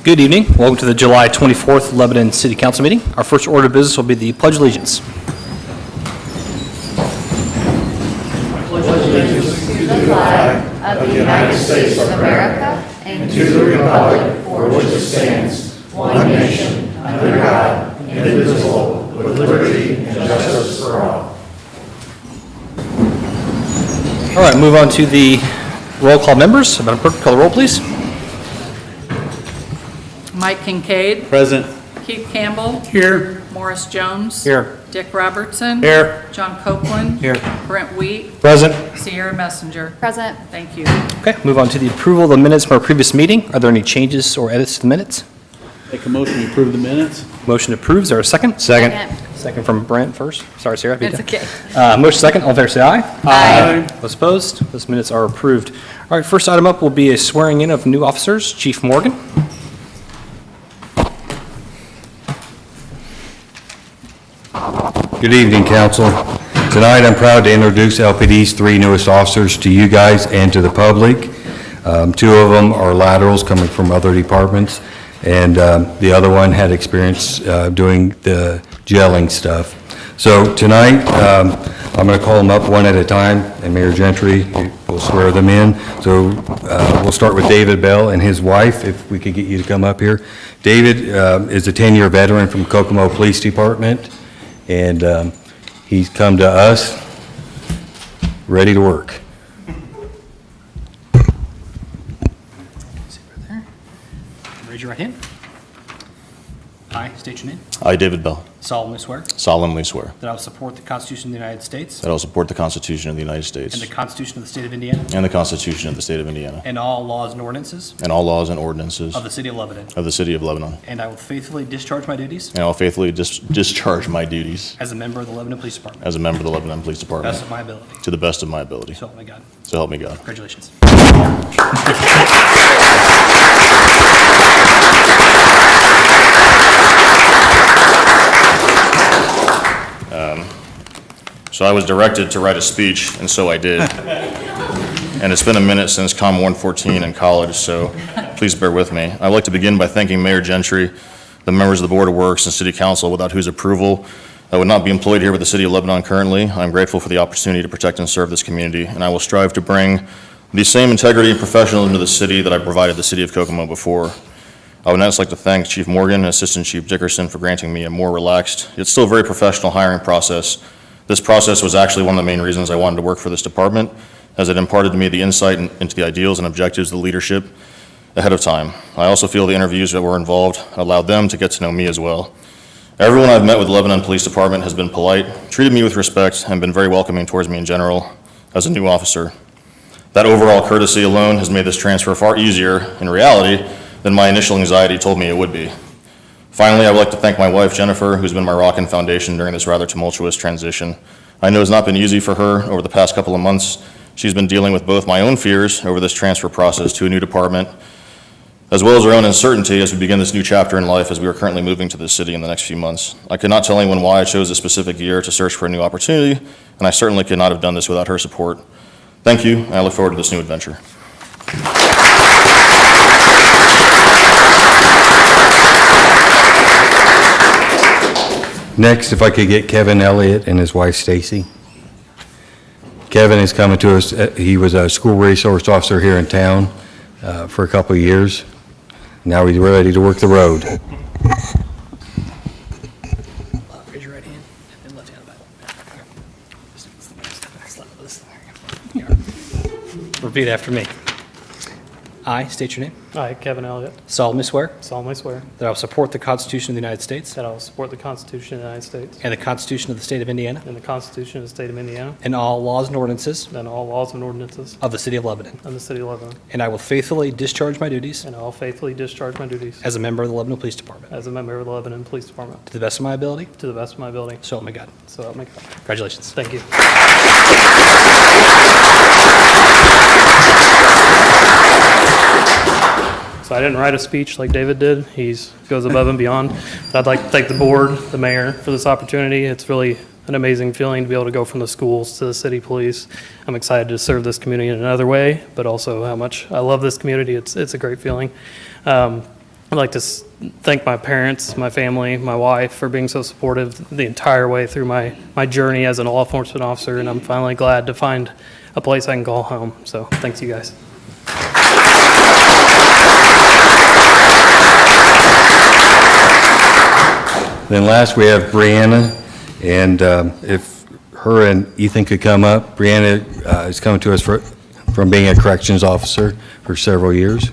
Good evening. Welcome to the July 24th Lebanon City Council meeting. Our first order of business will be the Pledge of Allegiance. Pledge allegiance to the flag of the United States of America and to the republic for which it stands, one nation, under God, indivisible, with liberty and justice for all. All right, move on to the roll call members. Madam Clerk, call the roll, please. Mike Kincaid. Present. Keith Campbell. Here. Morris Jones. Here. Dick Robertson. Here. John Copeland. Here. Brent Wheat. Present. Sierra Messenger. Present. Thank you. Okay, move on to the approval of the minutes from our previous meeting. Are there any changes or edits to the minutes? Make a motion to approve the minutes. Motion approved. Is there a second? Second. Second from Brent first. Sorry, Sarah. It's okay. Motion second. All in favor, say aye. Aye. Those opposed? Those minutes are approved. All right, first item up will be a swearing in of new officers. Chief Morgan. Good evening, Council. Tonight, I'm proud to introduce LPD's three newest officers to you guys and to the public. Two of them are laterals coming from other departments, and the other one had experience doing the gelling stuff. So tonight, I'm going to call them up one at a time, and Mayor Gentry will swear them in. So we'll start with David Bell and his wife, if we could get you to come up here. David is a 10-year veteran from Kokomo Police Department, and he's come to us ready to work. Raise your right hand. I state your name. I, David Bell, Solemnly swear solemnly swear that I will support the Constitution of the United States that I will support the Constitution of the United States and the Constitution of the State of Indiana and the Constitution of the State of Indiana and all laws and ordinances and all laws and ordinances of the City of Lebanon. of the City of Lebanon. And I will faithfully discharge my duties And I will faithfully discharge my duties as a member of the Lebanon Police Department as a member of the Lebanon Police to the best Department of my ability. to the best of my ability. So help me God. So help me God. Congratulations. So I was directed to write a speech, and so I did. And it's been a minute since Com 114 in college, so please bear with me. I'd like to begin by thanking Mayor Gentry, the members of the Board of Works, and City Council, without whose approval I would not be employed here with the City of Lebanon currently. I'm grateful for the opportunity to protect and serve this community, and I will strive to bring the same integrity and professionalism to the city that I provided the City of Kokomo before. I would next like to thank Chief Morgan and Assistant Chief Dickerson for granting me a more relaxed, yet still very professional hiring process. This process was actually one of the main reasons I wanted to work for this department, as it imparted to me the insight into the ideals and objectives of the leadership ahead of time. I also feel the interviews that were involved allowed them to get to know me as well. Everyone I've met with the Lebanon Police Department has been polite, treated me with respect, and been very welcoming towards me in general as a new officer. That overall courtesy alone has made this transfer far easier, in reality, than my initial anxiety told me it would be. Finally, I would like to thank my wife, Jennifer, who's been my rock and foundation during this rather tumultuous transition. I know it's not been easy for her over the past couple of months. She's been dealing with both my own fears over this transfer process to a new department, as well as her own uncertainty as we begin this new chapter in life as we are currently moving to this city in the next few months. I could not tell anyone why I chose a specific year to search for a new opportunity, and I certainly could not have done this without her support. Thank you, and I look forward to this new adventure. Next, if I could get Kevin Elliott and his wife Stacy. Kevin is coming to us. He was a school resource officer here in town for a couple of years. Now he's ready to work the road. Raise your right hand and left hand back. Repeat after me. I state your name. I, Kevin Elliott, Solemnly swear solemnly swear that I will support the Constitution of the United States that I will support the Constitution of the United States and the Constitution of the State of Indiana and the Constitution of the State of Indiana and all laws and ordinances and all laws and ordinances of the City of Lebanon. of the City of Lebanon. And I will faithfully discharge my duties And I will faithfully discharge my duties as a member of the Lebanon Police Department as a member of the Lebanon Police Department to the best of my ability. to the best of my ability. So help me God. So help me God. Congratulations. Thank you. So I didn't write a speech like David did. He goes above and beyond. But I'd like to thank the board, the mayor, for this opportunity. It's really an amazing feeling to be able to go from the schools to the city police. I'm excited to serve this community in another way, but also how much I love this community. It's a great feeling. I'd like to thank my parents, my family, my wife for being so supportive the entire way through my journey as an law enforcement officer, and I'm finally glad to find a place I can call home. So thanks, you guys. Then last, we have Brianna, and if her and Ethan could come up. Brianna is coming to us from being a corrections officer for several years.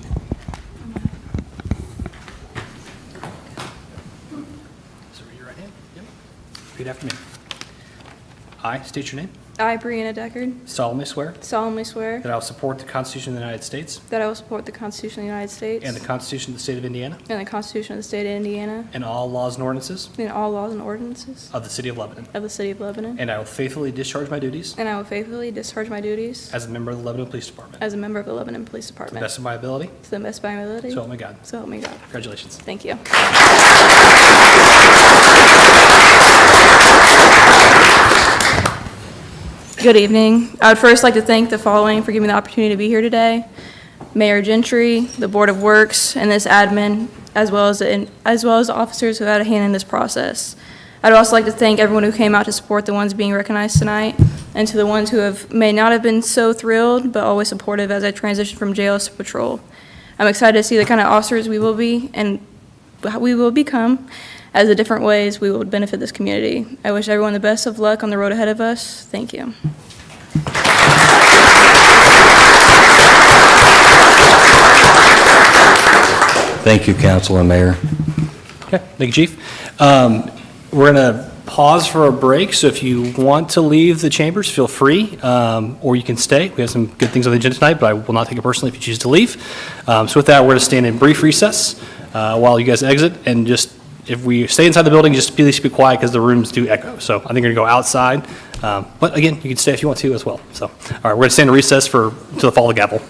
So raise your right hand. Yep. Repeat after me. I state your name. I, Brianna Deckard, Solemnly swear solemnly swear that I will support the Constitution of the United States that I will support the Constitution of the United States and the Constitution of the State of Indiana and the Constitution of the State of Indiana and all laws and ordinances and all laws and ordinances of the City of Lebanon. of the City of Lebanon. And I will faithfully discharge my duties And I will faithfully discharge my duties as a member of the Lebanon Police Department as a member of the Lebanon Police to the Department best of my ability. to the best of my ability. So help me God. So help me God. Congratulations. Thank you. Good evening. I would first like to thank the following for giving me the opportunity to be here today. Mayor Gentry, the Board of Works, and this admin, as well as the officers who had a hand in this process. I'd also like to thank everyone who came out to support the ones being recognized tonight, and to the ones who may not have been so thrilled, but always supportive as I transition from jails to patrol. I'm excited to see the kind of officers we will be and we will become, as the different ways we will benefit this community. I wish everyone the best of luck on the road ahead of us. Thank you. Thank you, Council and Mayor. Okay, thank you, Chief. We're going to pause for a break, so if you want to leave the chambers, feel free, or you can stay. We have some good things on the agenda tonight, but I will not take it personally if you choose to leave. So with that, we're going to stand in brief recess while you guys exit, and just, if we stay inside the building, just please be quiet because the rooms do echo. So I think we're going to go outside, but again, you can stay if you want to as well. So, all right, we're going to stand in recess until the fall of the gavel.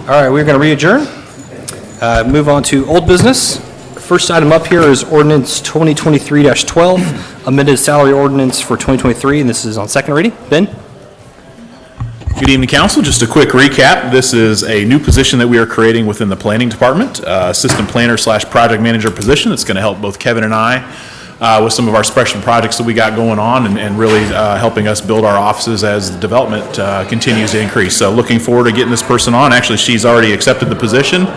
All right, we're going to re-adjourn. Move on to old business. First item up here is ordinance 2023-12, amended salary ordinance for 2023, and this is on second reading. Ben? Good evening, Council. Just a quick recap. This is a new position that we are creating within the Planning Department, Assistant Planner / Project Manager position. It's going to help both Kevin and I with some of our special projects that we got going on and really helping us build our offices as the development continues to increase. So looking forward to getting this person on. Actually, she's already accepted the position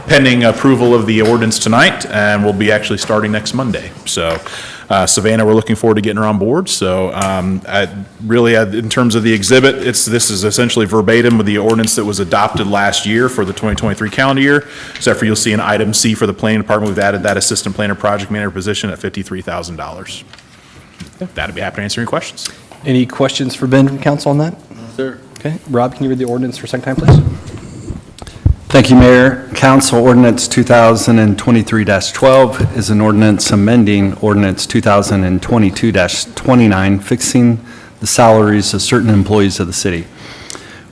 pending approval of the ordinance tonight, and we'll be actually starting next Monday. So Savannah, we're looking forward to getting her on board. So in terms of the exhibit, this is essentially verbatim with the ordinance that was adopted last year for the 2023 calendar year, except for you'll see an item C for the planning department. We've added that assistant planner project manager position at $53,000. That'd be happy to answer any questions. Any questions for Ben from council on that? Sir. Okay, Rob, can you read the ordinance for a second time, please? Thank you, Mayor. Council Ordinance 2023-12 is an ordinance amending Ordinance 2022-29, fixing the salaries of certain employees of the city.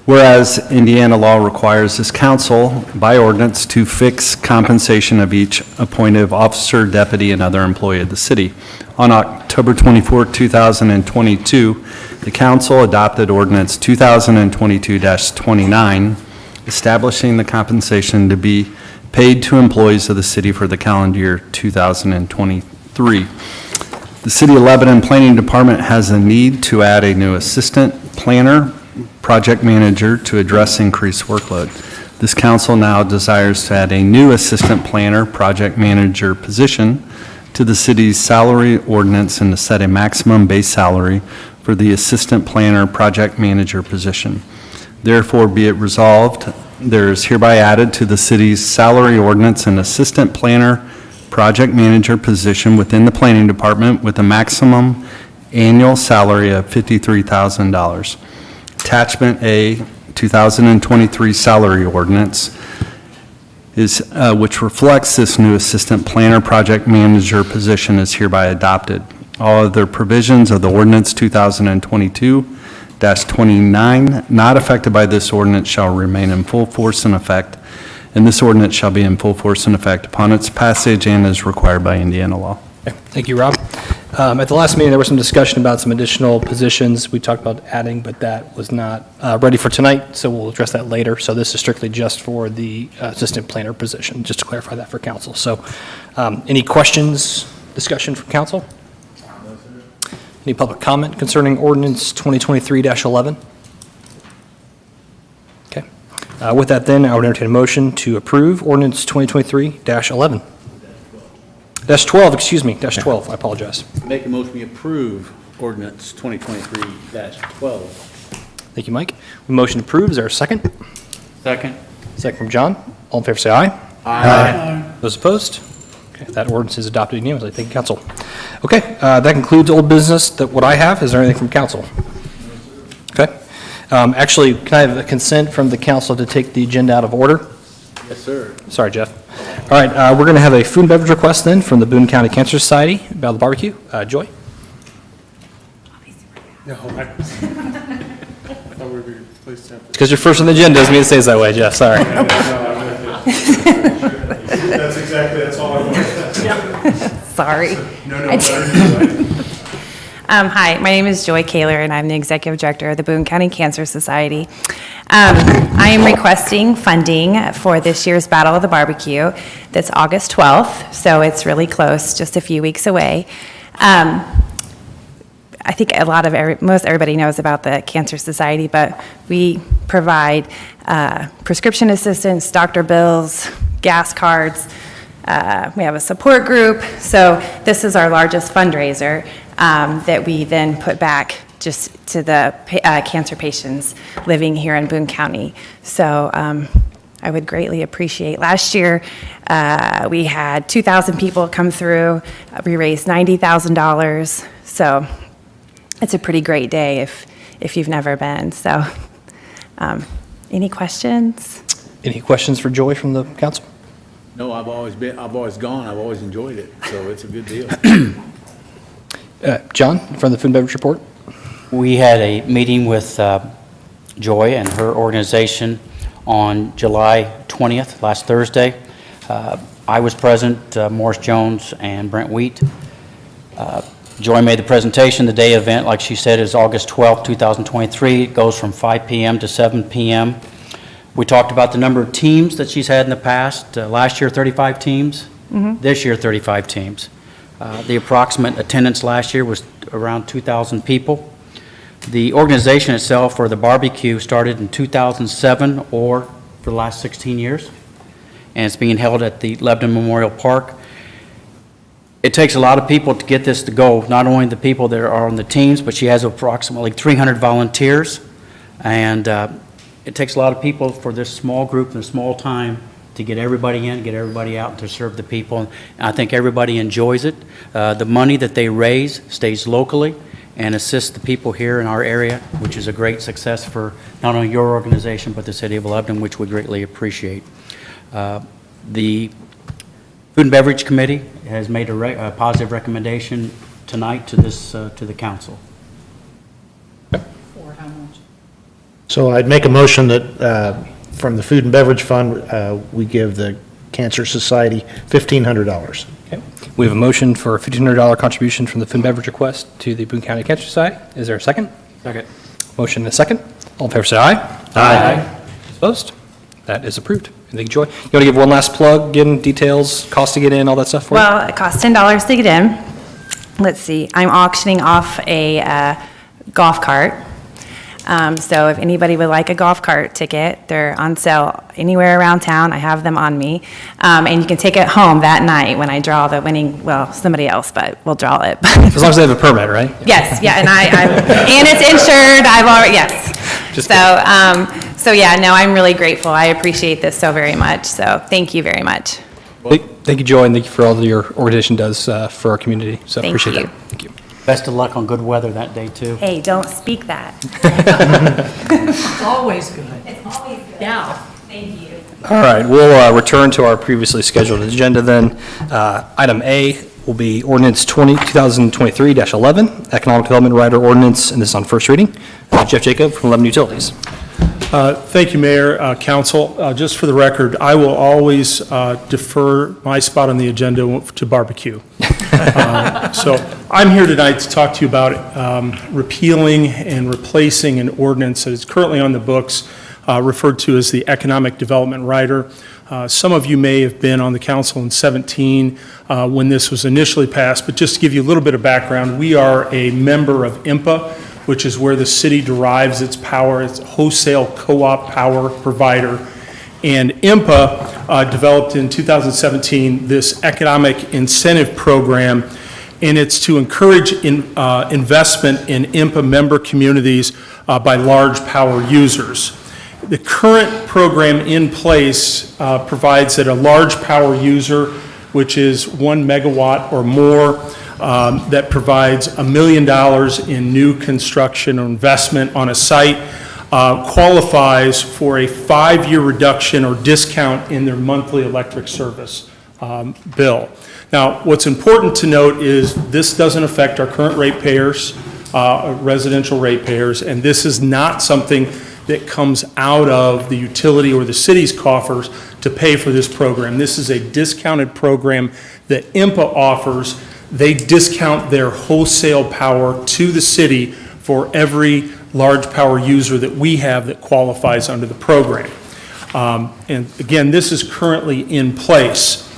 Whereas Indiana law requires this council by ordinance to fix compensation of each appointed officer, deputy, and other employee of the city. On October 24, 2022, the council adopted Ordinance 2022-29, establishing the compensation to be paid to employees of the city for the calendar year 2023. The City of Lebanon Planning Department has a need to add a new assistant planner, project manager to address increased workload. This council now desires to add a new assistant planner, project manager position to the city's salary ordinance and to set a maximum base salary for the assistant planner, project manager position. Therefore, be it resolved, there is hereby added to the city's salary ordinance an assistant planner, project manager position within the planning department with a maximum annual salary of $53,000. Attachment A, 2023 salary ordinance is, which reflects this new assistant planner, project manager position is hereby adopted. All other provisions of the ordinance 2022-29 not affected by this ordinance shall remain in full force and effect, and this ordinance shall be in full force and effect upon its passage and is required by Indiana law. Thank you, Rob. At the last meeting, there was some discussion about some additional positions we talked about adding, but that was not ready for tonight, so we'll address that later. So this is strictly just for the assistant planner position, just to clarify that for council. So any questions, discussion from council? Any public comment concerning ordinance 2023-11? Okay. With that then, I would entertain a motion to approve ordinance 2023-11. -12, excuse me, -12, I apologize. Make a motion we approve ordinance 2023-12. Thank you, Mike. Motion approved, is there a second? Second. Second from John. All in favor, say aye. Aye. Those opposed? Okay, that ordinance is adopted unanimously. Thank you, council. Okay, that concludes old business. That what I have. Is there anything from council? Okay. Actually, can I have a consent from the council to take the agenda out of order? Yes, sir. Sorry, Jeff. All right, we're going to have a food and beverage request then from the Boone County Cancer Society about the barbecue. Joy? Because you're first on the agenda doesn't mean it stays that way, Jeff. Sorry. That's all I wanted. Sorry. No, Hi, my name is Joy Kaler, and I'm the Executive Director of the Boone County Cancer Society. I am requesting funding for this year's Battle of the Barbecue. That's August 12th, so it's really close, just a few weeks away. I think most everybody knows about the Cancer Society, but we provide prescription assistance, doctor bills, gas cards. We have a support group, so this is our largest fundraiser that we then put back just to the cancer patients living here in Boone County. So I would greatly appreciate. Last year, we had 2,000 people come through. We raised $90,000. So it's a pretty great day if you've never been. So any questions? Any questions for Joy from the council? No, I've always gone, I've always enjoyed it, so it's a good deal. John, from the food and beverage report? We had a meeting with Joy and her organization on July 20th, last Thursday. I was present, Morris Jones and Brent Wheat. Joy made the presentation. The day event, like she said, is August 12th, 2023. It goes from 5 p.m. to 7 p.m. We talked about the number of teams that she's had in the past. Last year, 35 teams. This year, 35 teams. The approximate attendance last year was around 2,000 people. The organization itself, for the barbecue, started in 2007 or for the last 16 years. And it's being held at the Lebanon Memorial Park. It takes a lot of people to get this to go, not only the people that are on the teams, but she has approximately 300 volunteers. And it takes a lot of people for this small group in a small time to get everybody in, get everybody out to serve the people. And I think everybody enjoys it. The money that they raise stays locally, and assist the people here in our area, which is a great success for not only your organization, but the city of Lebanon, which we greatly appreciate. The Food and Beverage Committee has made a positive recommendation tonight to the council. For how much? So I'd make a motion that from the Food and Beverage Fund, we give the Cancer Society $1,500. Okay. We have a motion for a $1,500 contribution from the Food and Beverage request to the Boone County Cancer Society. Is there a second? Second. Motion and a second. All in favor, say aye. Aye. Opposed? That is approved. Thank you, Joy. You want to give one last plug, getting details, cost to get in, all that stuff for you? Well, it costs $10 to get in. Let's see, I'm auctioning off a golf cart. So if anybody would like a golf cart ticket, they're on sale anywhere around town. I have them on me. And you can take it home that night when I draw the winning, well, somebody else, but we'll draw it. As long as they have a permit, right? Yes, yeah, and and it's insured, I've already, yes. So yeah, no, I'm really grateful. I appreciate this so very much, so thank you very much. Thank you, Joy, and thank you for all that your organization does for our community. So Thank appreciate you. that. Thank you. Best of luck on good weather that day, too. Hey, don't speak that. It's always good. It's always good. Yeah. Thank you. All right, we'll return to our previously scheduled agenda then. Item A will be ordinance 2023-11, Economic Development Rider Ordinance, and this is on first reading. Jeff Jacob from Lebanon Utilities. Thank you, Mayor, Council. Just for the record, I will always defer my spot on the agenda to barbecue. So I'm here tonight to talk to you about repealing and replacing an ordinance that is currently on the books, referred to as the Economic Development Rider. Some of you may have been on the council in 17 when this was initially passed, but just to give you a little bit of background, we are a member of IMPA, which is where the city derives its power. It's a wholesale co-op power provider. And IMPA developed in 2017 this economic incentive program, and it's to encourage investment in IMPA member communities by large power users. The current program in place provides that a large power user, which is 1 megawatt or more, that provides $1 million in new construction or investment on a site, qualifies for a 5-year reduction or discount in their monthly electric service bill. Now, what's important to note is this doesn't affect our current ratepayers, residential ratepayers, and this is not something that comes out of the utility or the city's coffers to pay for this program. This is a discounted program that IMPA offers. They discount their wholesale power to the city for every large power user that we have that qualifies under the program. And again, this is currently in place.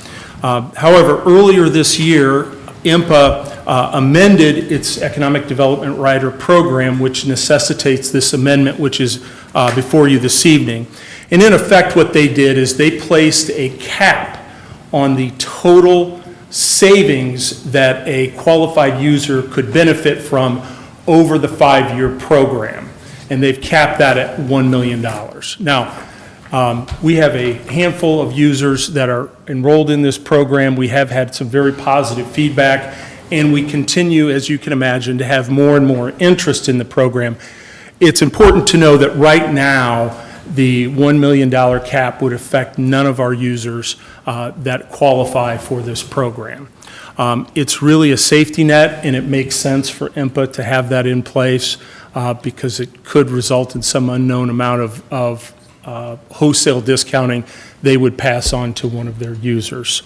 However, earlier this year, IMPA amended its Economic Development Rider program, which necessitates this amendment, which is before you this evening. And in effect, what they did is they placed a cap on the total savings that a qualified user could benefit from over the 5-year program. And they've capped that at $1 million. Now, we have a handful of users that are enrolled in this program. We have had some very positive feedback, and we continue, as you can imagine, to have more and more interest in the program. It's important to know that right now, the $1 million cap would affect none of our users that qualify for this program. It's really a safety net, and it makes sense for IMPA to have that in place because it could result in some unknown amount of wholesale discounting they would pass on to one of their users.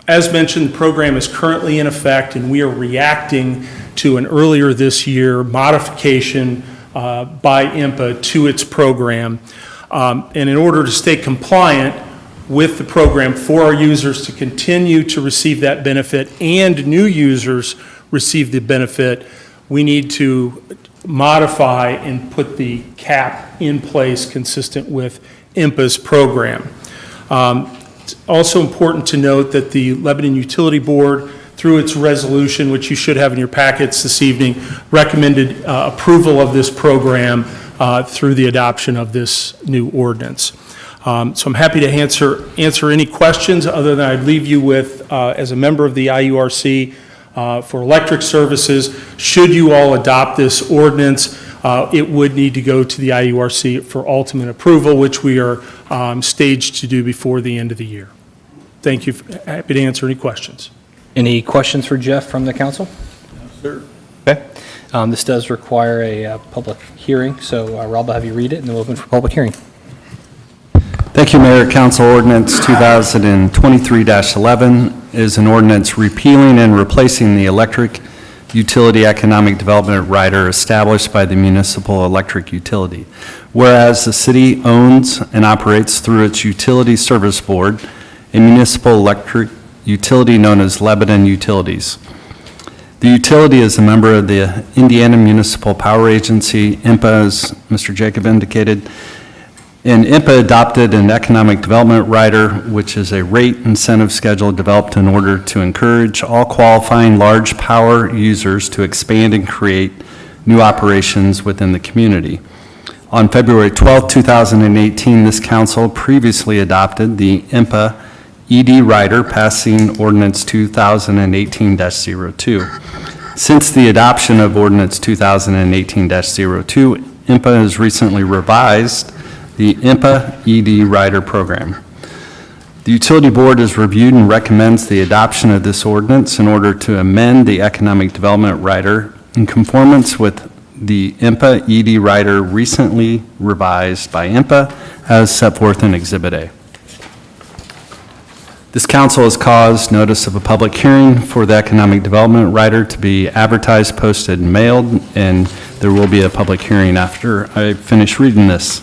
As mentioned, the program is currently in effect, and we are reacting to an earlier this year modification by IMPA to its program. And in order to stay compliant with the program for our users to continue to receive that benefit and new users receive the benefit, we need to modify and put the cap in place consistent with IMPA's program. It's also important to note that the Lebanon Utility Board, through its resolution, which you should have in your packets this evening, recommended approval of this program through the adoption of this new ordinance. So I'm happy to answer any questions other than I'd leave you with, as a member of the IURC, for electric services. Should you all adopt this ordinance, it would need to go to the IURC for ultimate approval, which we are staged to do before the end of the year. Thank you. Happy to answer any questions. Any questions for Jeff from the council? No, sir. Okay. This does require a public hearing, so Rob will have you read it, and then we'll open for public hearing. Thank you, Mayor. Council Ordinance 2023-11 is an ordinance repealing and replacing the electric utility economic development rider established by the municipal electric utility. Whereas the city owns and operates through its utility service board a municipal electric utility known as Lebanon Utilities. The utility is a member of the Indiana Municipal Power Agency, IMPA, as Mr. Jacob indicated. And IMPA adopted an economic development rider, which is a rate incentive schedule developed in order to encourage all qualifying large power users to expand and create new operations within the community. On February 12, 2018, this council previously adopted the IMPA ED rider, passing Ordinance 2018-02. Since the adoption of Ordinance 2018-02, IMPA has recently revised the IMPA ED rider program. The Utility Board has reviewed and recommends the adoption of this ordinance in order to amend the economic development rider in conformance with the IMPA ED rider recently revised by IMPA as set forth in Exhibit A. This council has caused notice of a public hearing for the economic development rider to be advertised, posted, and mailed, and there will be a public hearing after I finish reading this.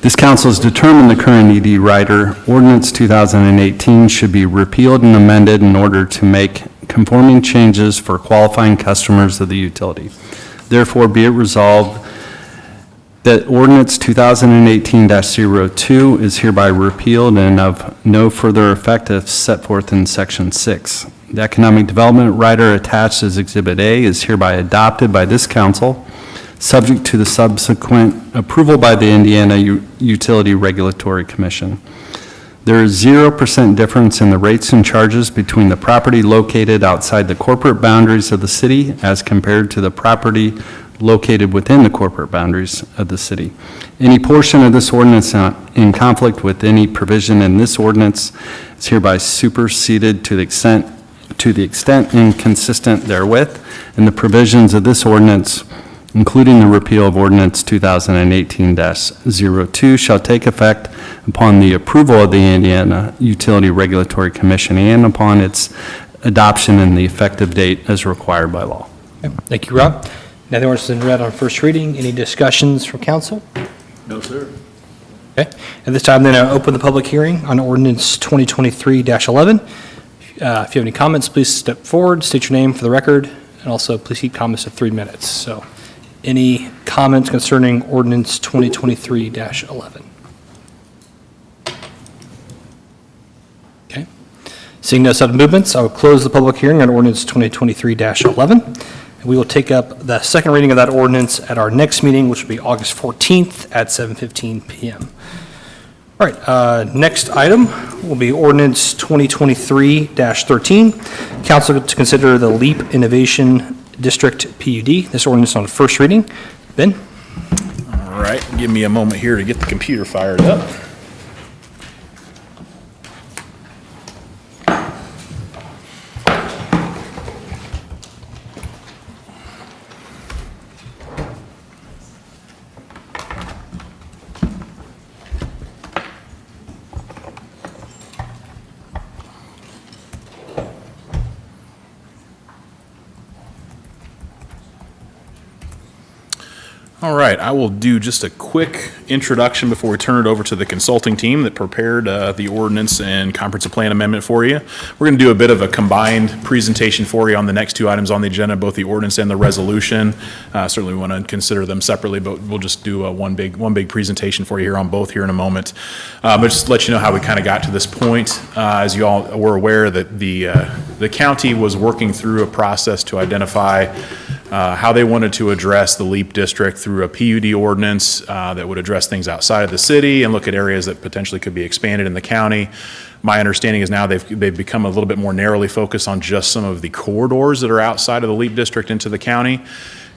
This council has determined the current ED rider, Ordinance 2018, should be repealed and amended in order to make conforming changes for qualifying customers of the utility. Therefore, be it resolved that Ordinance 2018-02 is hereby repealed and of no further effect as set forth in Section 6. The economic development rider attached as Exhibit A is hereby adopted by this council, subject to the subsequent approval by the Indiana Utility Regulatory Commission. There is 0% difference in the rates and charges between the property located outside the corporate boundaries of the city as compared to the property located within the corporate boundaries of the city. Any portion of this ordinance in conflict with any provision in this ordinance is hereby superseded to the extent inconsistent therewith, and the provisions of this ordinance, including the repeal of Ordinance 2018-02, shall take effect upon the approval of the Indiana Utility Regulatory Commission and upon its adoption and the effective date as required by law. Okay. Thank you, Rob. Now the ordinance has been read on first reading. Any discussions from council? No, sir. Okay. At this time, then, I open the public hearing on Ordinance 2023-11. If you have any comments, please step forward, state your name for the record, and also please keep comments to 3 minutes. So, any comments concerning Ordinance 2023-11? Okay. Seeing no sudden movements, I will close the public hearing on Ordinance 2023-11. We will take up the second reading of that ordinance at our next meeting, which will be August 14th at 7:15 p.m. All right, next item will be Ordinance 2023-13. Council to consider the LEAP Innovation District PUD. This ordinance on first reading. Ben? All right, give me a moment here to get the computer fired up. All right, I will do just a quick introduction before we turn it over to the consulting team that prepared the ordinance and comprehensive plan amendment for you. We're going to do a bit of a combined presentation for you on the next two items on the agenda, both the ordinance and the resolution. Certainly we want to consider them separately, but we'll just do one big presentation for you here on both here in a moment. But just to let you know how we kind of got to this point. As you all were aware that the county was working through a process to identify how they wanted to address the LEAP district through a PUD ordinance that would address things outside of the city and look at areas that potentially could be expanded in the county. My understanding is now they've become a little bit more narrowly focused on just some of the corridors that are outside of the LEAP district into the county.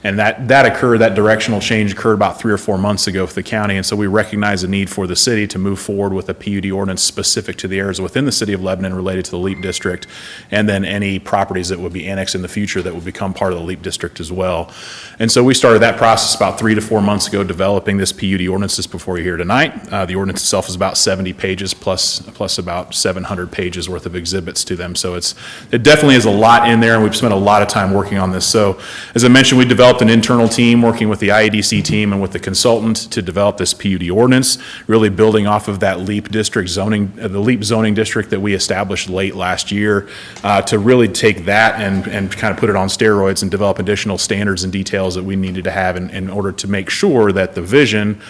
And that directional change occurred about 3 or 4 months ago for the county, and so we recognize the need for the city to move forward with a PUD ordinance specific to the areas within the city of Lebanon related to the LEAP district, and then any properties that would be annexed in the future that would become part of the LEAP district as well. And so we started that process about 3 to 4 months ago, developing this PUD ordinance just before you're here tonight. The ordinance itself is about 70 pages plus about 700 pages worth of exhibits to them, so it definitely is a lot in there, and we've spent a lot of time working on this. So as I mentioned, we developed an internal team working with the IEDC team and with the consultant to develop this PUD ordinance, really building off of that LEAP district zoning, the LEAP zoning district that we established late last year, to really take that and kind of put it on steroids and develop additional standards and details that we needed to have in order to make sure that the vision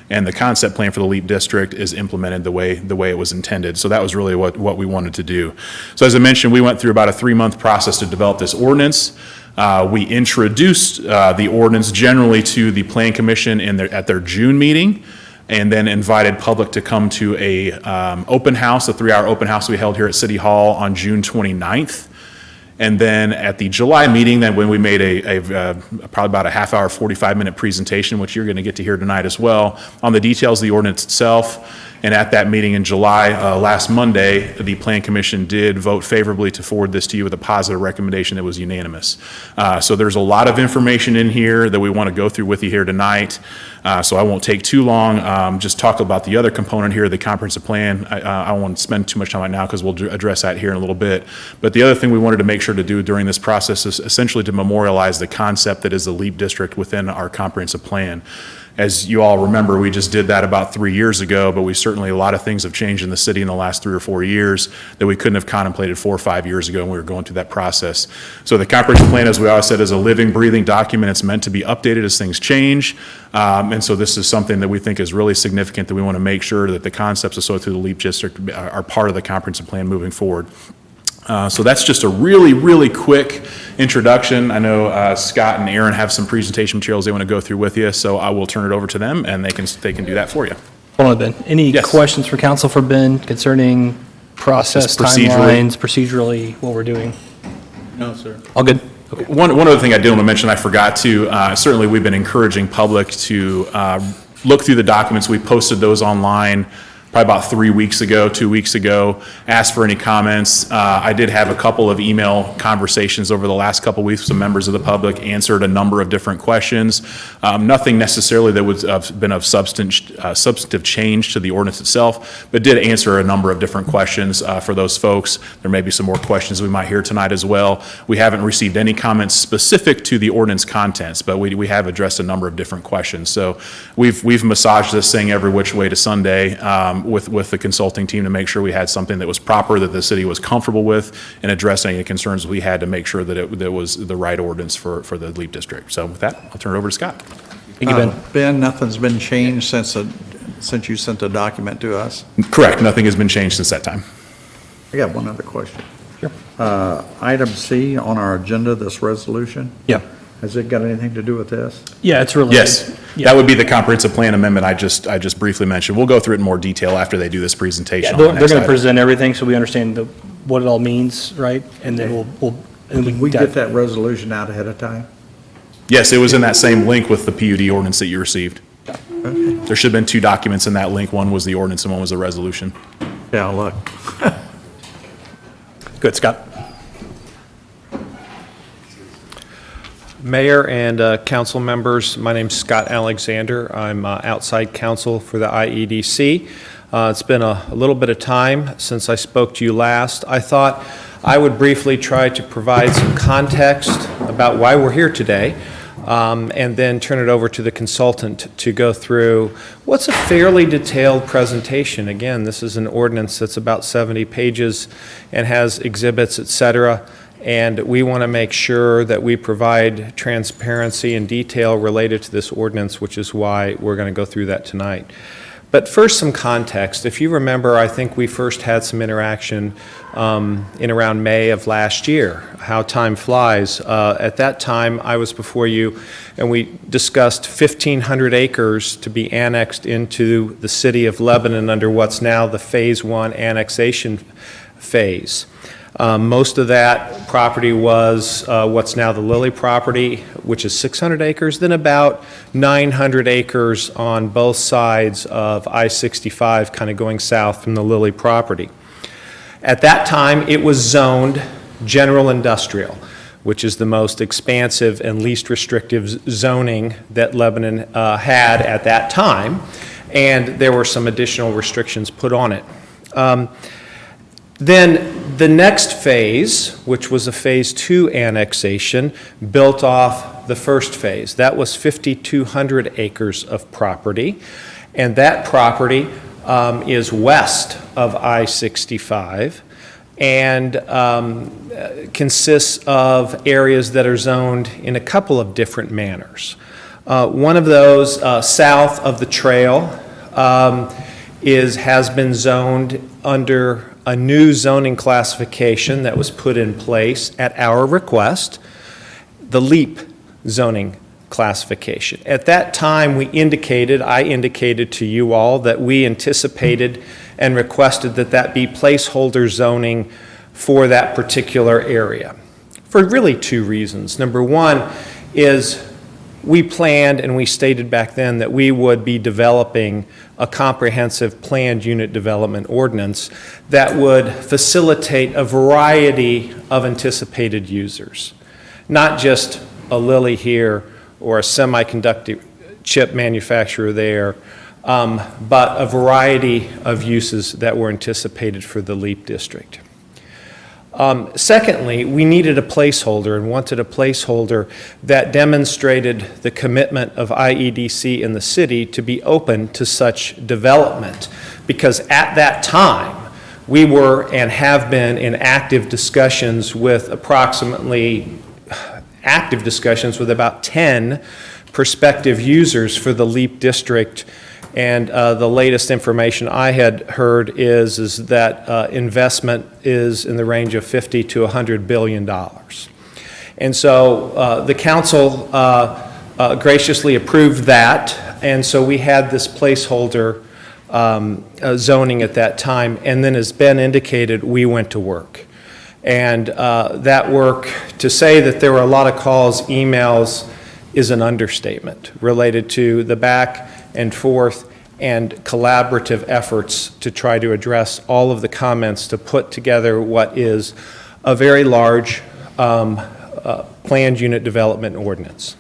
and the concept plan for the LEAP district is implemented the way it was intended. So that was really what we wanted to do. So as I mentioned, we went through about a 3-month process to develop this ordinance. We introduced the ordinance generally to the Plan Commission at their June meeting, and then invited public to come to a open house, a 3-hour open house we held here at City Hall on June 29th. And then at the July meeting, when we made probably about a half-hour, 45-minute presentation, which you're going to get to hear tonight as well, on the details of the ordinance itself. And at that meeting in July, last Monday, the Plan Commission did vote favorably to forward this to you with a positive recommendation that was unanimous. So there's a lot of information in here that we want to go through with you here tonight. So I won't take too long. Just talk about the other component here, the comprehensive plan. I won't spend too much time right now because we'll address that here in a little bit. But the other thing we wanted to make sure to do during this process is essentially to memorialize the concept that is the LEAP district within our comprehensive plan. As you all remember, we just did that about 3 years ago, but a lot of things have changed in the city in the last 3 or 4 years that we couldn't have contemplated 4 or 5 years ago when we were going through that process. So the comprehensive plan, as we always said, is a living, breathing document. It's meant to be updated as things change. And so this is something that we think is really significant, that we want to make sure that the concepts associated with the LEAP district are part of the comprehensive plan moving forward. So that's just a really, really quick introduction. I know Scott and Aaron have some presentation materials they want to go through with you, so I will turn it over to them, and they can do that for you. Hold on, Ben. Any Yes. questions for council for Ben concerning process, Just procedurally. timelines, procedurally, what we're doing? No, sir. All good? One other thing I did want to mention, I forgot to, certainly we've been encouraging public to look through the documents. We posted those online probably about 3 weeks ago, 2 weeks ago, asked for any comments. I did have a couple of email conversations over the last couple of weeks with some members of the public, answered a number of different questions. Nothing necessarily that would have been of substantive change to the ordinance itself, but did answer a number of different questions for those folks. There may be some more questions we might hear tonight as well. We haven't received any comments specific to the ordinance contents, but we have addressed a number of different questions. So we've massaged this thing every which way to Sunday with the consulting team to make sure we had something that was proper, that the city was comfortable with, and address any concerns we had to make sure that it was the right ordinance for the LEAP district. So with that, I'll turn it over to Scott. Thank you, Ben. Ben, nothing's been changed since you sent the document to us? Correct. Nothing has been changed since that time. I got one other question. Sure. Item C on our agenda, this resolution, Yeah. has it got anything to do with this? Yeah, it's related. Yes, Yeah. that would be the comprehensive plan amendment I just briefly mentioned. We'll go through it in more detail after they do this presentation. Yeah, on the they're next going to item. present everything so we understand what it all means, right? And then and Did we get that resolution out ahead of time? Yes, it was in that same link with the PUD ordinance that you received. There should have been 2 documents in that link. One was the ordinance and one was the resolution. Yeah, look. Good, Scott. Mayor and council members, my name's Scott Alexander. I'm outside counsel for the IEDC. It's been a little bit of time since I spoke to you last. I thought I would briefly try to provide some context about why we're here today, and then turn it over to the consultant to go through what's a fairly detailed presentation. Again, this is an ordinance that's about 70 pages and has exhibits, et cetera. And we want to make sure that we provide transparency and detail related to this ordinance, which is why we're going to go through that tonight. But first, some context. If you remember, I think we first had some interaction in around May of last year, how time flies. At that time, I was before you, and we discussed 1,500 acres to be annexed into the city of Lebanon under what's now the Phase 1 annexation phase. Most of that property was what's now the Lilly property, which is 600 acres, then about 900 acres on both sides of I-65, kind of going south from the Lilly property. At that time, it was zoned general industrial, which is the most expansive and least restrictive zoning that Lebanon had at that time, and there were some additional restrictions put on it. Then the next phase, which was a Phase 2 annexation, built off the first phase. That was 5,200 acres of property, and that property is west of I-65 and consists of areas that are zoned in a couple of different manners. One of those, south of the trail, has been zoned under a new zoning classification that was put in place at our request, the LEAP zoning classification. At that time, I indicated to you all that we anticipated and requested that that be placeholder zoning for that particular area, for really two reasons. Number one is we planned and we stated back then that we would be developing a comprehensive planned unit development ordinance that would facilitate a variety of anticipated users, not just a Lilly here or a semiconductor chip manufacturer there, but a variety of uses that were anticipated for the LEAP district. Secondly, we needed a placeholder and wanted a placeholder that demonstrated the commitment of IEDC in the city to be open to such development, because at that time, we were and have been in active discussions with about 10 prospective users for the LEAP district. And the latest information I had heard is that investment is in the range of $50 to $100 billion. And so the council graciously approved that, and so we had this placeholder zoning at that time, and then as Ben indicated, we went to work. And that work, to say that there were a lot of calls, emails, is an understatement related to the back and forth and collaborative efforts to try to address all of the comments to put together what is a very large planned unit development ordinance.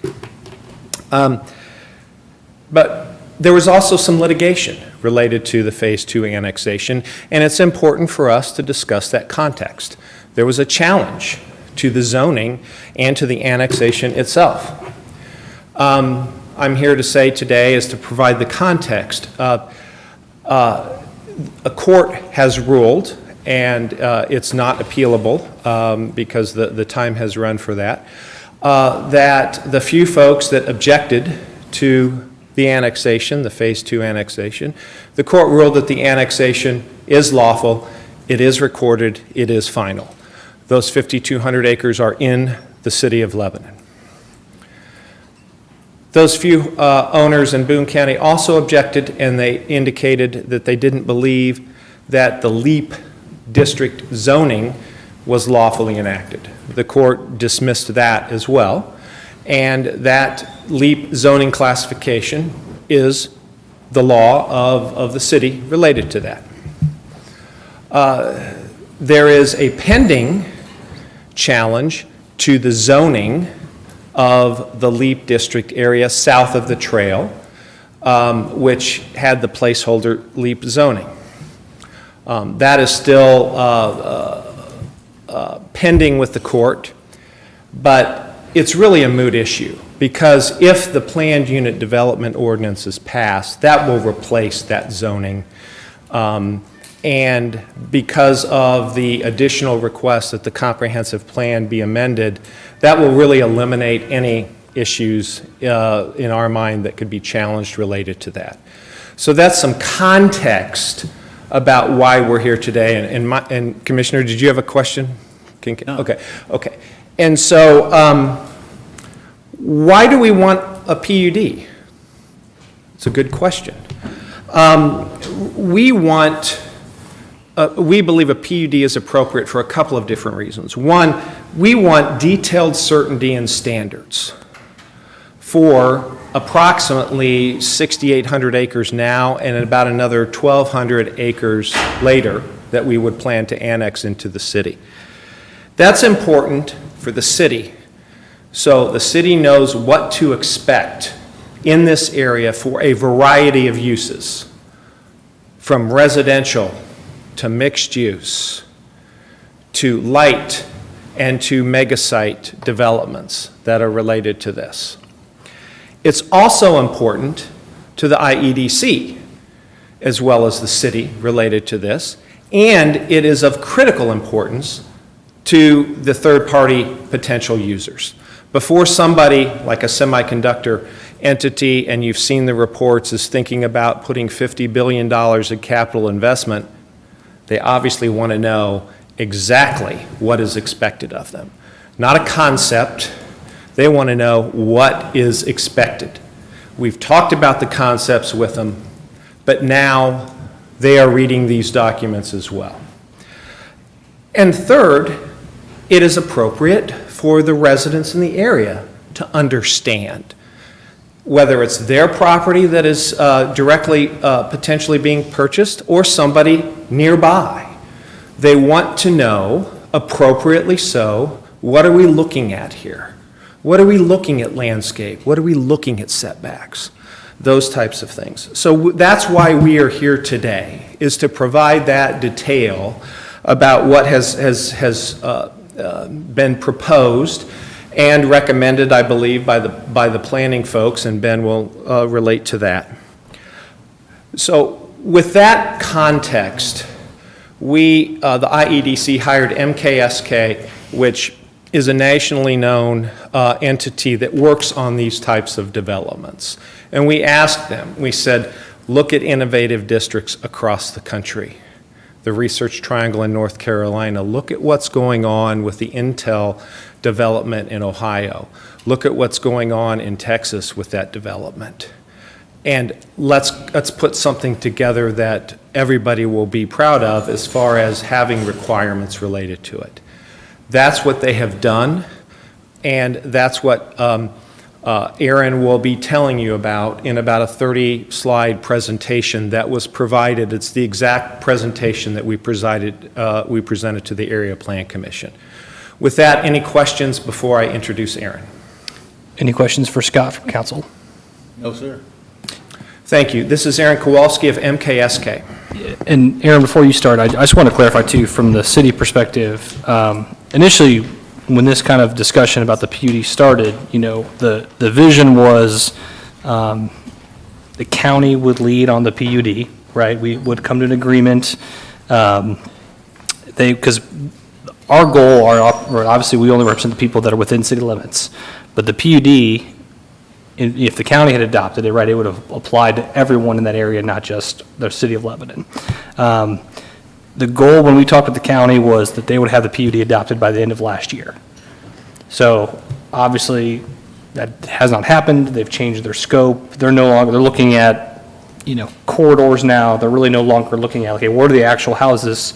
But there was also some litigation related to the Phase 2 annexation, and it's important for us to discuss that context. There was a challenge to the zoning and to the annexation itself. I'm here to say today is to provide the context. A court has ruled, and it's not appealable because the time has run for that, that the few folks that objected to the annexation, the Phase 2 annexation, the court ruled that the annexation is lawful, it is recorded, it is final. Those 5,200 acres are in the city of Lebanon. Those few owners in Boone County also objected, and they indicated that they didn't believe that the LEAP district zoning was lawfully enacted. The court dismissed that as well, and that LEAP zoning classification is the law of the city related to that. There is a pending challenge to the zoning of the LEAP district area south of the trail, which had the placeholder LEAP zoning. That is still pending with the court, but it's really a moot issue, because if the planned unit development ordinance is passed, that will replace that zoning. And because of the additional request that the comprehensive plan be amended, that will really eliminate any issues in our mind that could be challenged related to that. So that's some context about why we're here today. And Commissioner, did you have a question? No. Okay. And so why do we want a PUD? It's a good question. We believe a PUD is appropriate for a couple of different reasons. One, we want detailed certainty and standards for approximately 6,800 acres now and about another 1,200 acres later that we would plan to annex into the city. That's important for the city, so the city knows what to expect in this area for a variety of uses, from residential to mixed use, to light, and to mega-site developments that are related to this. It's also important to the IEDC, as well as the city related to this, and it is of critical importance to the third-party potential users. Before somebody, like a semiconductor entity, and you've seen the reports, is thinking about putting $50 billion in capital investment, they obviously want to know exactly what is expected of them. Not a concept. They want to know what is expected. We've talked about the concepts with them, but now they are reading these documents as well. And third, it is appropriate for the residents in the area to understand whether it's their property that is directly potentially being purchased or somebody nearby. They want to know, appropriately so, what are we looking at here? What are we looking at landscape? What are we looking at setbacks? Those types of things. So that's why we are here today, is to provide that detail about what has been proposed and recommended, I believe, by the planning folks, and Ben will relate to that. So with that context, the IEDC hired MKSK, which is a nationally known entity that works on these types of developments. And we asked them, we said, look at innovative districts across the country. The Research Triangle in North Carolina, look at what's going on with the Intel development in Ohio. Look at what's going on in Texas with that development. And let's put something together that everybody will be proud of as far as having requirements related to it. That's what they have done, and that's what Aaron will be telling you about in about a 30-slide presentation that was provided. It's the exact presentation that we presented to the Area Plan Commission. With that, any questions before I introduce Aaron? Any questions for Scott from council? No, sir. Thank you. This is Aaron Kowalski of MKSK. And Aaron, before you start, I just want to clarify too, from the city perspective, initially, when this kind of discussion about the PUD started, the vision was the county would lead on the PUD, right? We would come to an agreement. Because our goal, obviously we only represent the people that are within city limits, but the PUD, if the county had adopted it, right, it would have applied to everyone in that area, not just the city of Lebanon. The goal when we talked with the county was that they would have the PUD adopted by the end of last year. So obviously that has not happened. They've changed their scope. They're looking at, corridors now. They're really no longer looking at, okay, where are the actual houses,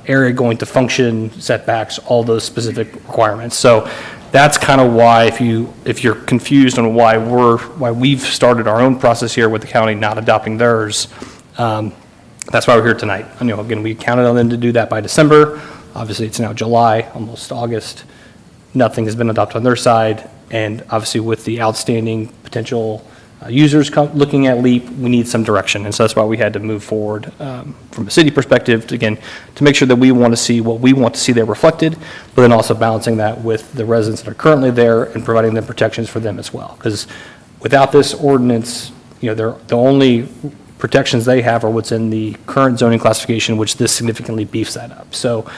area going to function, setbacks, all those specific requirements. So that's kind of why, if you're confused on why we've started our own process here with the county not adopting theirs, that's why we're here tonight. Again, we counted on them to do that by December. Obviously, it's now July, almost August. Nothing has been adopted on their side, and obviously with the outstanding potential users looking at LEAP, we need some direction, and so that's why we had to move forward from a city perspective, to make sure that we want to see what we want to see there reflected, but then also balancing that with the residents that are currently there and providing them protections for them as well. Because without this ordinance, the only protections they have are what's in the current zoning classification, which this significantly beefs that up. So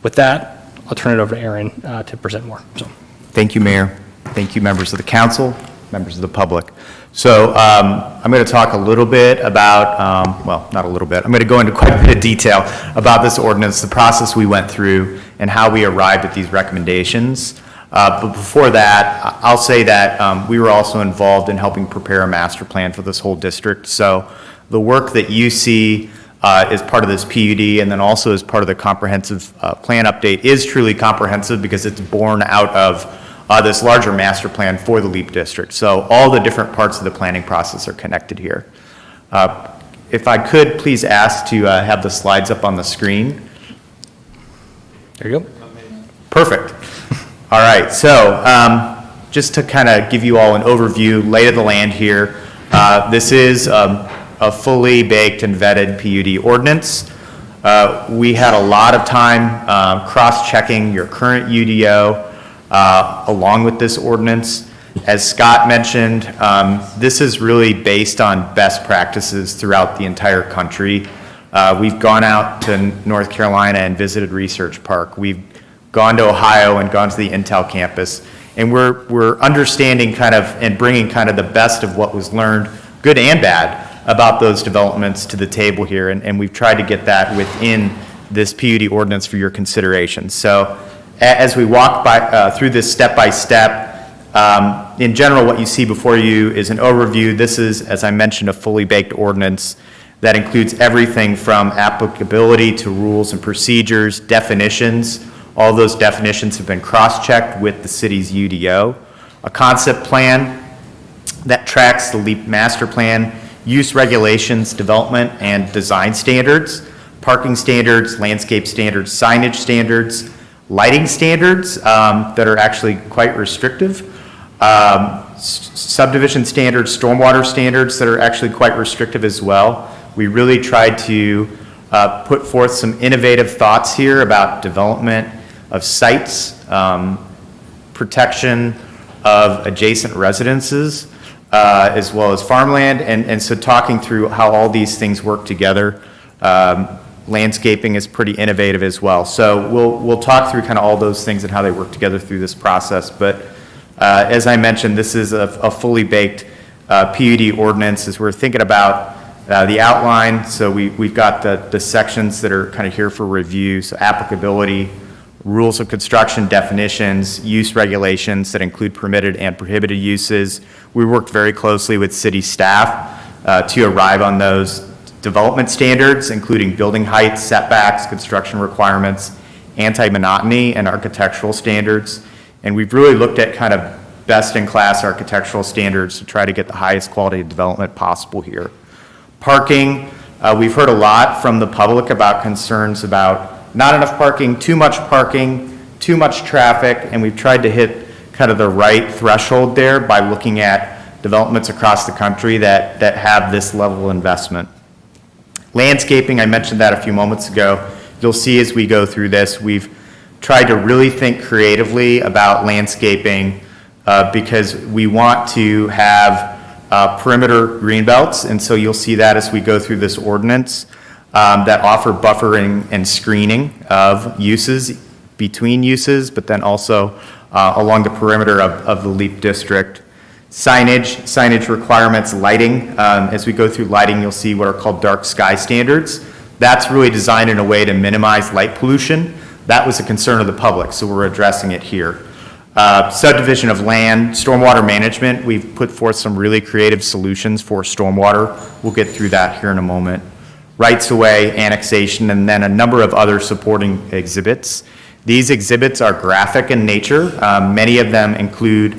with that, I'll turn it over to Aaron to present more. So. Thank you, Mayor. Thank you, members of the council. members of the public. So I'm going to talk a little bit about, well, not a little bit, I'm going to go into quite a bit of detail about this ordinance, the process we went through, and how we arrived at these recommendations. But before that, I'll say that we were also involved in helping prepare a master plan for this whole district. So the work that you see as part of this PUD and then also as part of the comprehensive plan update is truly comprehensive because it's born out of this larger master plan for the LEAP district. So all the different parts of the planning process are connected here. If I could please ask to have the slides up on the screen. There you go. Perfect. All right, so just to kind of give you all an overview, lay of the land here, this is a fully baked and vetted PUD ordinance. We had a lot of time cross-checking your current UDO along with this ordinance. As Scott mentioned, this is really based on best practices throughout the entire country. We've gone out to North Carolina and visited Research Park. We've gone to Ohio and gone to the Intel campus, and we're understanding kind of and bringing kind of the best of what was learned, good and bad, about those developments to the table here, and we've tried to get that within this PUD ordinance for your consideration. So as we walk through this step by step, in general, what you see before you is an overview. This is, as I mentioned, a fully baked ordinance that includes everything from applicability to rules and procedures, definitions. All those definitions have been cross-checked with the city's UDO. A concept plan that tracks the LEAP master plan, use regulations, development and design standards, parking standards, landscape standards, signage standards, lighting standards that are actually quite restrictive, subdivision standards, stormwater standards that are actually quite restrictive as well. We really tried to put forth some innovative thoughts here about development of sites, protection of adjacent residences, as well as farmland, and so talking through how all these things work together. Landscaping is pretty innovative as well. So we'll talk through kind of all those things and how they work together through this process. But as I mentioned, this is a fully baked PUD ordinance as we're thinking about the outline. So we've got the sections that are kind of here for review. So applicability, rules of construction, definitions, use regulations that include permitted and prohibited uses. We worked very closely with city staff to arrive on those development standards, including building heights, setbacks, construction requirements, anti-monotony, and architectural standards. And we've really looked at kind of best-in-class architectural standards to try to get the highest quality of development possible here. Parking, we've heard a lot from the public about concerns about not enough parking, too much traffic, and we've tried to hit kind of the right threshold there by looking at developments across the country that have this level of investment. Landscaping, I mentioned that a few moments ago. You'll see as we go through this, we've tried to really think creatively about landscaping because we want to have perimeter green belts, and so you'll see that as we go through this ordinance. That offer buffering and screening of uses, between uses, but then also along the perimeter of the LEAP district. Signage requirements, lighting. As we go through lighting, you'll see what are called dark sky standards. That's really designed in a way to minimize light pollution. That was a concern of the public, so we're addressing it here. Subdivision of land, stormwater management. We've put forth some really creative solutions for stormwater. We'll get through that here in a moment. Rights-of-way, annexation, and then a number of other supporting exhibits. These exhibits are graphic in nature. Many of them include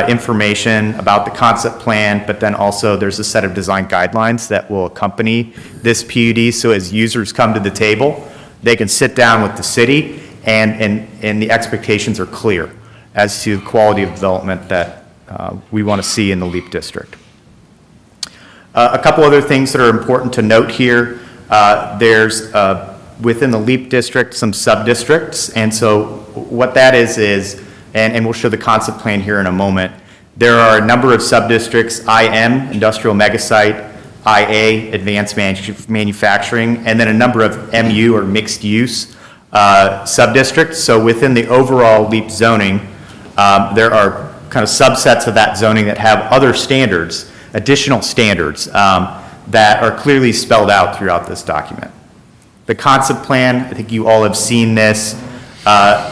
information about the concept plan, but then also there's a set of design guidelines that will accompany this PUD. So as users come to the table, they can sit down with the city and the expectations are clear as to the quality of development that we want to see in the LEAP district. A couple other things that are important to note here. There's within the LEAP district some sub-districts, and so what that is, and we'll show the concept plan here in a moment, there are a number of sub-districts: IM, industrial megasite, IA, advanced manufacturing, and then a number of MU or mixed use sub-districts. So within the overall LEAP zoning, there are kind of subsets of that zoning that have other standards, additional standards, that are clearly spelled out throughout this document. The concept plan, I think you all have seen this,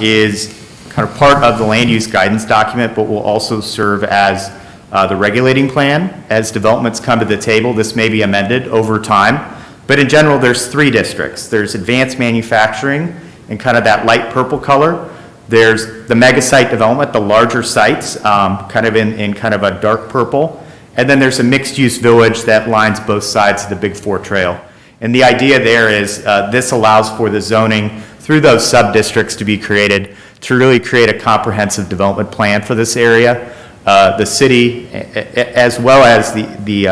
is kind of part of the land use guidance document, but will also serve as the regulating plan. As developments come to the table, this may be amended over time. But in general, there's 3 districts. There's advanced manufacturing in kind of that light purple color. There's the mega site development, the larger sites, kind of in kind of a dark purple. And then there's a mixed-use village that lines both sides of the Big 4 Trail. And the idea there is this allows for the zoning through those sub-districts to be created to really create a comprehensive development plan for this area. The city, as well as the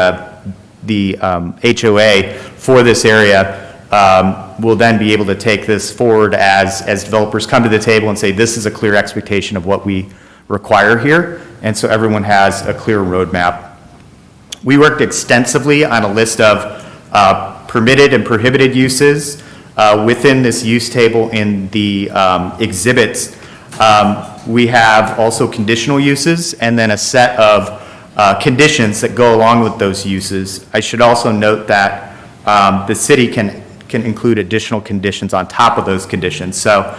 HOA for this area, will then be able to take this forward as developers come to the table and say, this is a clear expectation of what we require here. And so everyone has a clear roadmap. We worked extensively on a list of permitted and prohibited uses within this use table in the exhibits. We have also conditional uses and then a set of conditions that go along with those uses. I should also note that the city can include additional conditions on top of those conditions. So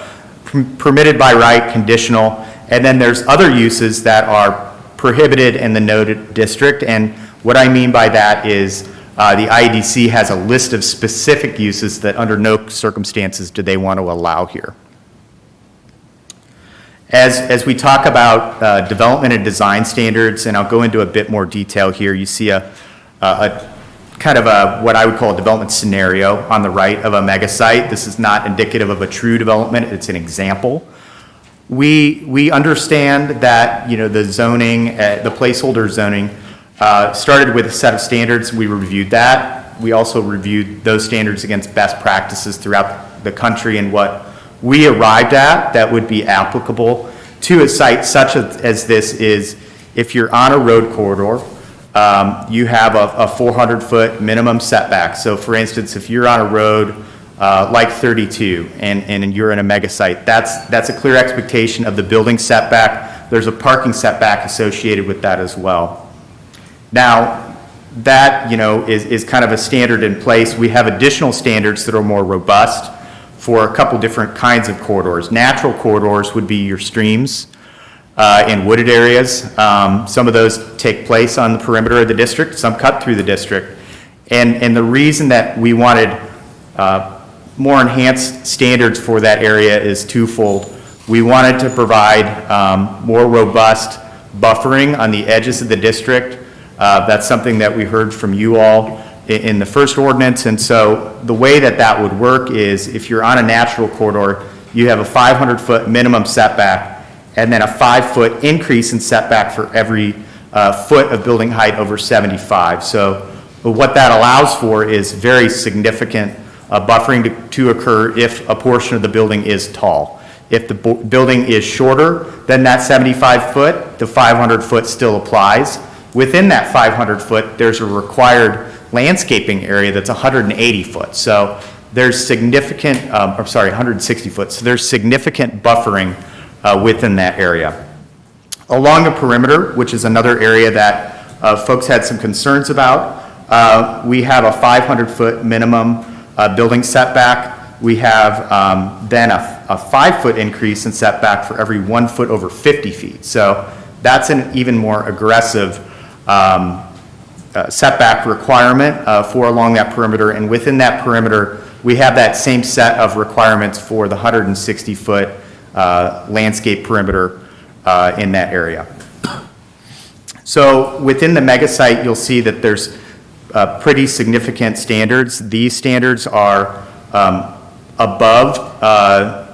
permitted by right, conditional, and then there's other uses that are prohibited in the noted district. And what I mean by that is the IEDC has a list of specific uses that under no circumstances do they want to allow here. As we talk about development and design standards, and I'll go into a bit more detail here, you see a kind of what I would call a development scenario on the right of a mega site. This is not indicative of a true development, it's an example. We understand that, you know, the zoning, the placeholder zoning started with a set of standards. We reviewed that. We also reviewed those standards against best practices throughout the country, and what we arrived at that would be applicable to a site such as this is if you're on a road corridor, you have a 400-foot minimum setback. So for instance, if you're on a road like 32 and you're in a mega site, that's a clear expectation of the building setback. There's a parking setback associated with that as well. Now, that, you know, is kind of a standard in place. We have additional standards that are more robust for a couple different kinds of corridors. Natural corridors would be your streams in wooded areas. Some of those take place on the perimeter of the district, some cut through the district. And the reason that we wanted more enhanced standards for that area is twofold. We wanted to provide more robust buffering on the edges of the district. That's something that we heard from you all in the first ordinance, and so the way that would work is if you're on a natural corridor, you have a 500-foot minimum setback and then a 5-foot increase in setback for every foot of building height over 75. So what that allows for is very significant buffering to occur if a portion of the building is tall. If the building is shorter than that 75-foot, the 500-foot still applies. Within that 500-foot, there's a required landscaping area that's 180 foot. So there's significant, 160 foot. So there's significant buffering within that area. Along the perimeter, which is another area that folks had some concerns about, we have a 500-foot minimum building setback. We have then a 5-foot increase in setback for every 1 foot over 50 feet. So that's an even more aggressive setback requirement for along that perimeter, and within that perimeter we have that same set of requirements for the 160-foot landscape perimeter in that area. So within the mega site you'll see that there's pretty significant standards. These standards are above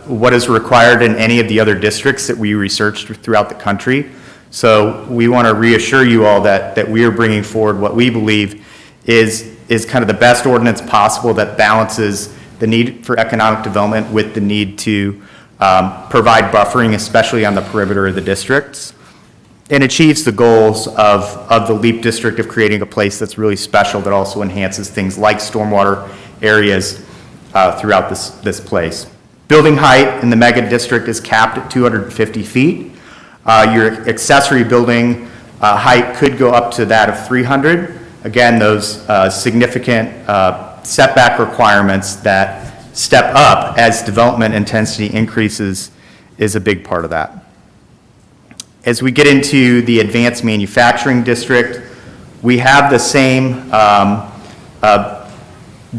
what is required in any of the other districts that we researched throughout the country. So we want to reassure you all that we are bringing forward what we believe is kind of the best ordinance possible that balances the need for economic development with the need to provide buffering, especially on the perimeter of the districts, and achieves the goals of the LEAP district of creating a place that's really special that also enhances things like stormwater areas throughout this place. Building height in the mega district is capped at 250 feet. Your accessory building height could go up to that of 300. Again, those significant setback requirements that step up as development intensity increases is a big part of that. As we get into the advanced manufacturing district, we have the same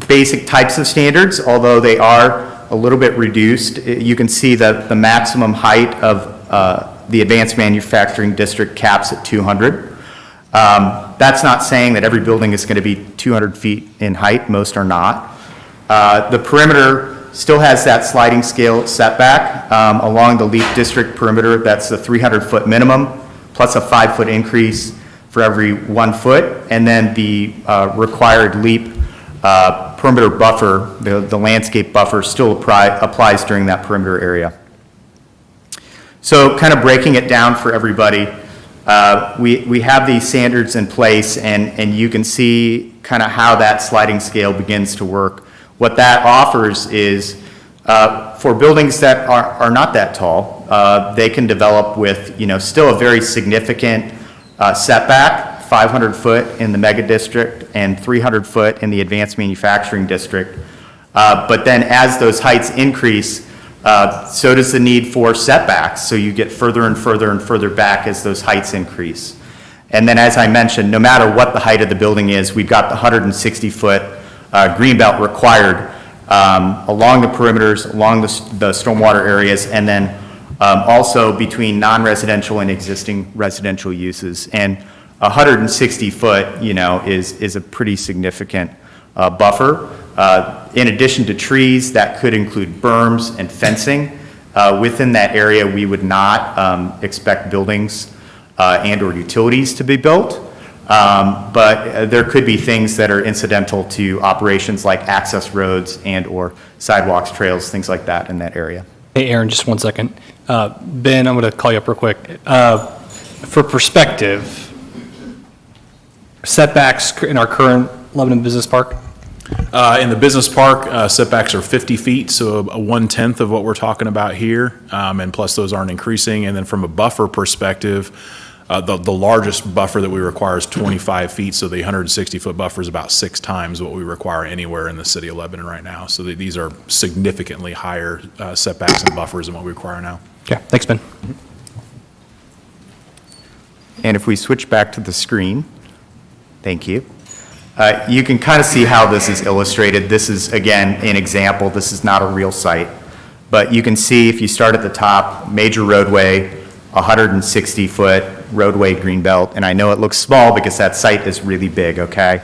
basic types of standards, although they are a little bit reduced. You can see that the maximum height of the advanced manufacturing district caps at 200. That's not saying that every building is going to be 200 feet in height. Most are not. The perimeter still has that sliding scale setback along the LEAP district perimeter. That's the 300-foot minimum plus a 5-foot increase for every 1 foot. And then the required LEAP perimeter buffer, the landscape buffer, still applies during that perimeter area. So kind of breaking it down for everybody, we have these standards in place, and you can see kind of how that sliding scale begins to work. What that offers is for buildings that are not that tall, they can develop with, still a very significant setback, 500 foot in the mega district and 300 foot in the advanced manufacturing district. But then as those heights increase, so does the need for setbacks. So you get further and further and further back as those heights increase. And then, as I mentioned, no matter what the height of the building is, we've got the 160-foot greenbelt required along the perimeters, along the stormwater areas, and then also between non-residential and existing residential uses. And 160 foot, is a pretty significant buffer. In addition to trees, that could include berms and fencing. Within that area, we would not expect buildings and/or utilities to be built. But there could be things that are incidental to operations like access roads and/or sidewalks, trails, things like that in that area. Hey, Aaron, just 1 second. Ben, I'm going to call you up real quick. For perspective, setbacks in our current Lebanon Business Park? In the business park, setbacks are 50 feet, so a 1/10 of what we're talking about here, and plus those aren't increasing. And then from a buffer perspective, the largest buffer that we require is 25 feet, so the 160-foot buffer is about 6 times what we require anywhere in the city of Lebanon right now. So these are significantly higher setbacks and buffers than what we require now. Okay, thanks, Ben. And if we switch back to the screen, thank you. You can kind of see how this is illustrated. This is, again, an example. This is not a real site. But you can see if you start at the top, major roadway, 160-foot roadway greenbelt. And I know it looks small because that site is really big, okay?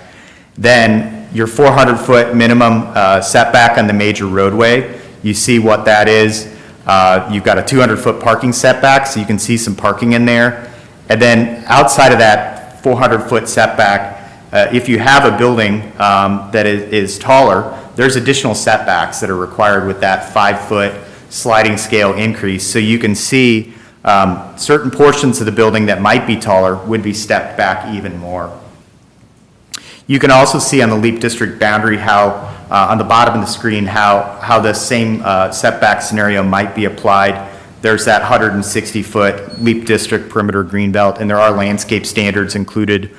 Then your 400-foot minimum setback on the major roadway, you see what that is. You've got a 200-foot parking setback, so you can see some parking in there. And then outside of that 400-foot setback, if you have a building that is taller, there's additional setbacks that are required with that 5-foot sliding scale increase. So you can see certain portions of the building that might be taller would be stepped back even more. You can also see on the LEAP district boundary how, on the bottom of the screen, how the same setback scenario might be applied. There's that 160-foot LEAP district perimeter greenbelt, and there are landscape standards included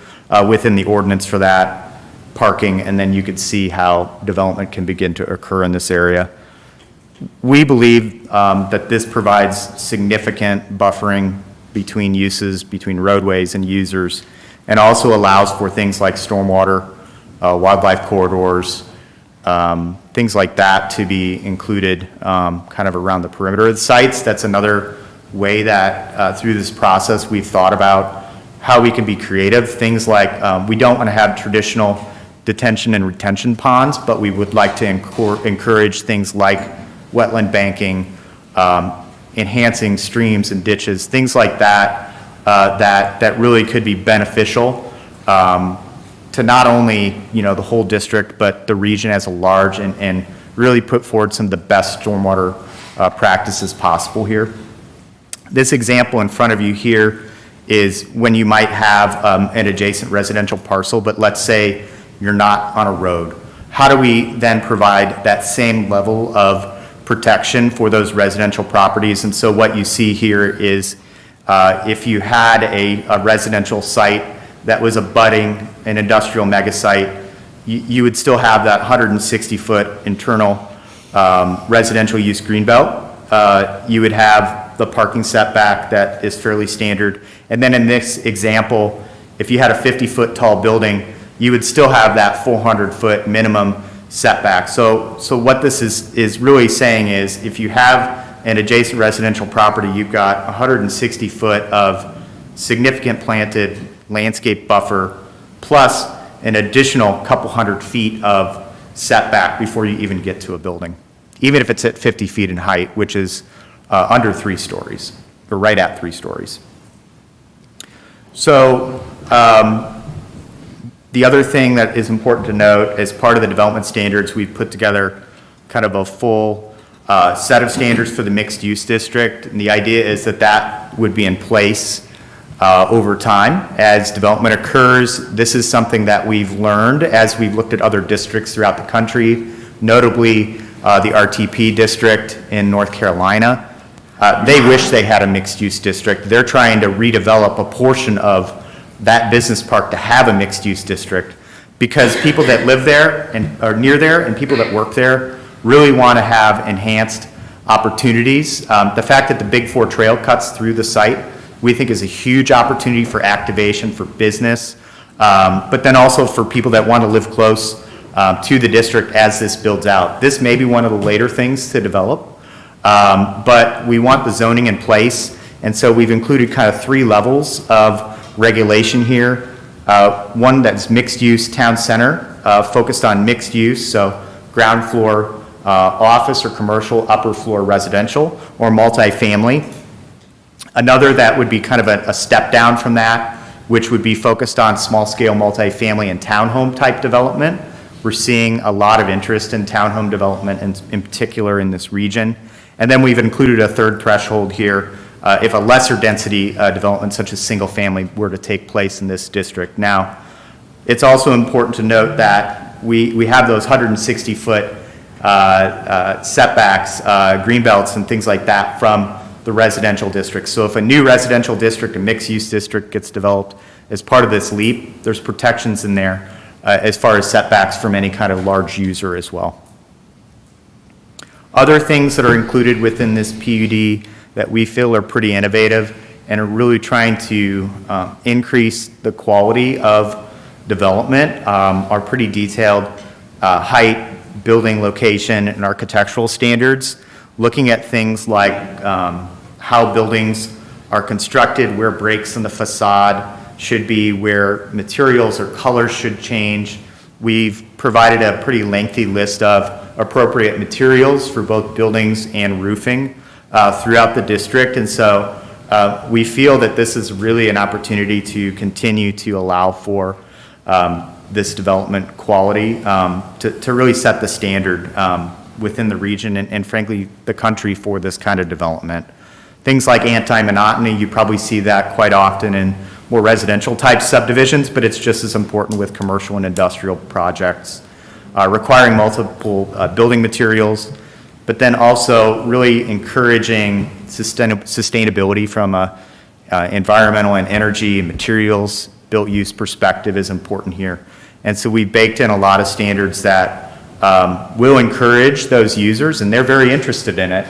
within the ordinance for that parking, and then you could see how development can begin to occur in this area. We believe that this provides significant buffering between uses, between roadways and users, and also allows for things like stormwater, wildlife corridors, things like that to be included kind of around the perimeter of the sites. That's another way that through this process we've thought about how we can be creative. Things like we don't want to have traditional detention and retention ponds, but we would like to encourage things like wetland banking, enhancing streams and ditches, things like that, that really could be beneficial to not only, the whole district, but the region as a large, and really put forward some of the best stormwater practices possible here. This example in front of you here is when you might have an adjacent residential parcel, but let's say you're not on a road. How do we then provide that same level of protection for those residential properties? And so what you see here is if you had a residential site that was abutting an industrial mega site, you would still have that 160-foot internal residential use greenbelt. You would have the parking setback that is fairly standard. And then in this example, if you had a 50-foot tall building, you would still have that 400-foot minimum setback. So what this is really saying is if you have an adjacent residential property, you've got 160 foot of significant planted landscape buffer plus an additional couple hundred feet of setback before you even get to a building, even if it's at 50 feet in height, which is under 3 stories, or right at 3 stories. So the other thing that is important to note, as part of the development standards, we've put together kind of a full set of standards for the mixed-use district, and the idea is that that would be in place over time as development occurs. This is something that we've learned as we've looked at other districts throughout the country, notably the RTP district in North Carolina. They wish they had a mixed-use district. They're trying to redevelop a portion of that business park to have a mixed-use district because people that live there and are near there and people that work there really want to have enhanced opportunities. The fact that the Big 4 trail cuts through the site, we think is a huge opportunity for activation for business, but then also for people that want to live close to the district as this builds out. This may be one of the later things to develop, but we want the zoning in place, and so we've included kind of 3 levels of regulation here. One that's mixed use town center, focused on mixed use, so ground floor office or commercial, upper floor residential, or multifamily. Another that would be kind of a step down from that, which would be focused on small scale multifamily and townhome type development. We're seeing a lot of interest in townhome development, in particular in this region. And then we've included a 3rd threshold here if a lesser density development such as single family were to take place in this district. Now, it's also important to note that we have those 160 foot setbacks, green belts and things like that from the residential district. So if a new residential district, a mixed use district gets developed as part of this leap, there's protections in there as far as setbacks from any kind of large user as well. Other things that are included within this PUD that we feel are pretty innovative and are really trying to increase the quality of development are pretty detailed height, building location, and architectural standards, looking at things like how buildings are constructed, where breaks in the facade should be, where materials or colors should change. We've provided a pretty lengthy list of appropriate materials for both buildings and roofing throughout the district, and so we feel that this is really an opportunity to continue to allow for this development quality to really set the standard within the region and frankly the country for this kind of development. Things like anti-monotony, you probably see that quite often in more residential type subdivisions, but it's just as important with commercial and industrial projects. Requiring multiple building materials, but then also really encouraging sustainability from a environmental and energy and materials built use perspective is important here. And so we baked in a lot of standards that will encourage those users, and they're very interested in it,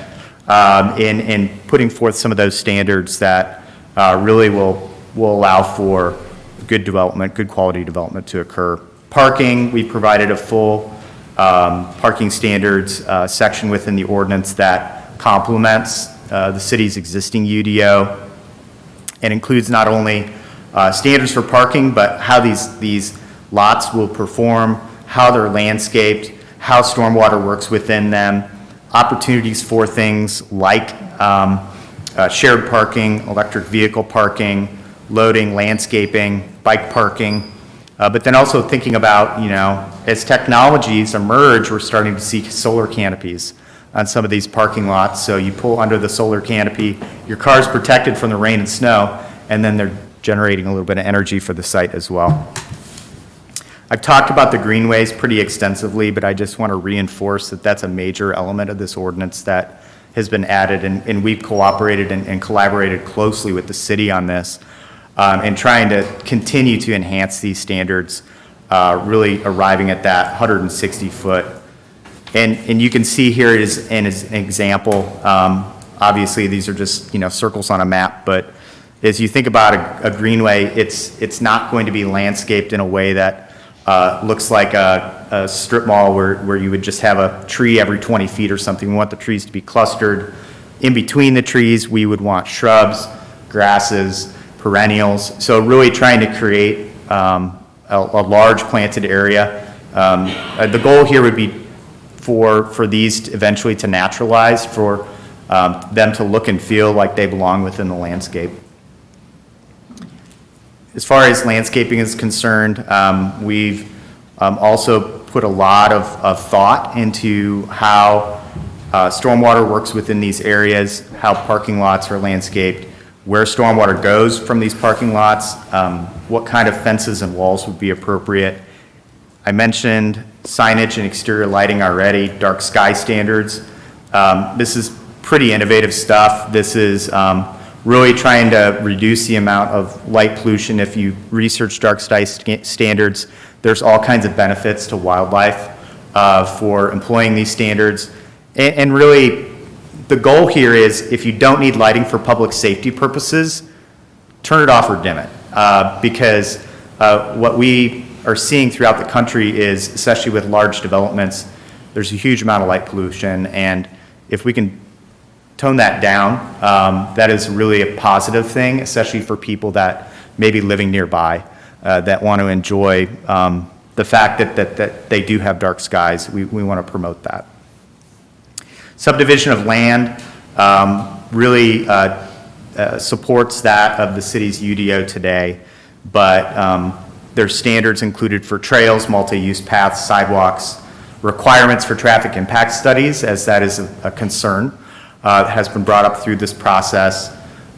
in putting forth some of those standards that really will allow for good development, good quality development to occur. Parking, we provided a full parking standards section within the ordinance that complements the city's existing UDO and includes not only standards for parking, but how these lots will perform, how they're landscaped, how stormwater works within them, opportunities for things like shared parking, electric vehicle parking, loading, landscaping, bike parking, but then also thinking about, as technologies emerge, we're starting to see solar canopies on some of these parking lots. So you pull under the solar canopy, your car's protected from the rain and snow, and then they're generating a little bit of energy for the site as well. I've talked about the greenways pretty extensively, but I just want to reinforce that that's a major element of this ordinance that has been added, and we've cooperated and collaborated closely with the city on this, and trying to continue to enhance these standards, really arriving at that 160-foot. And you can see here it is an example. Obviously, these are just, circles on a map, but as you think about a greenway, it's not going to be landscaped in a way that looks like a strip mall where you would just have a tree every 20 feet or something. We want the trees to be clustered. In between the trees, we would want shrubs, grasses, perennials. So really trying to create a large planted area. The goal here would be for these eventually to naturalize, for them to look and feel like they belong within the landscape. As far as landscaping is concerned, we've also put a lot of thought into how stormwater works within these areas, how parking lots are landscaped, where stormwater goes from these parking lots, what kind of fences and walls would be appropriate. I mentioned signage and exterior lighting already, dark sky standards. This is pretty innovative stuff. This is really trying to reduce the amount of light pollution. If you research dark sky standards, there's all kinds of benefits to wildlife for employing these standards. And really, the goal here is if you don't need lighting for public safety purposes, turn it off or dim it. Because what we are seeing throughout the country is, especially with large developments, there's a huge amount of light pollution. And if we can tone that down, that is really a positive thing, especially for people that may be living nearby, that want to enjoy the fact that they do have dark skies. We want to promote that. Subdivision of land really supports that of the city's UDO today, but there's standards included for trails, multi-use paths, sidewalks, requirements for traffic impact studies, as that is a concern. Has been brought up through this process.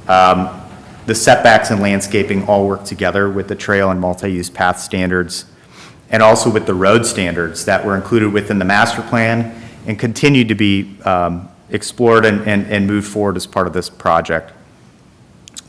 The setbacks and landscaping all work together with the trail and multi-use path standards, and also with the road standards that were included within the master plan and continue to be explored and moved forward as part of this project.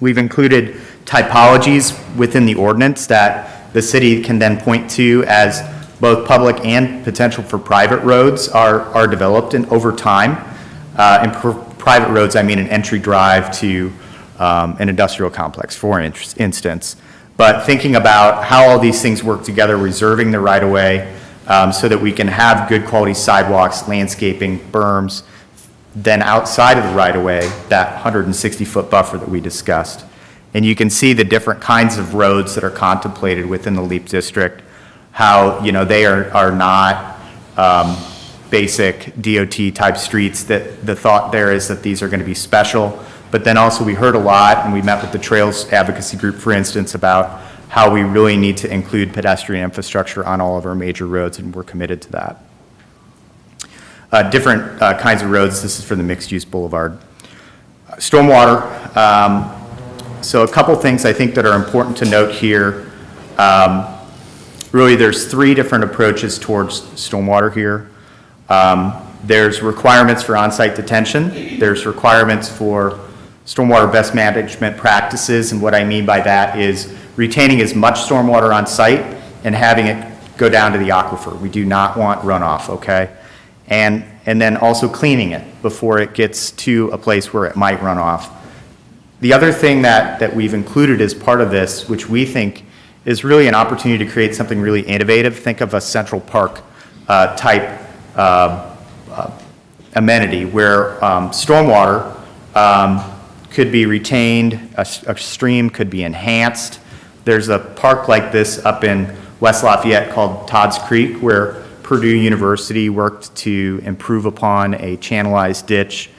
We've included typologies within the ordinance that the city can then point to as both public and potential for private roads are developed and over time. And for private roads, I mean an entry drive to an industrial complex, for instance. But thinking about how all these things work together, reserving the right-of-way so that we can have good quality sidewalks, landscaping, berms, then outside of the right-of-way, that 160-foot buffer that we discussed. And you can see the different kinds of roads that are contemplated within the LEAP district, how they are not basic DOT type streets. That the thought there is that these are going to be special. But then also we heard a lot, and we met with the Trails Advocacy Group, for instance, about how we really need to include pedestrian infrastructure on all of our major roads, and we're committed to that. Different kinds of roads. This is for the mixed-use boulevard. Stormwater. So a couple things I think that are important to note here. Really, there's three different approaches towards stormwater here. There's requirements for on-site detention. There's requirements for stormwater best management practices, and what I mean by that is retaining as much stormwater on site and having it go down to the aquifer. We do not want runoff, okay? And then also cleaning it before it gets to a place where it might run off. The other thing that we've included as part of this, which we think is really an opportunity to create something really innovative, think of a Central Park type amenity where stormwater could be retained, a stream could be enhanced. There's a park like this up in West Lafayette called Todd's Creek, where Purdue University worked to improve upon a channelized ditch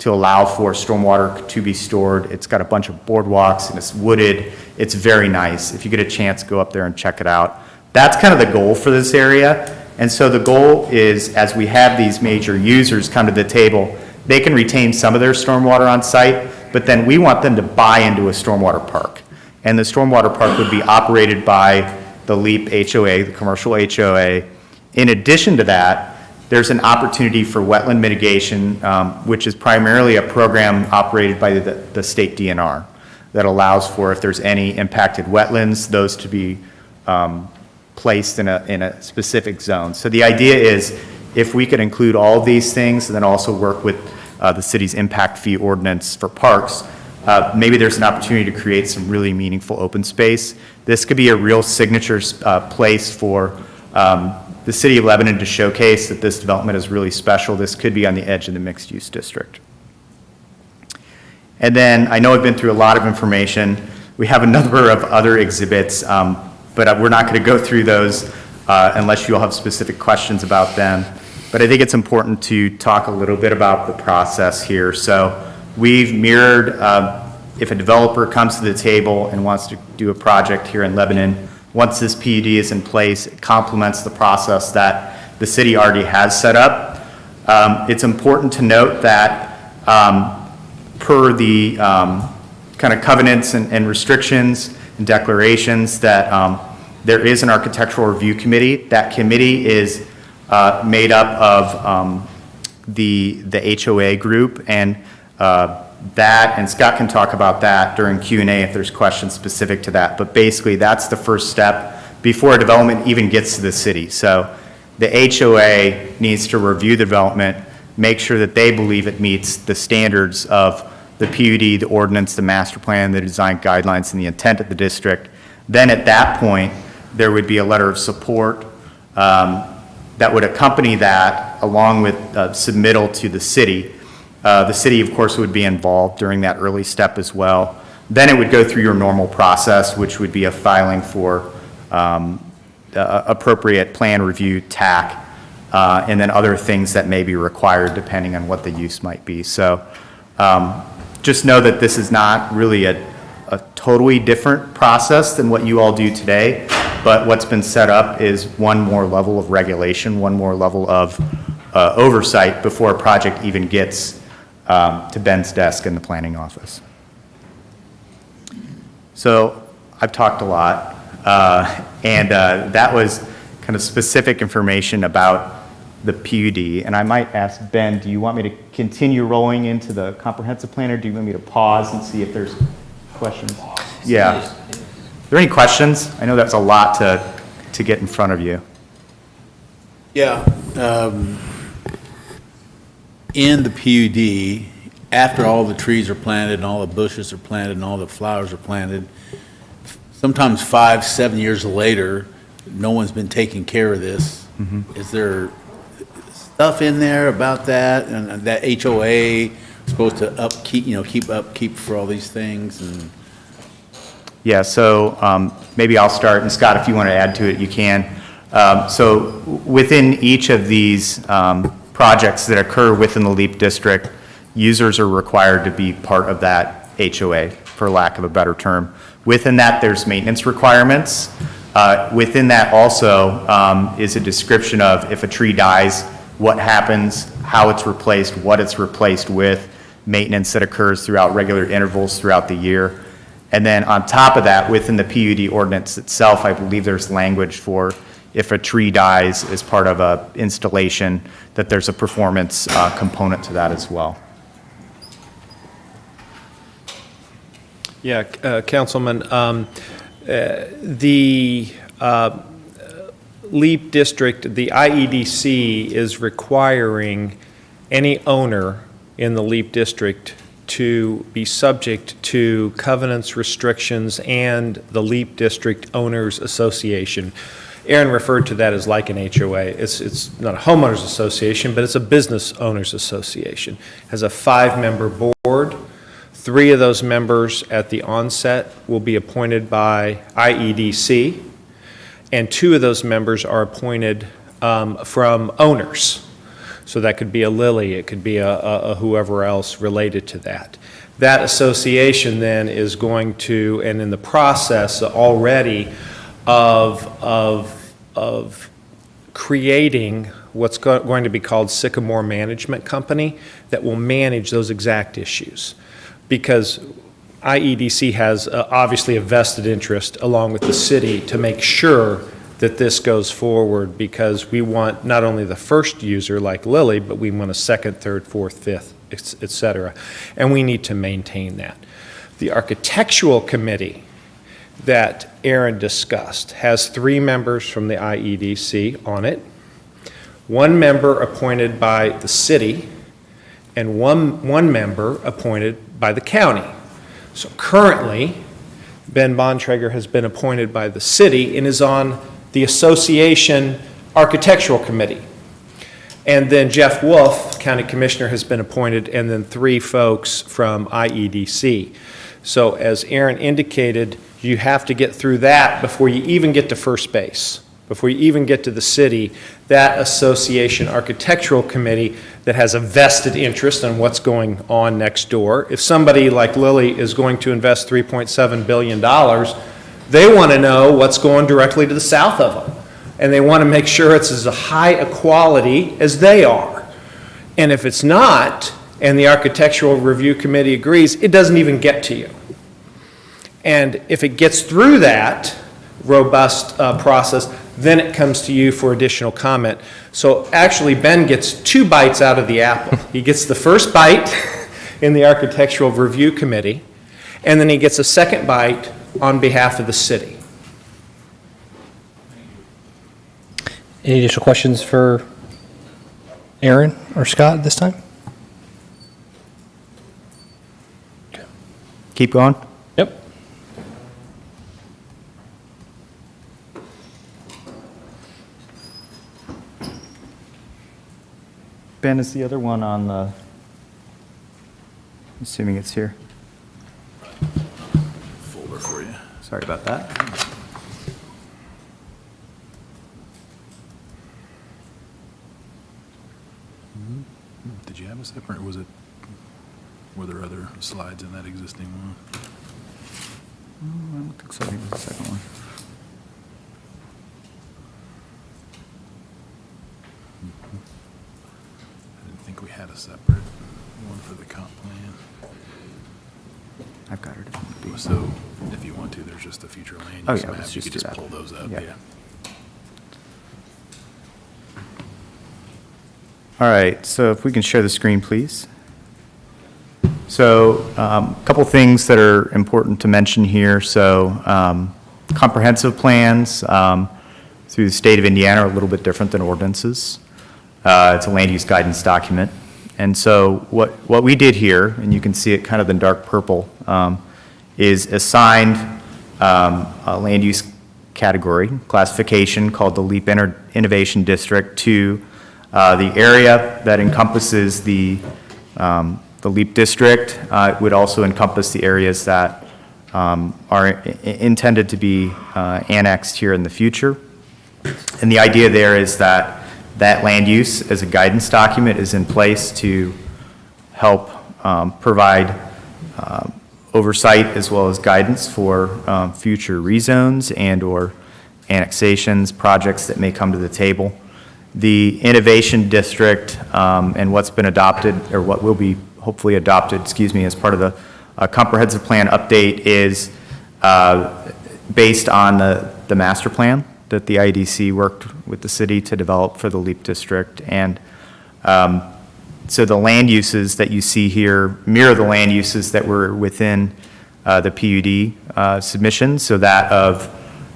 to allow for stormwater to be stored. It's got a bunch of boardwalks and it's wooded. It's very nice. If you get a chance, go up there and check it out. That's kind of the goal for this area. And so the goal is, as we have these major users come to the table, they can retain some of their stormwater on site, but then we want them to buy into a stormwater park. And the stormwater park would be operated by the LEAP HOA, the commercial HOA. In addition to that, there's an opportunity for wetland mitigation, which is primarily a program operated by the state DNR that allows for, if there's any impacted wetlands, those to be placed in a specific zone. So the idea is, if we could include all of these things and then also work with the city's impact fee ordinance for parks, maybe there's an opportunity to create some really meaningful open space. This could be a real signature place for the city of Lebanon to showcase that this development is really special. This could be on the edge of the mixed-use district. And then, I know I've been through a lot of information. We have a number of other exhibits, but we're not going to go through those unless you all have specific questions about them. But I think it's important to talk a little bit about the process here. So we've mirrored, if a developer comes to the table and wants to do a project here in Lebanon, once this PUD is in place, it complements the process that the city already has set up. It's important to note that per the kind of covenants and restrictions and declarations that there is an architectural review committee. That committee is made up of the HOA group, and that, and Scott can talk about that during Q&A if there's questions specific to that, but basically that's the first step before a development even gets to the city. So the HOA needs to review the development, make sure that they believe it meets the standards of the PUD, the ordinance, the master plan, the design guidelines, and the intent of the district. Then at that point, there would be a letter of support that would accompany that, along with submittal to the city. The city, of course, would be involved during that early step as well. Then it would go through your normal process, which would be a filing for appropriate plan review, TAC, and then other things that may be required depending on what the use might be. So just know that this is not really a totally different process than what you all do today, but what's been set up is one more level of regulation, one more level of oversight before a project even gets to Ben's desk in the planning office. So I've talked a lot, and that was kind of specific information about the PUD. And I might ask Ben, do you want me to continue rolling into the comprehensive plan, or do you want me to pause and see if there's questions? Yeah. Are there any questions? I know that's a lot to get in front of you. Yeah. In the PUD, after all the trees are planted and all the bushes are planted and all the flowers are planted, sometimes 5-7 years later, no one's been taking care of this. Mm-hmm. Is there stuff in there about that, and that HOA is supposed to upkeep, keep upkeep for all these things? And yeah, so maybe I'll start, and Scott, if you want to add to it, you can. So within each of these projects that occur within the LEAP district, users are required to be part of that HOA, for lack of a better term. Within that, there's maintenance requirements. Within that also is a description of if a tree dies, what happens, how it's replaced, what it's replaced with, maintenance that occurs throughout regular intervals throughout the year. And then on top of that, within the PUD ordinance itself, I believe there's language for if a tree dies as part of a installation, that there's a performance component to that as well. Yeah, Councilman, the LEAP district, the IEDC is requiring any owner in the LEAP district to be subject to covenants, restrictions, and the LEAP District Owners Association. Aaron referred to that as like an HOA. It's not a homeowners association, but it's a business owners association. It has a 5-member board. 3 of those members at the onset will be appointed by IEDC, and 2 of those members are appointed from owners. So that could be a Lilly, it could be a whoever else related to that. That association then is going to, and in the process already of creating what's going to be called Sycamore Management Company that will manage those exact issues. Because IEDC has obviously a vested interest along with the city to make sure that this goes forward, because we want not only the first user like Lily, but we want a second, third, fourth, fifth, et cetera. And we need to maintain that. The architectural committee that Aaron discussed has 3 members from the IEDC on it, 1 member appointed by the city, and one member appointed by the county. So currently, Ben Bontrager has been appointed by the city and is on the association architectural committee. And then Jeff Wolf, county commissioner, has been appointed, and then 3 folks from IEDC. So as Aaron indicated, you have to get through that before you even get to first base, before you even get to the city. That association architectural committee that has a vested interest in what's going on next door. If somebody like Lily is going to invest $3.7 billion, they want to know what's going directly to the south of them. And they want to make sure it's as high a quality as they are. And if it's not, and the architectural review committee agrees, it doesn't even get to you. And if it gets through that robust process, then it comes to you for additional comment. So actually, Ben gets 2 bites out of the apple. He gets the first bite in the architectural review committee, and then he gets a second bite on behalf of the city. Any additional questions for Aaron or Scott at this time? Keep going. Yep. Ben, is the other one on the, assuming it's here? Folder for you. Sorry about that. Did you have a separate, were there other slides in that existing one? I don't think so. I think it was the second one. I didn't think we had a separate one for the comp plan. I've got it. So if you want to, there's just a future land Oh, use yeah, map. let's You just could do just that. pull those up, Yeah. yeah. All right, so if we can share the screen, please. So a couple things that are important to mention here. So comprehensive plans through the state of Indiana are a little bit different than ordinances. It's a land use guidance document. And so what we did here, and you can see it kind of in dark purple, is assigned a land use category, classification called the LEAP Innovation District to the area that encompasses the LEAP District. It would also encompass the areas that are intended to be annexed here in the future. And the idea there is that that land use as a guidance document is in place to help provide oversight as well as guidance for future rezones and/or annexations, projects that may come to the table. The Innovation District and what's been adopted, or what will be hopefully adopted, as part of the comprehensive plan update is based on the master plan that the IDC worked with the city to develop for the LEAP District. And so the land uses that you see here mirror the land uses that were within the PUD submission, so that of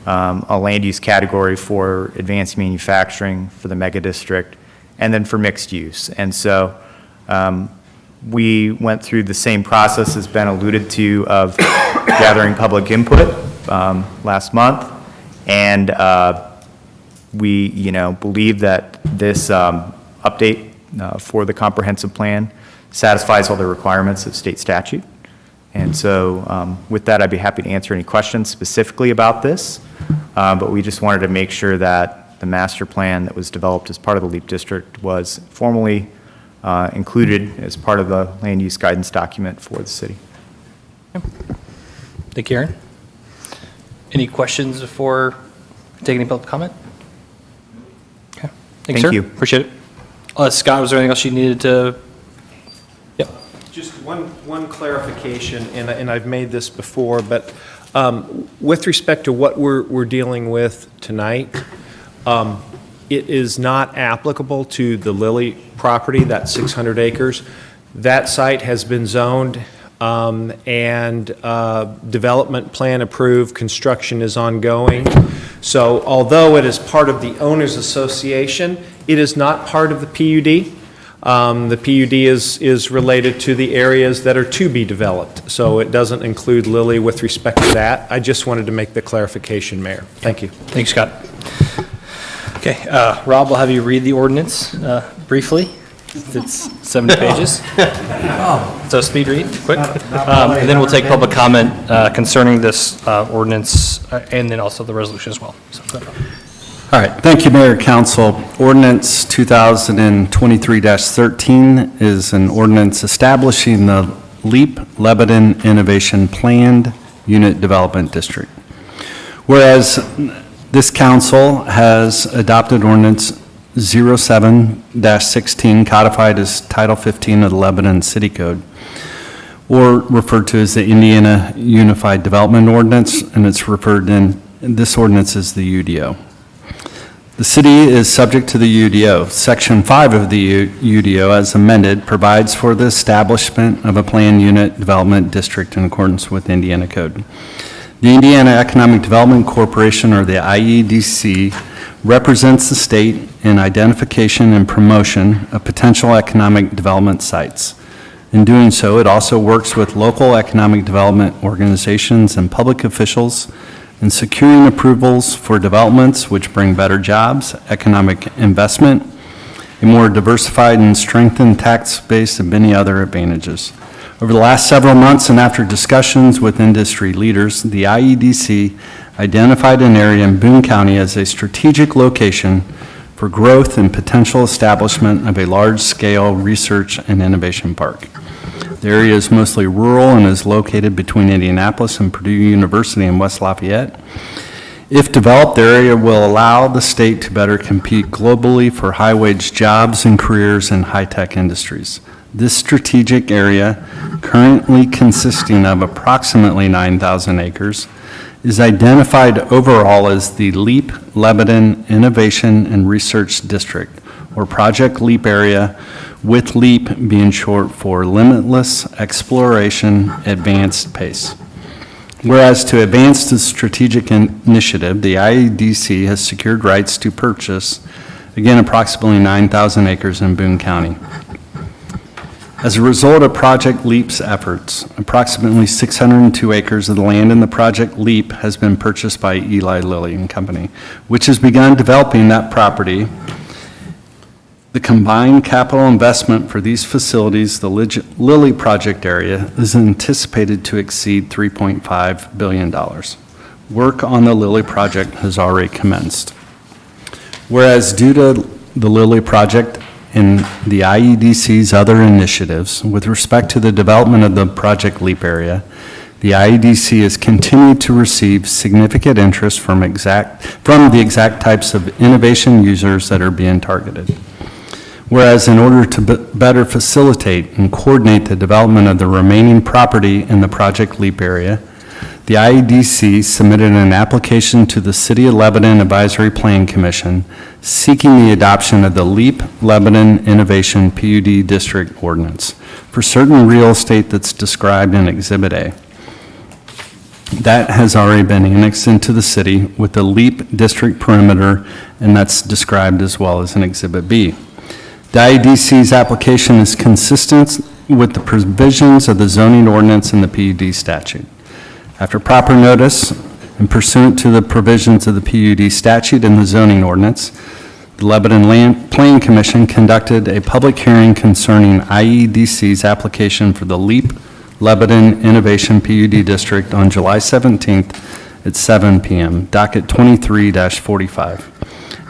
a land use category for advanced manufacturing for the mega district, and then for mixed use. And so we went through the same process as Ben alluded to of gathering public input last month, and we believe that this update for the comprehensive plan satisfies all the requirements of state statute. And so with that, I'd be happy to answer any questions specifically about this, but we just wanted to make sure that the master plan that was developed as part of the LEAP District was formally included as part of the land use guidance document for the city. Thank you, Aaron. Any questions before taking any public comment? Okay. Thank sir. you. Appreciate it. Scott, was there anything else you needed to? Yep. Just one clarification, and I've made this before, but with respect to what we're dealing with tonight, It is not applicable to the Lilly property, that 600 acres. That site has been zoned and development plan approved, construction is ongoing. So although it is part of the owners association, it is not part of the PUD. The PUD is related to the areas that are to be developed, so it doesn't include Lilly with respect to that. I just wanted to make the clarification, Mayor. Thank you. Thanks, Scott. Okay, Rob will have you read the ordinance briefly. It's 70 pages. So speed read, quick. And then we'll take public comment concerning this ordinance and then also the resolution as well. So, go ahead, Rob. All right, thank you, Mayor, Council. Ordinance 2023-13 is an ordinance establishing the LEAP Lebanon Innovation Planned Unit Development District. Whereas this council has adopted ordinance 07-16 codified as Title 15 of the Lebanon City Code, or referred to as the Indiana Unified Development Ordinance, and it's referred in this ordinance as the UDO. The city is subject to the UDO. Section 5 of the UDO, as amended, provides for the establishment of a planned unit development district in accordance with Indiana Code. The Indiana Economic Development Corporation, or the IEDC, represents the state in identification and promotion of potential economic development sites. In doing so, it also works with local economic development organizations and public officials in securing approvals for developments which bring better jobs, economic investment, a more diversified and strengthened tax base, and many other advantages. Over the last several months and after discussions with industry leaders, the IEDC identified an area in Boone County as a strategic location for growth and potential establishment of a large-scale research and innovation park. The area is mostly rural and is located between Indianapolis and Purdue University in West Lafayette. If developed, the area will allow the state to better compete globally for high-wage jobs and careers in high-tech industries. This strategic area, currently consisting of approximately 9,000 acres, is identified overall as the LEAP Lebanon Innovation and Research District, or Project LEAP area, with LEAP being short for Limitless Exploration Advanced Pace. Whereas to advance the strategic initiative, the IEDC has secured rights to purchase, again, approximately 9,000 acres in Boone County. As a result of Project LEAP's efforts, approximately 602 acres of the land in the Project LEAP has been purchased by Eli Lilly and Company, which has begun developing that property. The combined capital investment for these facilities, the Lilly project area, is anticipated to exceed $3.5 billion. Work on the Lilly project has already commenced. Whereas due to the Lilly project and the IEDC's other initiatives with respect to the development of the Project LEAP area, the IEDC has continued to receive significant interest from the exact types of innovation users that are being targeted. Whereas in order to better facilitate and coordinate the development of the remaining property in the Project LEAP area, the IEDC submitted an application to the City of Lebanon Advisory Plan Commission seeking the adoption of the LEAP Lebanon Innovation PUD District Ordinance for certain real estate that's described in Exhibit A. That has already been annexed into the city with the LEAP District perimeter, and that's described as well as in Exhibit B. The IEDC's application is consistent with the provisions of the zoning ordinance and the PUD statute. After proper notice and pursuant to the provisions of the PUD statute and the zoning ordinance, the Lebanon Planning Commission conducted a public hearing concerning IEDC's application for the LEAP Lebanon Innovation PUD District on July 17th at 7 p.m., docket 23-45.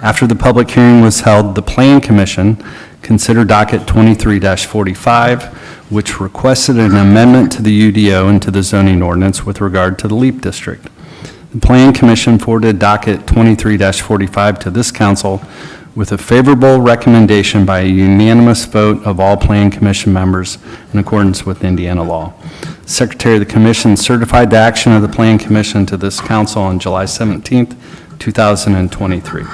After the public hearing was held, the Planning Commission considered docket 23-45, which requested an amendment to the UDO and to the zoning ordinance with regard to the LEAP district. The Planning Commission forwarded docket 23-45 to this council with a favorable recommendation by a unanimous vote of all Planning Commission members in accordance with Indiana law. Secretary of the Commission certified the action of the Planning Commission to this council on July 17th, 2023.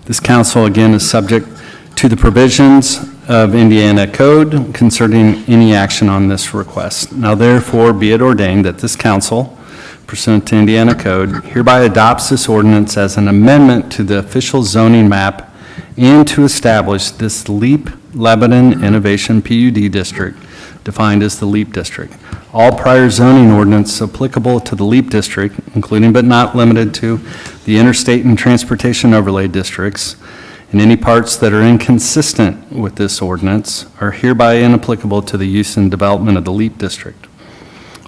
This council, again, is subject to the provisions of Indiana Code concerning any action on this request. Now therefore be it ordained that this council, pursuant to Indiana Code, hereby adopts this ordinance as an amendment to the official zoning map and to establish this LEAP Lebanon Innovation PUD District, defined as the LEAP District. All prior zoning ordinance applicable to the LEAP District, including but not limited to the interstate and transportation overlay districts, and any parts that are inconsistent with this ordinance are hereby inapplicable to the use and development of the LEAP District.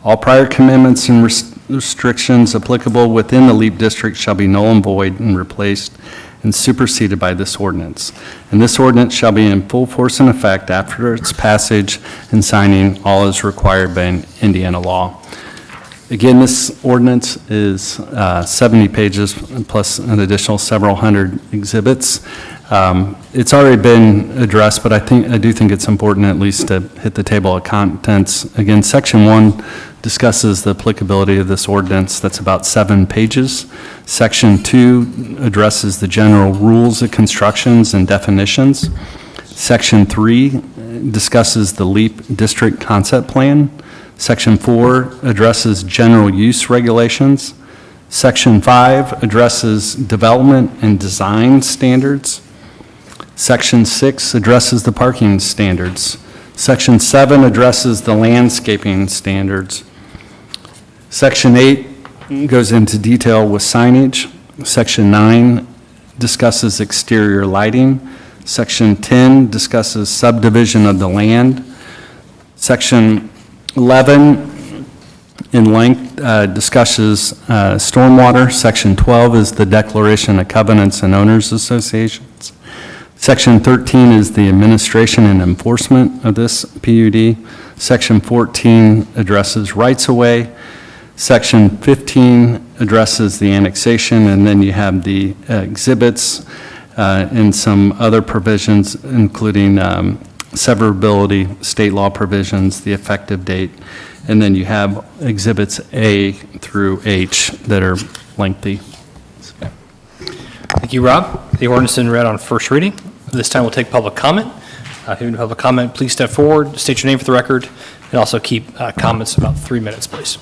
All prior commitments and restrictions applicable within the LEAP District shall be null and void and replaced and superseded by this ordinance. And this ordinance shall be in full force and effect after its passage and signing, all is required by Indiana law. Again, this ordinance is 70 pages plus an additional several hundred exhibits. It's already been addressed, but I do think it's important at least to hit the table of contents. Again, Section 1 discusses the applicability of this ordinance. That's about 7 pages. Section 2 addresses the general rules of constructions and definitions. Section 3 discusses the LEAP District Concept Plan. Section 4 addresses general use regulations. Section 5 addresses development and design standards. Section 6 addresses the parking standards. Section 7 addresses the landscaping standards. Section 8 goes into detail with signage. Section 9 discusses exterior lighting. Section 10 discusses subdivision of the land. Section 11 in length discusses stormwater. Section 12 is the declaration of covenants and owners associations. Section 13 is the administration and enforcement of this PUD. Section 14 addresses rights-of-way. Section 15 addresses the annexation, and then you have the exhibits and some other provisions, including severability, state law provisions, the effective date, and then you have exhibits A through H that are lengthy. Thank you, Rob. The ordinance has been read on first reading. This time we'll take public comment. If you have public comment, please step forward, state your name for the record, and also keep comments about 3 minutes, please.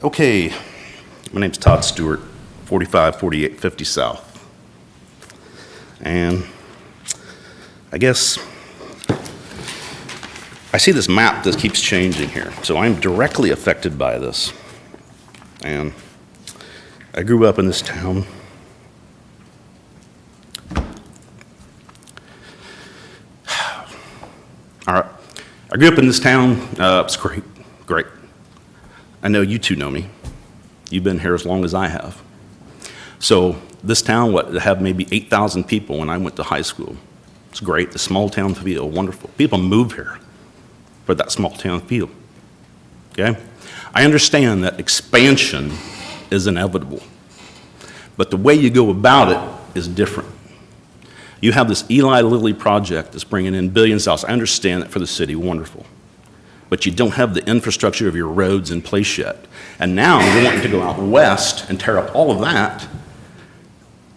Okay, my name's Todd Stewart, 454850 South. And I guess I see this map that keeps changing here, so I'm directly affected by this. And I grew up in this town. All right, I grew up in this town. It's great. I know you two know me. You've been here as long as I have. So this town, had maybe 8,000 people when I went to high school. It's great. The small town feel, wonderful. People move here for that small town feel. Okay? I understand that expansion is inevitable, but the way you go about it is different. You have this Eli Lilly project that's bringing in billions of dollars. I understand that for the city, wonderful. But you don't have the infrastructure of your roads in place yet. And now you're wanting to go out west and tear up all of that.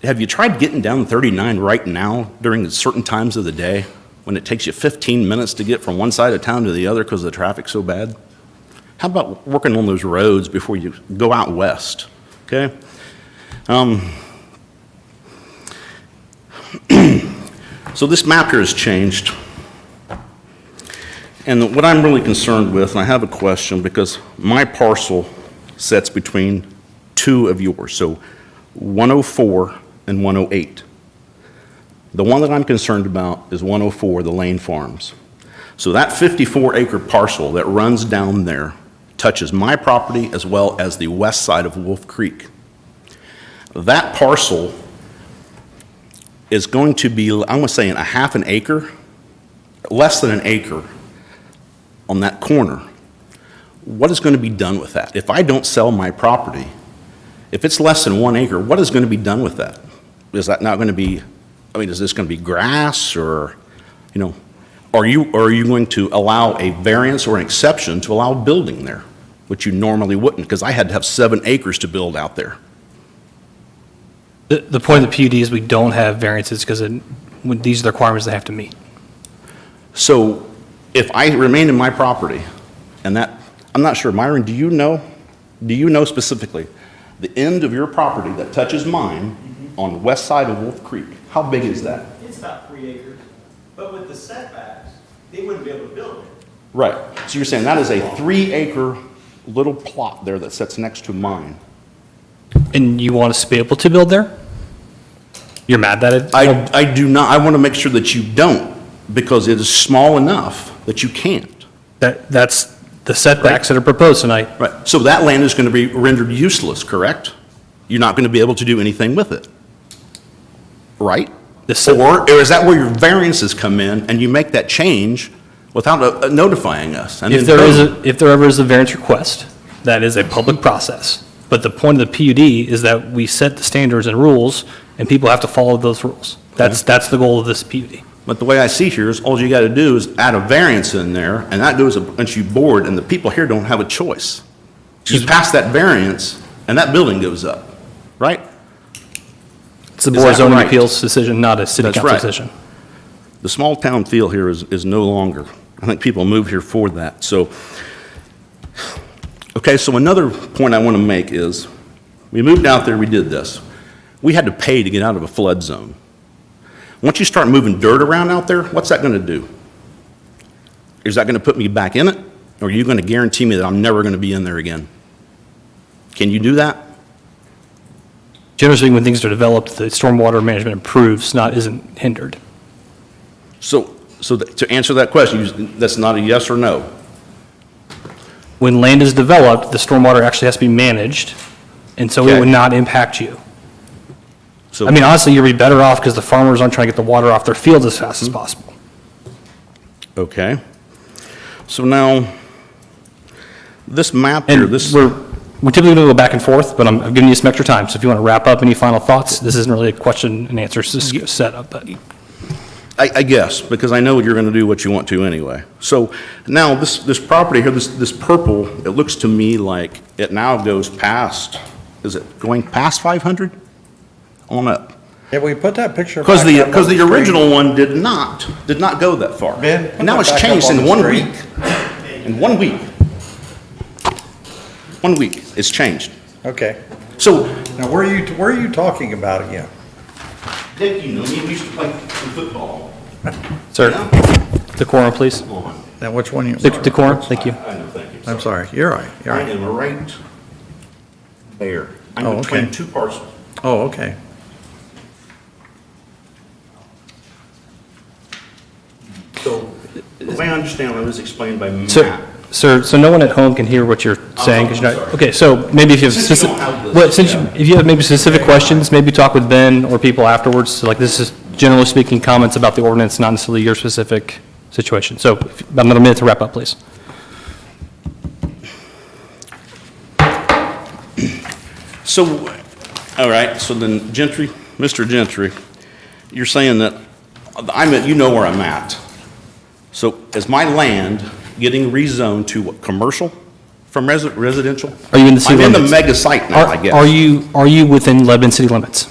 Have you tried getting down 39 right now during certain times of the day when it takes you 15 minutes to get from one side of town to the other because the traffic's so bad? How about working on those roads before you go out west, okay? So this map here has changed. And what I'm really concerned with, and I have a question, because my parcel sits between two of yours, so 104 and 108. The one that I'm concerned about is 104, the Lane Farms. So that 54-acre parcel that runs down there touches my property as well as the west side of Wolf Creek. That parcel is going to be, I'm going to say, a half an acre, less than an acre on that corner. What is going to be done with that? If I don't sell my property, if it's less than 1 acre, what is going to be done with that? Is that not going to be I mean, is this going to be grass or, you know, are you going to allow a variance or an exception to allow building there, which you normally wouldn't? Because I had to have 7 acres to build out there. The point of the PUD is we don't have variances because these are the requirements they have to meet. So if I remain in my property, and that, I'm not sure, Myron, do you know specifically, the end of your property that touches mine on the west side of Wolf Creek, how big is that? It's about 3 acres, but with the setbacks, they wouldn't be able to build it. Right. So you're saying that is a 3-acre little plot there that sits next to mine? And you want us to be able to build there? You're mad that it? I do not. I want to make sure that you don't, because it is small enough that you can't. That's the setbacks that are proposed tonight. Right. So that land is going to be rendered useless, correct? You're not going to be able to do anything with it, right? Or is that where your variances come in and you make that change without notifying us? And If there ever is a variance request, that is a public process. But the point of the PUD is that we set the standards and rules, and people have to follow those rules. That's the goal of this PUD. But the way I see here is all you got to do is add a variance in there, and that goes against you board, and the people here don't have a choice. You pass that variance, and that building goes up, right? It's the Board of Zoning Appeals decision, not a city council decision. The small town feel here is no longer. I think people move here for that. So, okay, so another point I want to make is, we moved out there, we did this. We had to pay to get out of a flood zone. Once you start moving dirt around out there, what's that going to do? Is that going to put me back in it? Or are you going to guarantee me that I'm never going to be in there again? Can you do that? Generally speaking, when things are developed, the stormwater management improves, isn't hindered. So to answer that question, that's not a yes or no. When land is developed, the stormwater actually has to be managed, and so it would not impact you. So, I mean, honestly, you'd be better off because the farmers aren't trying to get the water off their fields as fast as possible. okay. So now, this map here, We're typically going to go back and forth, but I'm giving you some extra time. So if you want to wrap up any final thoughts, this isn't really a question and answer setup, but. I guess, because I know you're going to do what you want to anyway. So now, this property here, this purple, it looks to me like it now goes past, is it going past 500? On up. Yeah, we put that picture Because back up on the screen. original one did not go that far. Ben, put And now that it's back changed up on in the 1 screen. week. In 1 week. 1 week, it's changed. Okay. So. Now, where are you talking about again? Dick, you know me, we used to play football. Sir, decorum, please. Now, which one you? Decorum, thank you. I know, thank you. I'm sorry, you're right, you're I right. am right there. I'm Oh, between okay. 2 parcels. Oh, okay. So, the way I understand it was explained by Matt. Sir, so no one at home can hear what you're saying, 'cause you're not, sorry. okay, so maybe if you have Since you specific, don't have this, well, since yeah. if you have maybe specific questions, maybe talk with Ben or people afterwards, so like this is generally speaking comments about the ordinance, not necessarily your specific situation. So about another minute to wrap up, please. So, all right, so then Gentry, Mr. Gentry, you're saying that, you know where I'm at. So is my land getting rezoned to what, commercial from residential? Are you in the city I'm in limits? the mega site now, I guess. Are you within Lebanon city limits?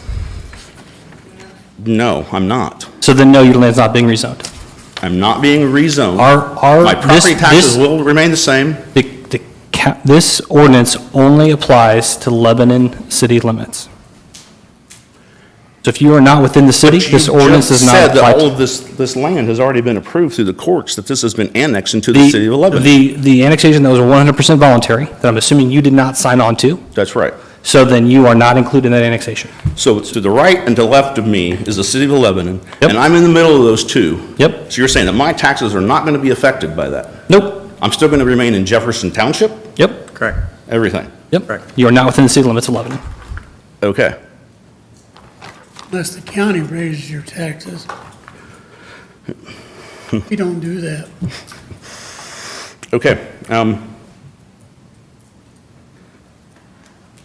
No, I'm not. So then no, your land's not being rezoned. I'm not being rezoned. Our- My property this- taxes this- will remain the same. This ordinance only applies to Lebanon city limits. So if you are not within the city, this ordinance does not said apply. that all of this land has already been approved through the courts, that this has been annexed into the city of Lebanon. The annexation that was 100% voluntary, that I'm assuming you did not sign on to, That's right. so then you are not included in that annexation. So to the right and to the left of me is the city of Lebanon, Yep. and I'm in the middle of those two. Yep. So you're saying that my taxes are not going to be affected by that? Nope. I'm still going to remain in Jefferson Township? Yep. Correct. Everything? Yep. You are not within the city limits of Lebanon. Okay. Unless the county raises your taxes. We don't do that. Okay.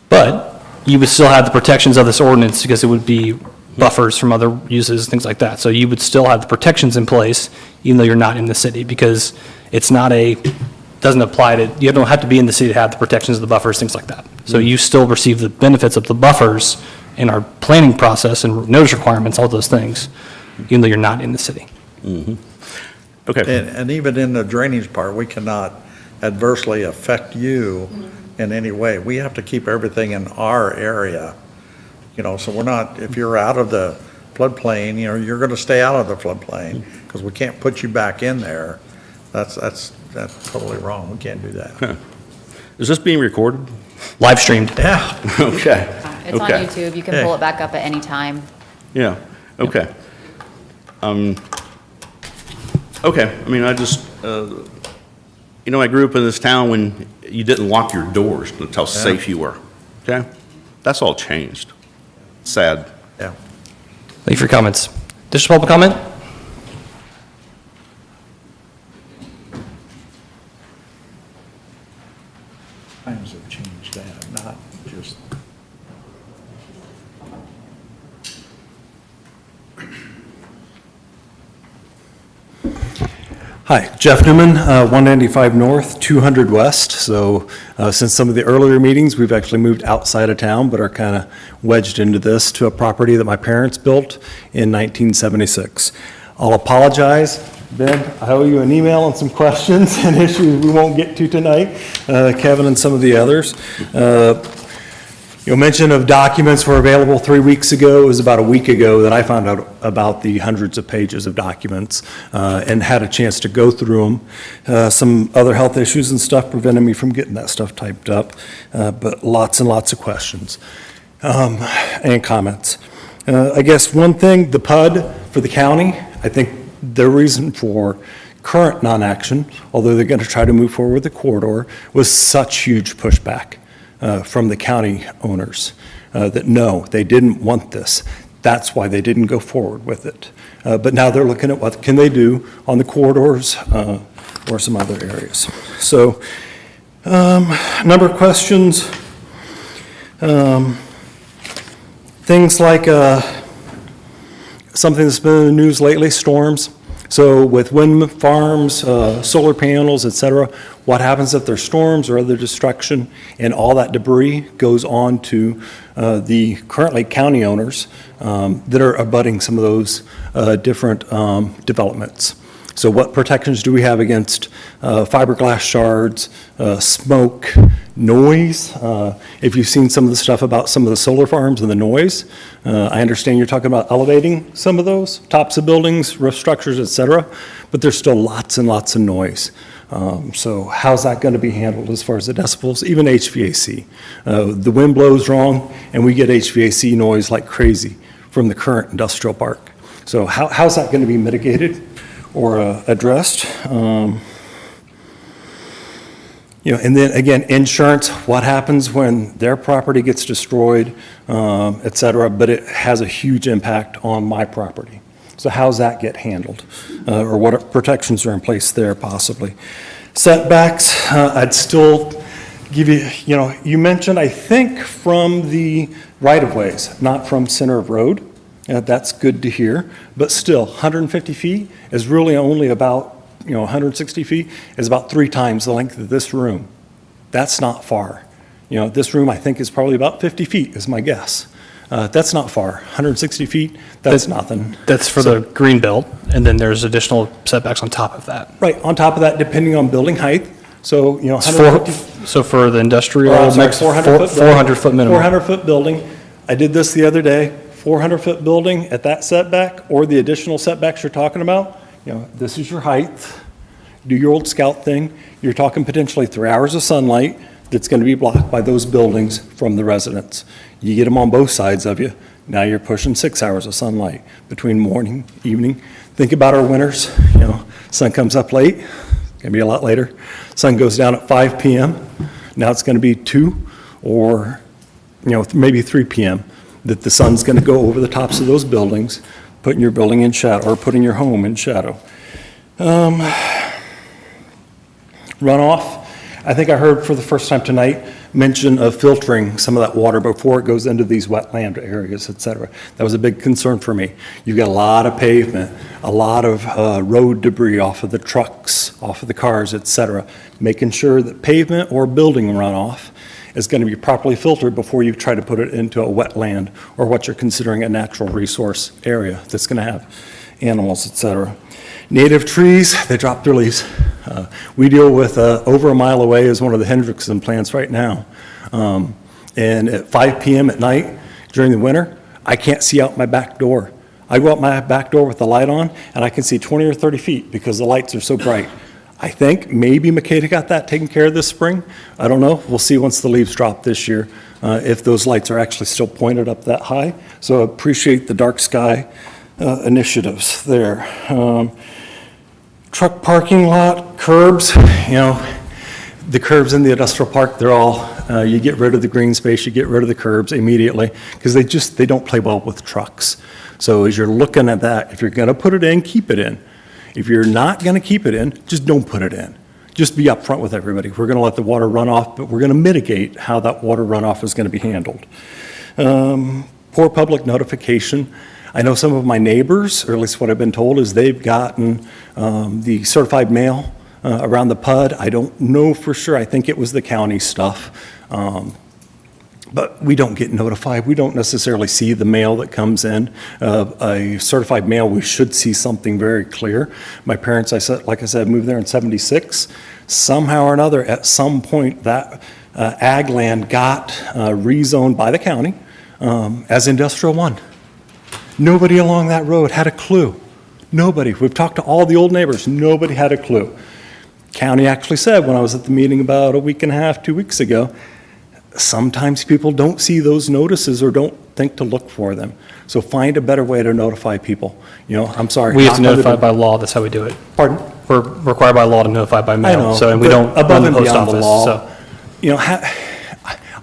But you would still have the protections of this ordinance because it would be buffers from other uses, things like that. So you would still have the protections in place, even though you're not in the city, because it's not doesn't apply to, you don't have to be in the city to have the protections of the buffers, things like that. So you still receive the benefits of the buffers in our planning process and notice requirements, all those things, even though you're not in the city. Okay. And even in the drainage part, we cannot adversely affect you in any way. We have to keep everything in our area, so we're not, if you're out of the floodplain, you're going to stay out of the floodplain because we can't put you back in there. That's totally wrong. We can't do that. Is this being recorded? Live streamed. Yeah. Okay. It's on Okay. YouTube. You can pull it back up at any time. Yeah, okay. Okay, I mean, I just, I grew up in this town when you didn't lock your doors. That's how safe you were, okay? That's all changed. Sad. Yeah. Thank you for your comments. Additional public comment? Times have changed that, not just. Hi, Jeff Newman, 195 North, 200 West. So since some of the earlier meetings, we've actually moved outside of town, but are kind of wedged into this to a property that my parents built in 1976. I'll apologize, Ben, I owe you an email and some questions and issues we won't get to tonight, Kevin and some of the others. Mention of documents were available 3 weeks ago. It was about a week ago that I found out about the hundreds of pages of documents and had a chance to go through them. Some other health issues and stuff prevented me from getting that stuff typed up, but lots and lots of questions and comments. I guess one thing, the PUD for the county, I think the reason for current non-action, although they're going to try to move forward with the corridor, was such huge pushback from the county owners that no, they didn't want this. That's why they didn't go forward with it. But now they're looking at what can they do on the corridors or some other areas. So a number of questions. Things like something that's been in the news lately, storms. So with wind farms, solar panels, et cetera, what happens if there's storms or other destruction and all that debris goes on to the currently county owners that are abutting some of those different developments? So what protections do we have against fiberglass shards, smoke, noise? If you've seen some of the stuff about some of the solar farms and the noise, I understand you're talking about elevating some of those, tops of buildings, roof structures, et cetera, but there's still lots and lots of noise. So how's that going to be handled as far as the decibels, even HVAC? The wind blows wrong and we get HVAC noise like crazy from the current industrial park. So how's that going to be mitigated or addressed? And then again, insurance, what happens when their property gets destroyed, et cetera, but it has a huge impact on my property. So how's that get handled? Or what protections are in place there possibly? Setbacks, I'd still give you, you mentioned, I think, from the right-of-ways, not from center of road. That's good to hear, but still, 150 feet is really only about 160 feet is about 3 times the length of this room. That's not far. This room I think is probably about 50 feet is my guess. That's not far. 160 feet, that's nothing. That's for the green belt, and then there's additional setbacks on top of that. Right, on top of that, depending on building height. So, 150. So for the industrial, Oh, I'm sorry, makes 400 foot minimum. 400-foot building. I did this the other day. 400-foot building at that setback or the additional setbacks you're talking about. This is your height. Do your old scout thing. You're talking potentially 3 hours of sunlight that's going to be blocked by those buildings from the residents. You get them on both sides of you. Now you're pushing 6 hours of sunlight between morning, evening. Think about our winters. Sun comes up late. It's going to be a lot later. Sun goes down at 5 p.m. Now it's going to be 2 or maybe 3 p.m. that the sun's going to go over the tops of those buildings, putting your building in shadow or putting your home in shadow. Runoff, I think I heard for the first time tonight mention of filtering some of that water before it goes into these wetland areas, et cetera. That was a big concern for me. You've got a lot of pavement, a lot of road debris off of the trucks, off of the cars, et cetera. Making sure that pavement or building runoff is going to be properly filtered before you try to put it into a wetland or what you're considering a natural resource area that's going to have animals, et cetera. Native trees, they drop their leaves. We deal with over a mile away is one of the Hendrickson plants right now. And at 5 p.m. at night during the winter, I can't see out my back door. I go out my back door with the light on, and I can see 20 or 30 feet because the lights are so bright. I think maybe Makeda got that taken care of this spring. I don't know. We'll see once the leaves drop this year if those lights are actually still pointed up that high. So I appreciate the dark sky initiatives there. Truck parking lot, curbs, you know, the curbs in the industrial park, they're all, you get rid of the green space, you get rid of the curbs immediately because they don't play well with trucks. So as you're looking at that, if you're going to put it in, keep it in. If you're not going to keep it in, just don't put it in. Just be upfront with everybody. We're going to let the water run off, but we're going to mitigate how that water runoff is going to be handled. Poor public notification. I know some of my neighbors, or at least what I've been told, is they've gotten the certified mail around the PUD. I don't know for sure. I think it was the county stuff. But we don't get notified. We don't necessarily see the mail that comes in. A certified mail, we should see something very clear. My parents, like I said, moved there in '76. Somehow or another, at some point, that ag land got rezoned by the county as Industrial 1. Nobody along that road had a clue. Nobody. We've talked to all the old neighbors. Nobody had a clue. County actually said when I was at the meeting about a week and a half, 2 weeks ago, sometimes people don't see those notices or don't think to look for them. So find a better way to notify people. You know, I'm sorry. We have to notify by law, that's how we do it. Pardon? We're required by law to notify by I mail, know, so, and we but don't run above the and post beyond the office, law, so. you know,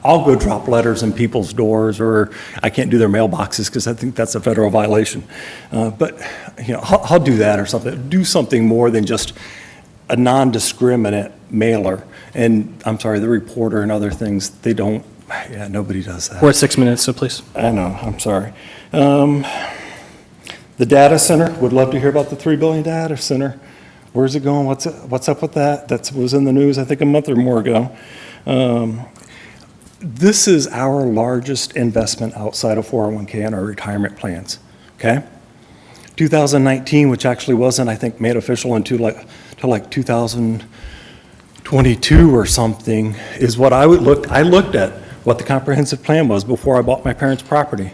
I'll go drop letters in people's doors, or I can't do their mailboxes because I think that's a federal violation. But, you know, I'll do that or something. Do something more than just a non-discriminate mailer. And I'm sorry, the reporter and other things, they don't, yeah, nobody does that. We're at 6 minutes, so please. I know, I'm sorry. The data center, would love to hear about the $3 billion data center. Where's it going? What's up with that? That was in the news, I think, a month or more ago. This is our largest investment outside of 401k and our retirement plans, okay? 2019, which actually wasn't, I think, made official until like 2022 or something, is what I looked at what the comprehensive plan was before I bought my parents' property.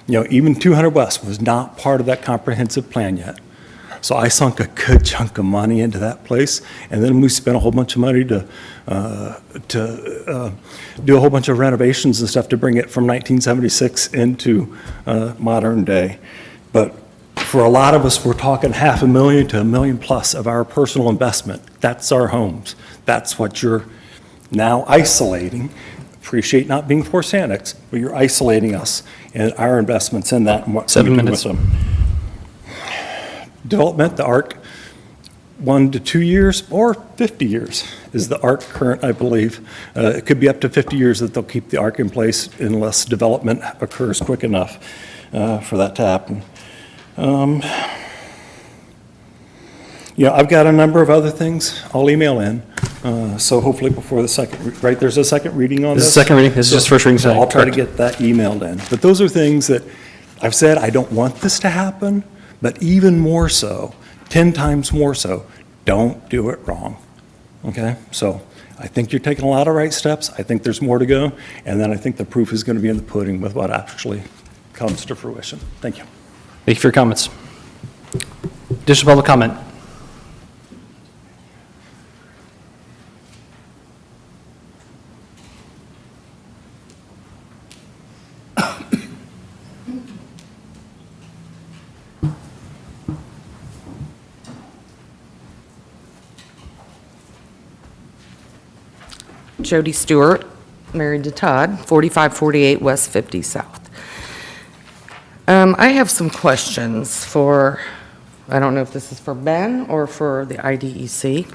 You know, even 200 West was not part of that comprehensive plan yet. So I sunk a good chunk of money into that place, and then we spent a whole bunch of money to do a whole bunch of renovations and stuff to bring it from 1976 into modern day. But for a lot of us, we're talking $500,000 to $1 million plus of our personal investment. That's our homes. That's what you're now isolating. Appreciate not being forced annex, but you're isolating us and our investments in that and what 7 we do minutes. with them. Development, the ARC, 1 to 2 years or 50 years is the ARC current, I believe. It could be up to 50 years that they'll keep the ARC in place unless development occurs quick enough for that to happen. You know, I've got a number of other things I'll email in, so hopefully before the second, right, there's a second reading on this? This is second reading, this is just first reading So tonight, I'll try to correct. get that emailed in. But those are things that I've said I don't want this to happen, but even more so, 10 times more so, don't do it wrong, okay? So I think you're taking a lot of right steps. I think there's more to go, and then I think the proof is going to be in the pudding with what actually comes to fruition. Thank you. Thank you for your comments. Additional public comment? Jody Stewart, married to Todd, 4548 West 50 South. I have some questions for, I don't know if this is for Ben or for the IDEC.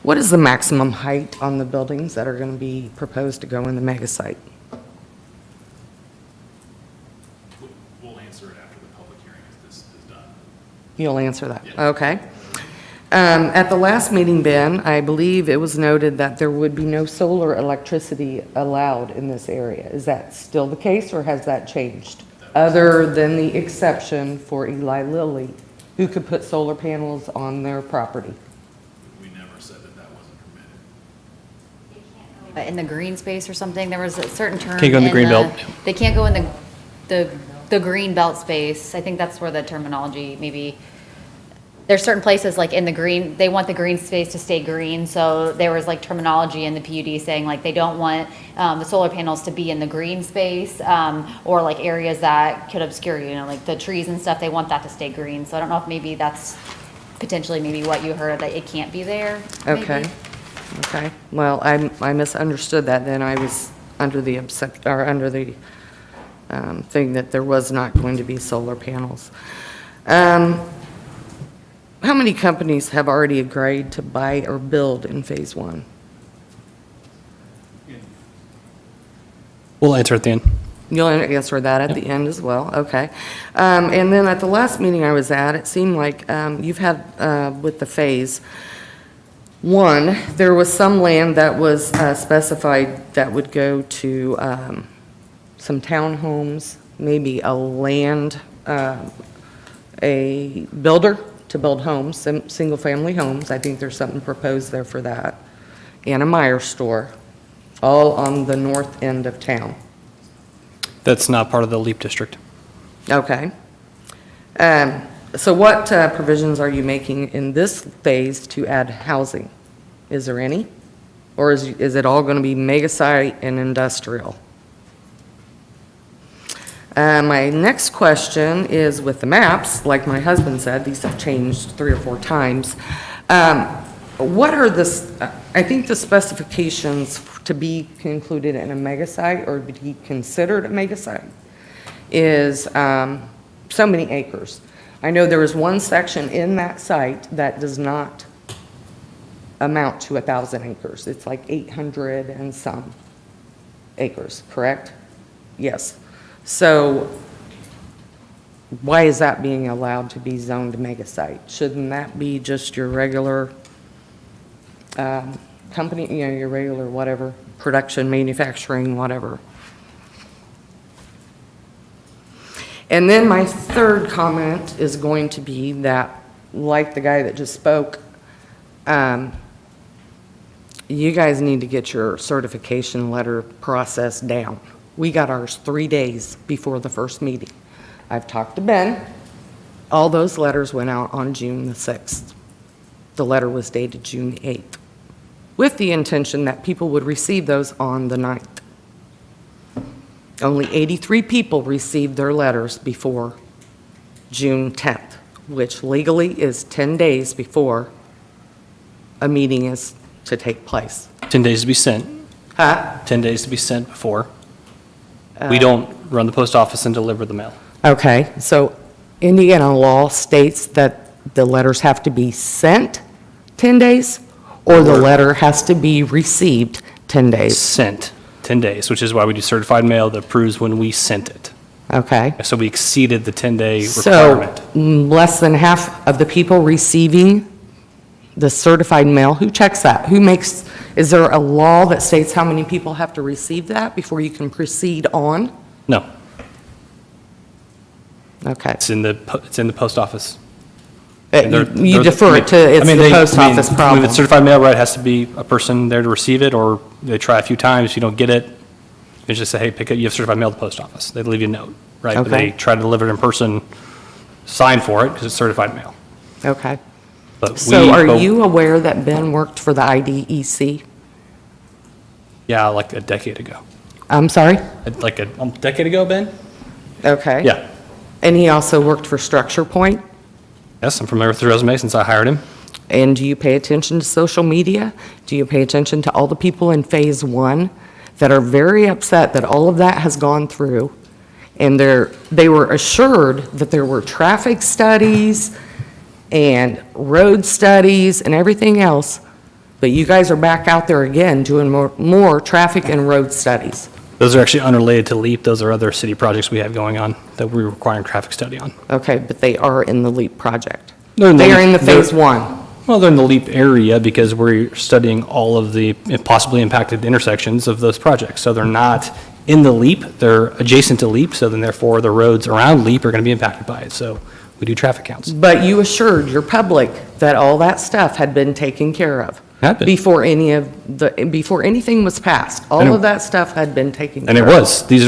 What is the maximum height on the buildings that are going to be proposed to go in the mega site? We'll answer it after the public hearing is done. You'll answer that? Okay. At the last meeting, Ben, I believe it was noted that there would be no solar electricity allowed in this area. Is that still the case, or has that changed? Other than the exception for Eli Lilly, who could put solar panels on their property? We never said that that wasn't permitted. In the green space or something, there was a certain term. Can't go in the green belt. They can't go in the green belt space. I think that's where the terminology maybe, there's certain places like in the green, they want the green space to stay green. So there was like terminology in the PUD saying like they don't want the solar panels to be in the green space or like areas that could obscure, like the trees and stuff, they want that to stay green. So I don't know if maybe that's potentially maybe what you heard, that it can't be there. Okay. maybe. Okay. Well, I misunderstood that then. I was under the thing that there was not going to be solar panels. How many companies have already agreed to buy or build in Phase 1? We'll answer at the end. You'll answer that at the end as well, okay. And then at the last meeting I was at, it seemed like you've had, with the Phase 1, there was some land that was specified that would go to some townhomes, maybe a builder to build homes, single-family homes. I think there's something proposed there for that. And a Meijer store, all on the north end of town. That's not part of the LEAP district. Okay. So what provisions are you making in this phase to add housing? Is there any? Or is it all going to be mega site and industrial? My next question is with the maps, like my husband said, these have changed 3 or 4 times. What are I think the specifications to be included in a mega site or to be considered a mega site is so many acres. I know there is one section in that site that does not amount to 1,000 acres. It's like 800 and some acres, correct? Yes. So why is that being allowed to be zoned mega site? Shouldn't that be just your regular company, your regular whatever, production, manufacturing, whatever? And then my third comment is going to be that, like the guy that just spoke, you guys need to get your certification letter process down. We got ours 3 days before the first meeting. I've talked to Ben. All those letters went out on June the 6th. The letter was dated June 8th, with the intention that people would receive those on the 9th. Only 83 people received their letters before June 10th, which legally is 10 days before a meeting is to take place. 10 days to be sent. Huh? 10 days to be sent before. We don't run the post office and deliver the mail. Okay, so Indiana law states that the letters have to be sent 10 days, or the letter has to be received 10 days? Sent 10 days, which is why we do certified mail that proves when we sent it. Okay. So we exceeded the 10-day So requirement. less than half of the people receiving the certified mail, who checks that? Is there a law that states how many people have to receive that before you can proceed on? No, Okay. it's in the post office. You defer it to, it's the post office problem. With certified mail, right, it has to be a person there to receive it, or they try a few times, if you don't get it, they just say, hey, pick it, you have certified mail at the post office. They leave you a note, right? But Okay. they try to deliver it in person, sign for it, because it's certified mail. Okay. But So are but- you aware that Ben worked for the IDEC? Yeah, like a decade ago. I'm sorry? Like a decade ago, Ben? Okay. Yeah. And he also worked for Structure Point? Yes, I'm familiar with the resume since I hired him. And do you pay attention to social media? Do you pay attention to all the people in Phase 1 that are very upset that all of that has gone through? And they were assured that there were traffic studies and road studies and everything else, But you guys are back out there again doing more traffic and road studies. Those are actually unrelated to LEAP. Those are other city projects we have going on that we're requiring traffic study on. Okay, but they are in the LEAP project. They're in the They are LEAP- in the they're- phase one. Well, they're in the LEAP area because we're studying all of the possibly impacted intersections of those projects. So they're not in the LEAP, they're adjacent to LEAP, so then therefore the roads around LEAP are going to be impacted by it. So we do traffic counts. But you assured your public that all that stuff had been taken care of. Had been. Before anything was passed. And it- All of that stuff had been taken care And of. it was. These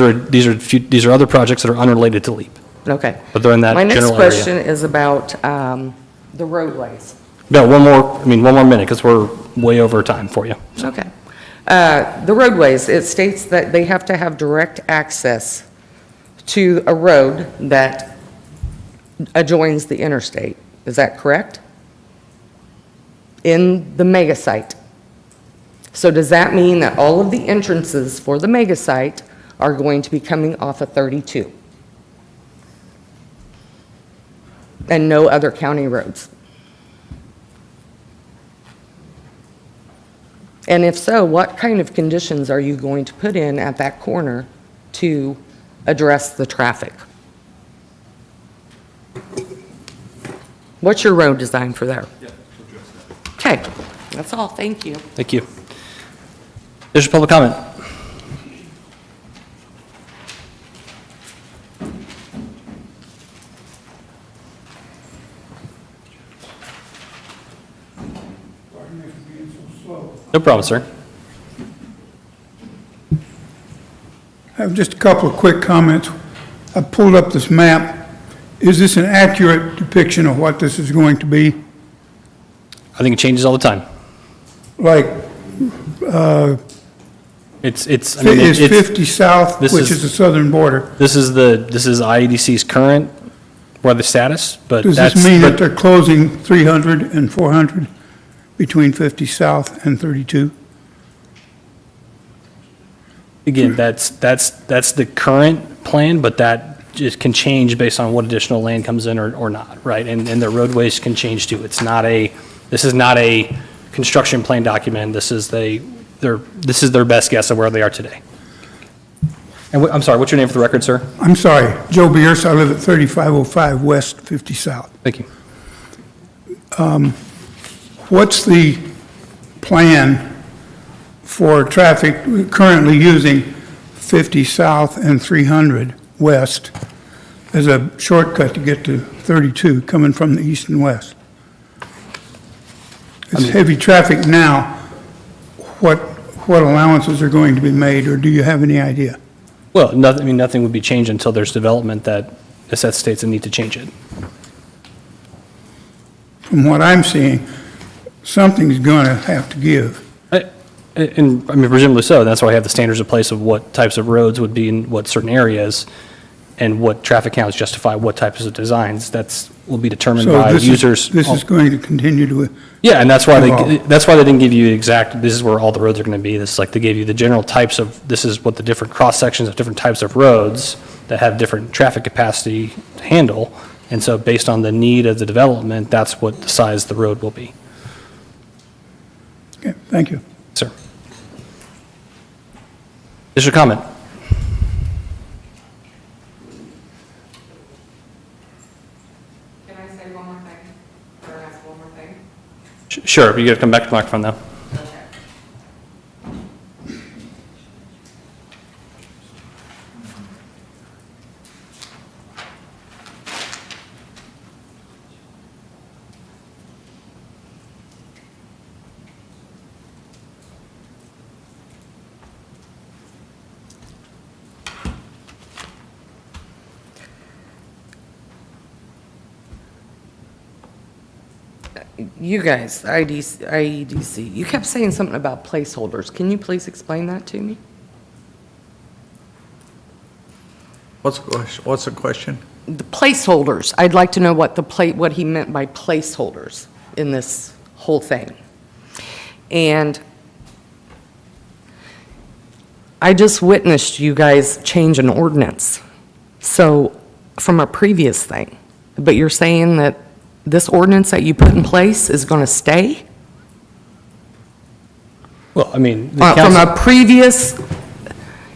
are other projects that are unrelated to LEAP. Okay. But they're in that My next general area. question is about the roadways. No, one more minute because we're way over time for you. Okay. The roadways, it states that they have to have direct access to a road that adjoins the interstate. Is that correct? In the mega site. So does that mean that all of the entrances for the mega site are going to be coming off of 32? And no other county roads? And if so, what kind of conditions are you going to put in at that corner to address the traffic? What's your road design for there? Okay, that's all, thank you. Thank you. There's your public comment. No problem, sir. I have just a couple of quick comments. I pulled up this map. Is this an accurate depiction of what this is going to be? I think it changes all the time. Like, It's is 50 south, this which is the southern border? This is IEDC's current weather status, but Does that's. this mean but- that they're closing 300 and 400 between 50 south and 32? Again, that's the current plan, but that just can change based on what additional land comes in or not, right? And the roadways can change too. This is not a construction plan document. This is their best guess of where they are today. And I'm sorry, what's your name for the record, sir? I'm sorry, Joe Bierce, I live at 3505 West 50 South. Thank you. What's the plan for traffic currently using 50 South and 300 West as a shortcut to get to 32 coming from the east and west? It's heavy traffic now. What allowances are going to be made, or do you have any idea? Well, nothing would be changed until there's development that necessitates a need to change it. From what I'm seeing, something's going to have to give. And presumably so. That's why I have the standards in place of what types of roads would be in what certain areas and what traffic counts justify what types of designs. Will be determined by users. This is going to continue to. Yeah, and that's why evolve. they didn't give you exact, this is where all the roads are going to be. This is like they gave you the general types of, this is what the different cross sections of different types of roads that have different traffic capacity to handle. And so based on the need of the development, that's what the size the road will be. Okay, thank you. Sir. Is your comment? Can I say one more thing, or ask one more thing? Sure, but you got to come back to the microphone though. You guys, IEDC, you kept saying something about placeholders. Can you please explain that to me? What's the question? The placeholders. I'd like to know what he meant by placeholders in this whole thing. And I just witnessed you guys change an ordinance. So, from a previous thing. But you're saying that this ordinance that you put in place is going to stay? Well, I mean, the From council, a previous,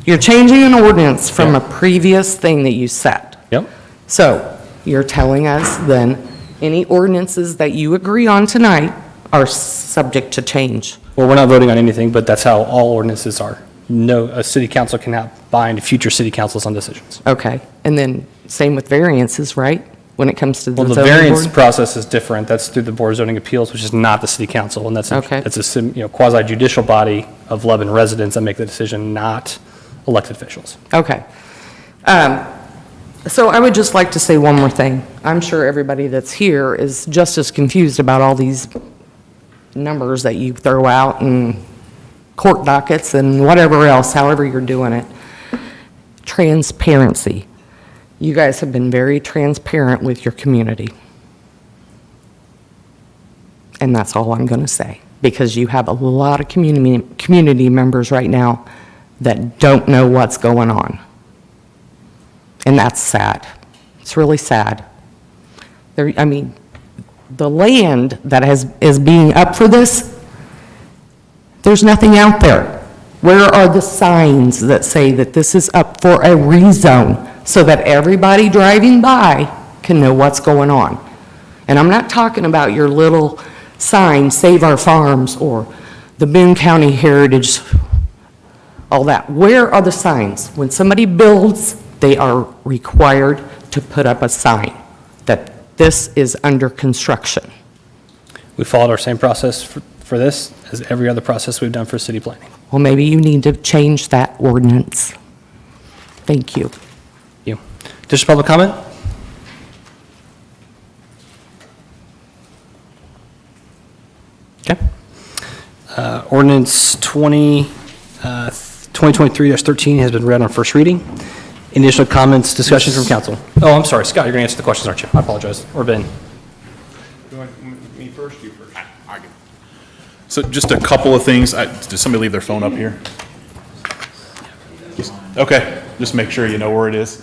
you're changing an ordinance from a previous thing that you set. yep. So you're telling us then, any ordinances that you agree on tonight are subject to change. Well, we're not voting on anything, but that's how all ordinances are. No, a city council cannot bind future city councils on decisions. Okay, and then same with variances, right? When it comes to the Well, the zoning variance board? process is different. That's through the Board of Zoning Appeals, which is not the city council, and that's Okay. a quasi judicial body of Lebanon residents that make the decision, not elected officials. Okay. So I would just like to say one more thing. I'm sure everybody that's here is just as confused about all these numbers that you throw out and court dockets and whatever else, however you're doing it. Transparency. You guys have been very transparent with your community. And that's all I'm going to say, because you have a lot of community members right now that don't know what's going on. And that's sad. It's really sad. I mean, the land that is being up for this, there's nothing out there. Where are the signs that say that this is up for a rezone so that everybody driving by can know what's going on? And I'm not talking about your little sign, Save Our Farms, or the Boone County Heritage, all that. Where are the signs? When somebody builds, they are required to put up a sign that this is under construction. We followed our same process for this as every other process we've done for city planning. Well, maybe you need to change that ordinance. Thank you. Just public comment? Okay. Ordinance 2023-13 has been read on first reading. Any additional comments, discussion from council? Oh, I'm sorry, Scott, you're going to answer the questions, aren't you? I apologize. Or Ben? You want me first, you first? So just a couple of things. Did somebody leave their phone up here? Okay, just make sure you know where it is.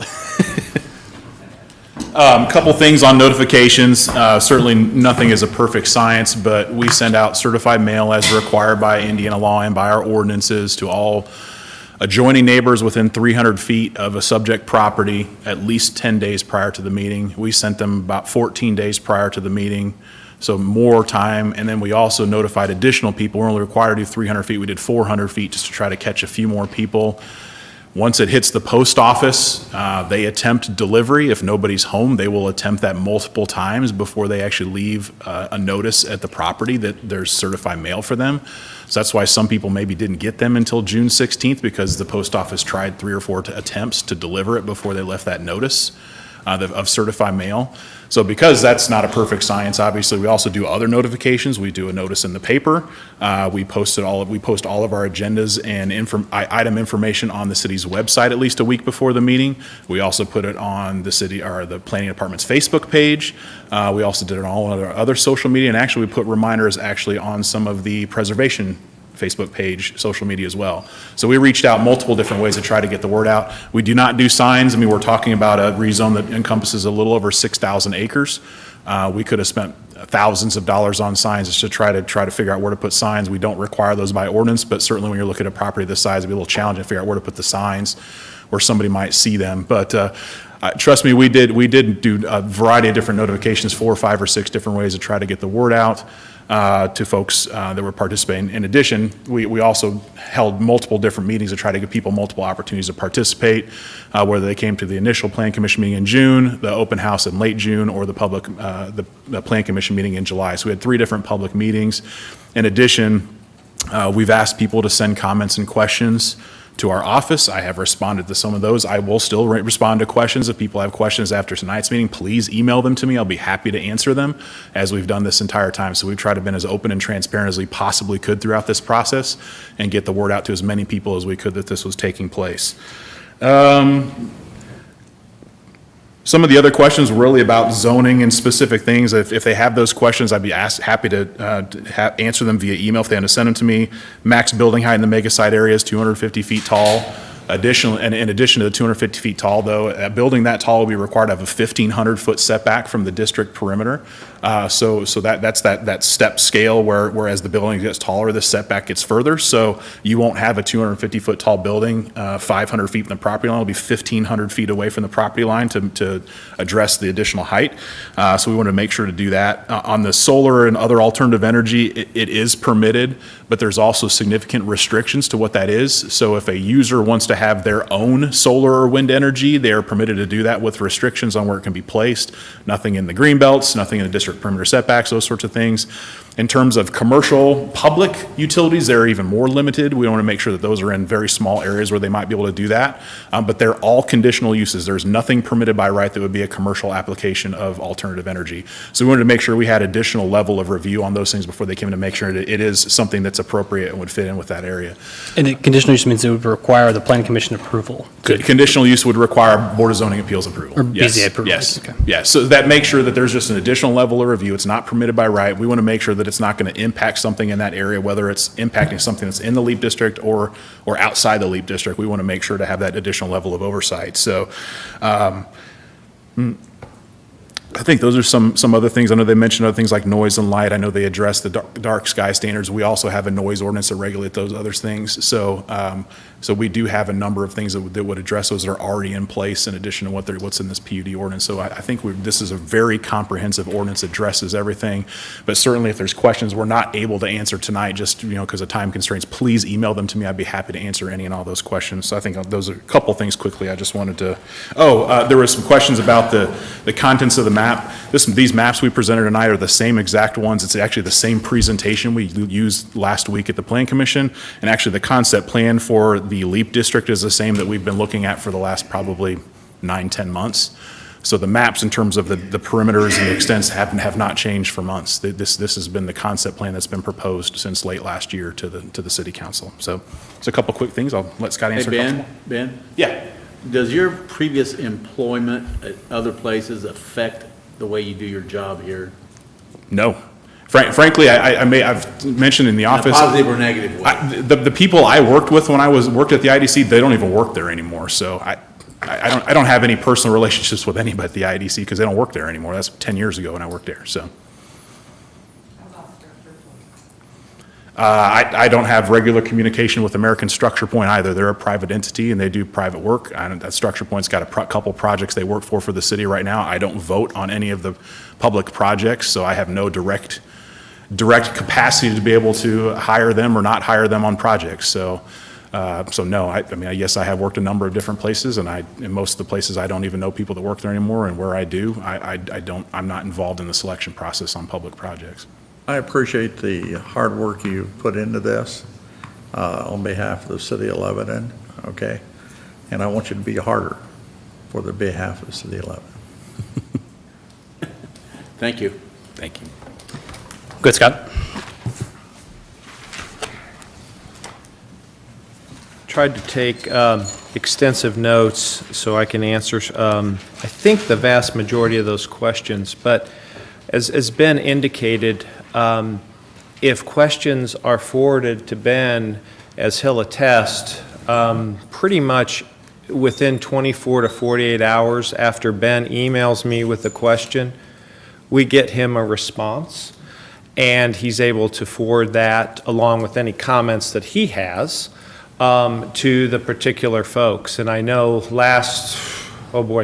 Couple things on notifications. Certainly, nothing is a perfect science, but we send out certified mail as required by Indiana law and by our ordinances to all adjoining neighbors within 300 feet of a subject property at least 10 days prior to the meeting. We sent them about 14 days prior to the meeting, so more time. And then we also notified additional people. We're only required to do 300 feet. We did 400 feet just to try to catch a few more people. Once it hits the post office, they attempt delivery. If nobody's home, they will attempt that multiple times before they actually leave a notice at the property that there's certified mail for them. So that's why some people maybe didn't get them until June 16th, because the post office tried 3 or 4 attempts to deliver it before they left that notice of certified mail. So because that's not a perfect science, obviously, we also do other notifications. We do a notice in the paper. We post all of our agendas and item information on the city's website at least a week before the meeting. We also put it on the city, or the planning department's Facebook page. We also did it on all other social media, and actually we put reminders actually on some of the preservation Facebook page, social media as well. So we reached out multiple different ways to try to get the word out. We do not do signs. I mean, we're talking about a rezone that encompasses a little over 6,000 acres. We could have spent thousands of dollars on signs just to try to figure out where to put signs. We don't require those by ordinance, but certainly when you're looking at a property this size, it'd be a little challenging to figure out where to put the signs where somebody might see them. But trust me, we did do a variety of different notifications, 4, 5, or 6 different ways to try to get the word out to folks that were participating. In addition, we also held multiple different meetings to try to give people multiple opportunities to participate, whether they came to the initial Plan Commission meeting in June, the open house in late June, or the Plan Commission meeting in July. So we had 3 different public meetings. In addition, we've asked people to send comments and questions to our office. I have responded to some of those. I will still respond to questions. If people have questions after tonight's meeting, please email them to me. I'll be happy to answer them, as we've done this entire time. So we've tried to be as open and transparent as we possibly could throughout this process and get the word out to as many people as we could that this was taking place. Some of the other questions were really about zoning and specific things. If they have those questions, I'd be happy to answer them via email if they want to send them to me. Max building height in the mega site area is 250 feet tall. In addition to the 250 feet tall, though, a building that tall will be required to have a 1,500-foot setback from the district perimeter. So that's that step scale whereas the building gets taller, the setback gets further. So you won't have a 250-foot tall building, 500 feet from the property line. It'll be 1,500 feet away from the property line to address the additional height. So we wanted to make sure to do that. On the solar and other alternative energy, it is permitted, but there's also significant restrictions to what that is. So if a user wants to have their own solar or wind energy, they are permitted to do that with restrictions on where it can be placed. Nothing in the green belts, nothing in the district perimeter setbacks, those sorts of things. In terms of commercial public utilities, they're even more limited. We want to make sure that those are in very small areas where they might be able to do that. But they're all conditional uses. There's nothing permitted by right that would be a commercial application of alternative energy. So we wanted to make sure we had additional level of review on those things before they came in to make sure that it is something that's appropriate and would fit in with that area. And the conditional use means it would require the planning commission approval. Conditional use would require Board of Zoning Appeals approval. Or Yes, BZA approval. Yes, Okay. yes. So that makes sure that there's just an additional level of review. It's not permitted by right. We want to make sure that it's not going to impact something in that area, whether it's impacting something that's in the LEAP district or outside the LEAP district. We want to make sure to have that additional level of oversight. So, I think those are some other things. I know they mentioned other things like noise and light. I know they address the dark sky standards. We also have a noise ordinance that regulate those other things. So we do have a number of things that would address those that are already in place in addition to what's in this PUD ordinance. So I think this is a very comprehensive ordinance, addresses everything. But certainly if there's questions we're not able to answer tonight, just, because of time constraints, please email them to me. I'd be happy to answer any and all those questions. So I think those are a couple things quickly. I just wanted to, there were some questions about the contents of the map. These maps we presented tonight are the same exact ones. It's actually the same presentation we used last week at the Plan Commission. And actually the concept plan for the LEAP district is the same that we've been looking at for the last probably 9-10 months. So the maps in terms of the perimeters and the extents have not changed for months. This has been the concept plan that's been proposed since late last year to the city council. So it's a couple quick things. I'll let Scott answer. Hey, Ben? Yeah. Does your previous employment at other places affect the way you do your job here? No. Frankly, I've mentioned in the office. In a positive or negative way? The people I worked with when I worked at the IDC, they don't even work there anymore. So I don't have any personal relationships with anybody at the IDC because they don't work there anymore. That's 10 years ago when I worked there. So. I don't have regular communication with American Structure Point either. They're a private entity and they do private work. That Structure Point's got a couple projects they work for the city right now. I don't vote on any of the public projects, so I have no direct capacity to be able to hire them or not hire them on projects. So no, yes, I have worked a number of different places, and in most of the places I don't even know people that work there anymore, and where I do, I'm not involved in the selection process on public projects. I appreciate the hard work you put into this on behalf of the city of Lebanon, okay? And I want you to be harder for the behalf of the city of Lebanon. Thank you. Thank you. Good, Scott. Tried to take extensive notes so I can answer, I think, the vast majority of those questions. But as Ben indicated, if questions are forwarded to Ben, as he'll attest, pretty much within 24 to 48 hours after Ben emails me with a question, we get him a response, and he's able to forward that along with any comments that he has to the particular folks. And I know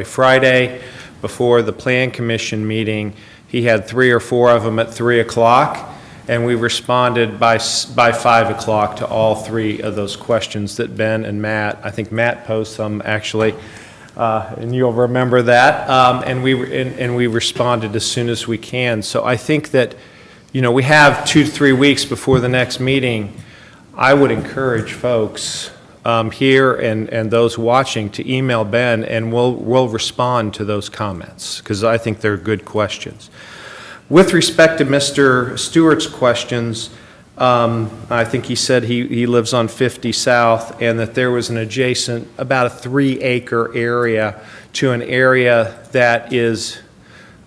Friday, before the Plan Commission meeting, he had 3 or 4 of them at 3 o'clock, and we responded by 5 o'clock to all 3 of those questions that Ben and Matt, I think Matt posed some actually, and you'll remember that, and we responded as soon as we can. So I think that, we have 2 to 3 weeks before the next meeting. I would encourage folks here and those watching to email Ben, and we'll respond to those comments, because I think they're good questions. With respect to Mr. Stewart's questions, I think he said he lives on 50 South, and that there was an adjacent, about a 3-acre area to an area that is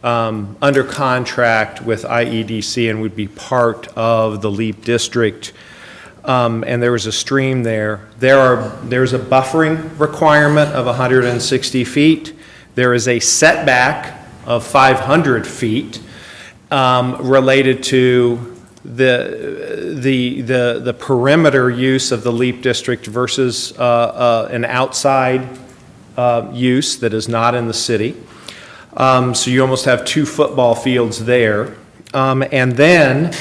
under contract with IEDC and would be part of the LEAP district. And there was a stream there. There's a buffering requirement of 160 feet. There is a setback of 500 feet. related to the perimeter use of the LEAP district versus an outside use that is not in the city. So you almost have 2 football fields there. And then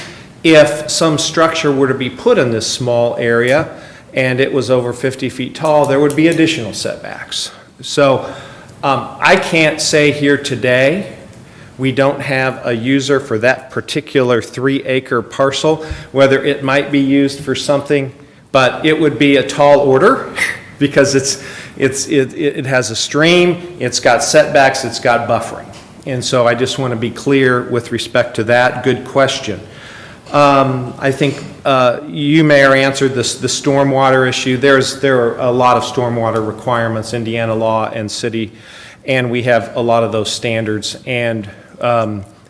if some structure were to be put in this small area and it was over 50 feet tall, there would be additional setbacks. So I can't say here today we don't have a user for that particular 3-acre parcel, whether it might be used for something, but it would be a tall order because it has a stream, it's got setbacks, it's got buffering. And so I just want to be clear with respect to that. Good question. I think you, Mayor, answered the stormwater issue. There are a lot of stormwater requirements, Indiana law and city, and we have a lot of those standards. And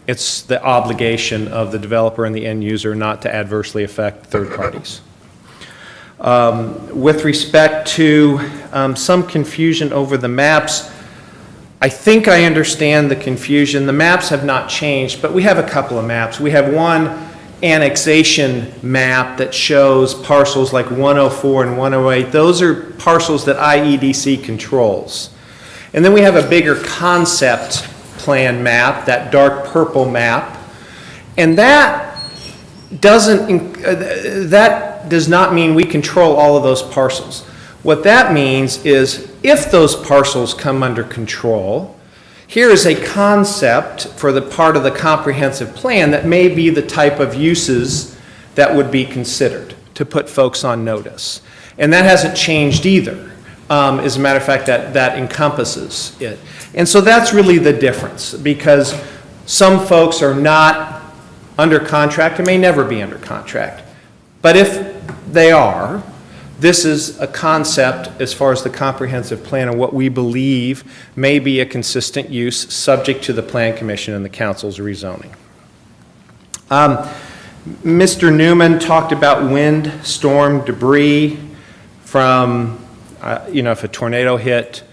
it's the obligation of the developer and the end user not to adversely affect third parties. With respect to some confusion over the maps, I think I understand the confusion. The maps have not changed, but we have a couple of maps. We have one annexation map that shows parcels like 104 and 108. Those are parcels that IEDC controls. And then we have a bigger concept plan map, that dark purple map, and that does not mean we control all of those parcels. What that means is if those parcels come under control, here is a concept for the part of the comprehensive plan that may be the type of uses that would be considered to put folks on notice. And that hasn't changed either. As a matter of fact, that encompasses it. And so that's really the difference, because some folks are not under contract and may never be under contract. But if they are, this is a concept as far as the comprehensive plan and what we believe may be a consistent use subject to the Plan Commission and the Council's rezoning. Mr. Newman talked about wind, storm, debris from if a tornado hit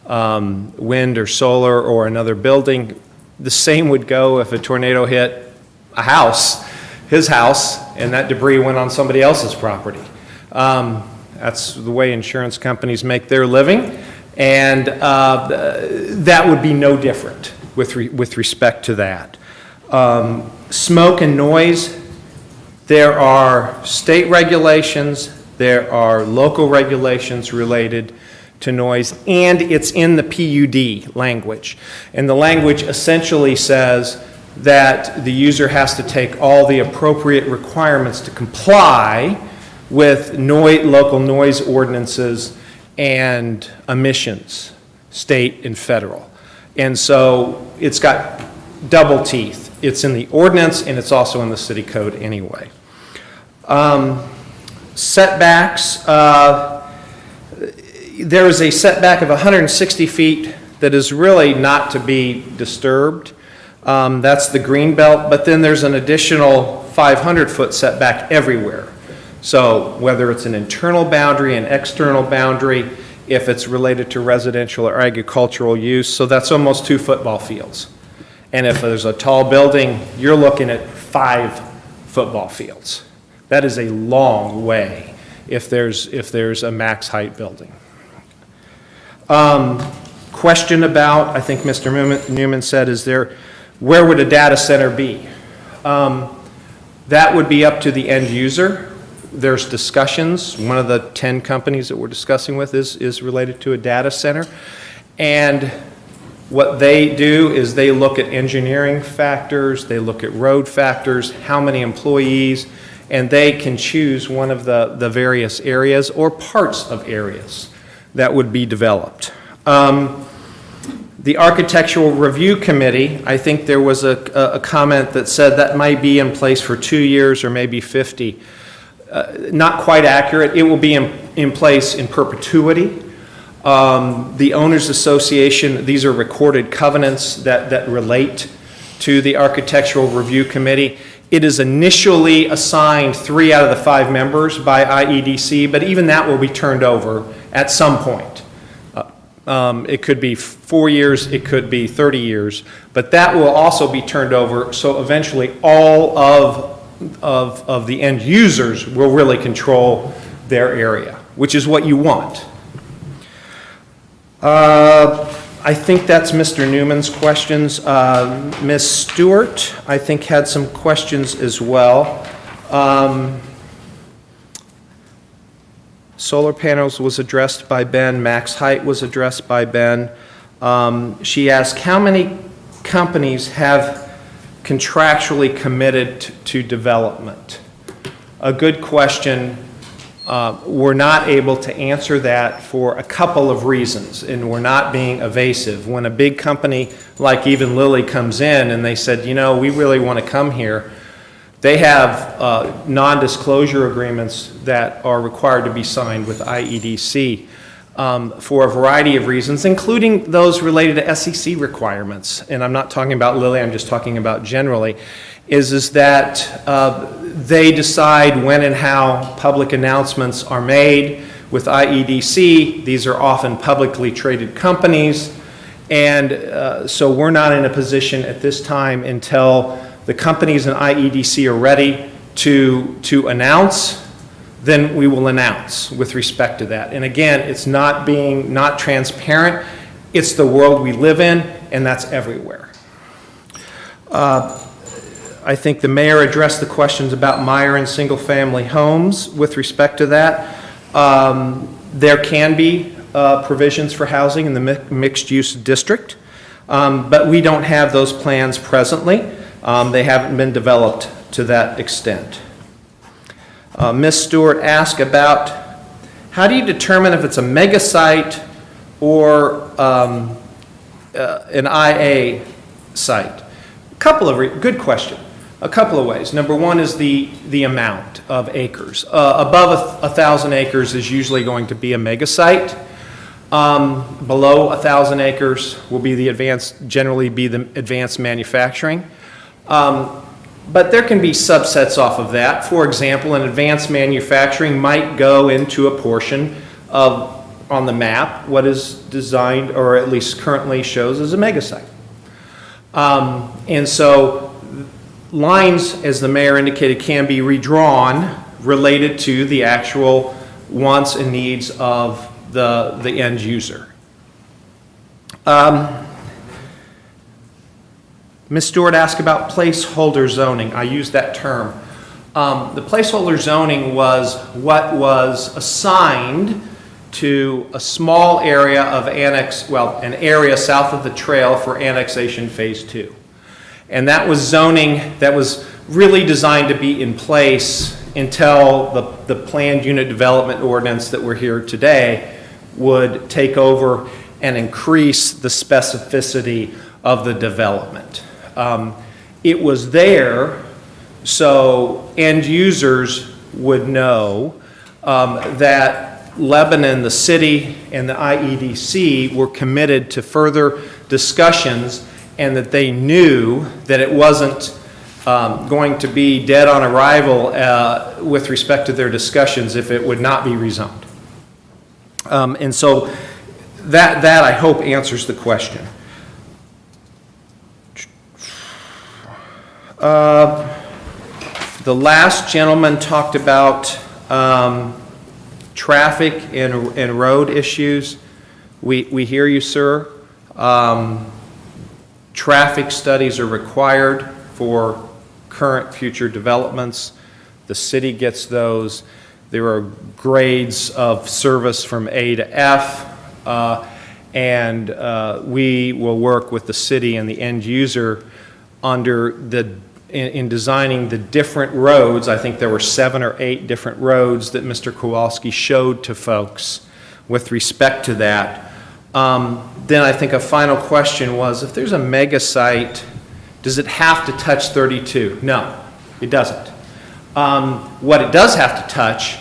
wind or solar or another building. The same would go if a tornado hit a house, his house, and that debris went on somebody else's property. That's the way insurance companies make their living, and that would be no different with respect to that. Smoke and noise, there are state regulations, there are local regulations related to noise, and it's in the PUD language. And the language essentially says that the user has to take all the appropriate requirements to comply with local noise ordinances and emissions, state and federal. And so it's got double teeth. It's in the ordinance and it's also in the city code anyway. Setbacks, there is a setback of 160 feet that is really not to be disturbed. That's the green belt, but then there's an additional 500-foot setback everywhere. So whether it's an internal boundary, an external boundary, if it's related to residential or agricultural use, so that's almost 2 football fields. And if there's a tall building, you're looking at 5 football fields. That is a long way if there's a max height building. Question about, I think Mr. Newman said, where would a data center be? That would be up to the end user. There's discussions. One of the 10 companies that we're discussing with is related to a data center. And what they do is they look at engineering factors, they look at road factors, how many employees, and they can choose one of the various areas or parts of areas that would be developed. The Architectural Review Committee, I think there was a comment that said that might be in place for 2 years or maybe 50. Not quite accurate. It will be in place in perpetuity. The Owners Association, these are recorded covenants that relate to the Architectural Review Committee. It is initially assigned 3 out of the 5 members by IEDC, but even that will be turned over at some point. It could be 4 years, it could be 30 years, but that will also be turned over, so eventually all of the end users will really control their area, which is what you want. I think that's Mr. Newman's questions. Ms. Stewart, I think, had some questions as well. Solar panels was addressed by Ben. Max height was addressed by Ben. She asked, how many companies have contractually committed to development? A good question. We're not able to answer that for a couple of reasons, and we're not being evasive. When a big company like even Lilly comes in and they said, you know, we really want to come here, they have non-disclosure agreements that are required to be signed with IEDC for a variety of reasons, including those related to SEC requirements. And I'm not talking about Lilly, I'm just talking about generally, is that they decide when and how public announcements are made with IEDC. These are often publicly traded companies. And so we're not in a position at this time until the companies in IEDC are ready to announce, then we will announce with respect to that. And again, it's not being not transparent. It's the world we live in, and that's everywhere. I think the mayor addressed the questions about Meyer and single-family homes with respect to that. There can be provisions for housing in the mixed-use district, but we don't have those plans presently. They haven't been developed to that extent. Ms. Stewart asked about how do you determine if it's a mega site or an IA site? Good question. A couple of ways. Number one is the amount of acres. Above 1,000 acres is usually going to be a mega site. Below 1,000 acres will be generally be the advanced manufacturing. But there can be subsets off of that. For example, an advanced manufacturing might go into a portion of, on the map, what is designed or at least currently shows as a mega site. And so lines, as the mayor indicated, can be redrawn related to the actual wants and needs of the end user. Ms. Stewart asked about placeholder zoning. I use that term. The placeholder zoning was what was assigned to a small area of an area south of the trail for annexation phase 2. And that was zoning that was really designed to be in place until the planned unit development ordinance that we're here today would take over and increase the specificity of the development. It was there so end users would know that Lebanon, the city, and the IEDC were committed to further discussions, and that they knew that it wasn't going to be dead on arrival with respect to their discussions if it would not be rezoned. And so that I hope answers the question. The last gentleman talked about traffic and road issues. We hear you, sir. Traffic studies are required for current future developments. The city gets those. There are grades of service from A to F, and we will work with the city and the end user in designing the different roads. I think there were 7 or 8 different roads that Mr. Kowalski showed to folks with respect to that. Then I think a final question was, if there's a mega site, does it have to touch 32? No, it doesn't. What it does have to touch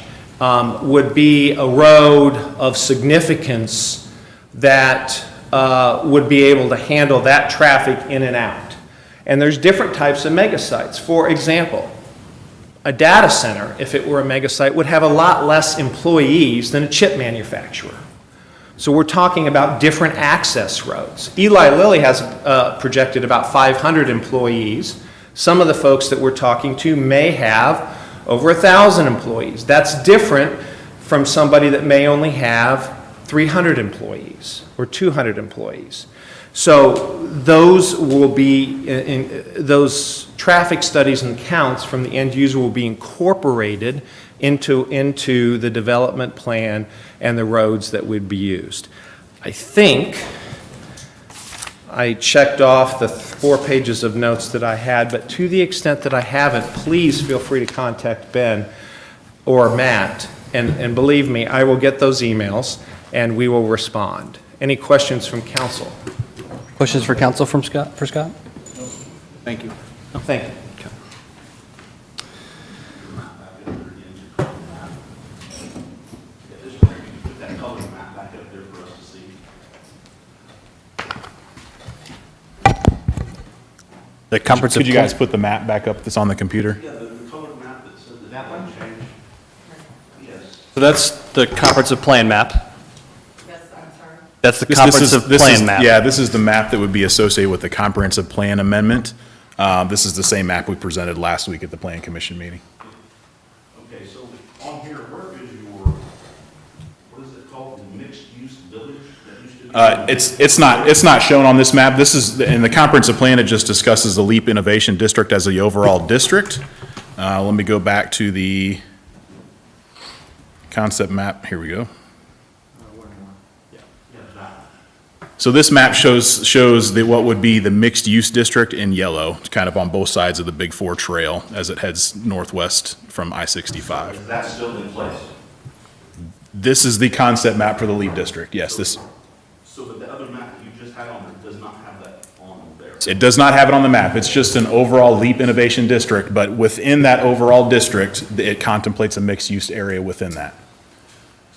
would be a road of significance that would be able to handle that traffic in and out. And there's different types of mega sites. For example, a data center, if it were a mega site, would have a lot less employees than a chip manufacturer. So we're talking about different access roads. Eli Lilly has projected about 500 employees. Some of the folks that we're talking to may have over 1,000 employees. That's different from somebody that may only have 300 employees or 200 employees. So those will be, those traffic studies and counts from the end user will be incorporated into the development plan and the roads that would be used. I think I checked off the 4 pages of notes that I had, but to the extent that I haven't, please feel free to contact Ben or Matt, and believe me, I will get those emails and we will respond. Any questions from council? Questions for council from Scott, for Scott? Thank you. Thank you. The comprehensive Could you guys put the map back up that's on the computer? Yeah, the colored map that said that one changed. Yes. So that's the comprehensive plan map. That's the This comprehensive plan map. Yeah, this is the map that would be associated with the comprehensive plan amendment. This is the same map we presented last week at the Plan Commission meeting. Okay, so on here, where is your, what is it called, the mixed-use village that used to be? It's not shown on this map. This is, in the comprehensive plan, it just discusses the LEAP Innovation District as the overall district. Let me go back to the concept map. Here we go. So this map shows what would be the mixed-use district in yellow, kind of on both sides of the Big Four Trail as it heads northwest from I-65. Is that still in place? This is the concept map for the LEAP district, yes. So but the other map that you just had on there does not have that on there? It does not have it on the map. It's just an overall LEAP Innovation District, but within that overall district, it contemplates a mixed-use area within that.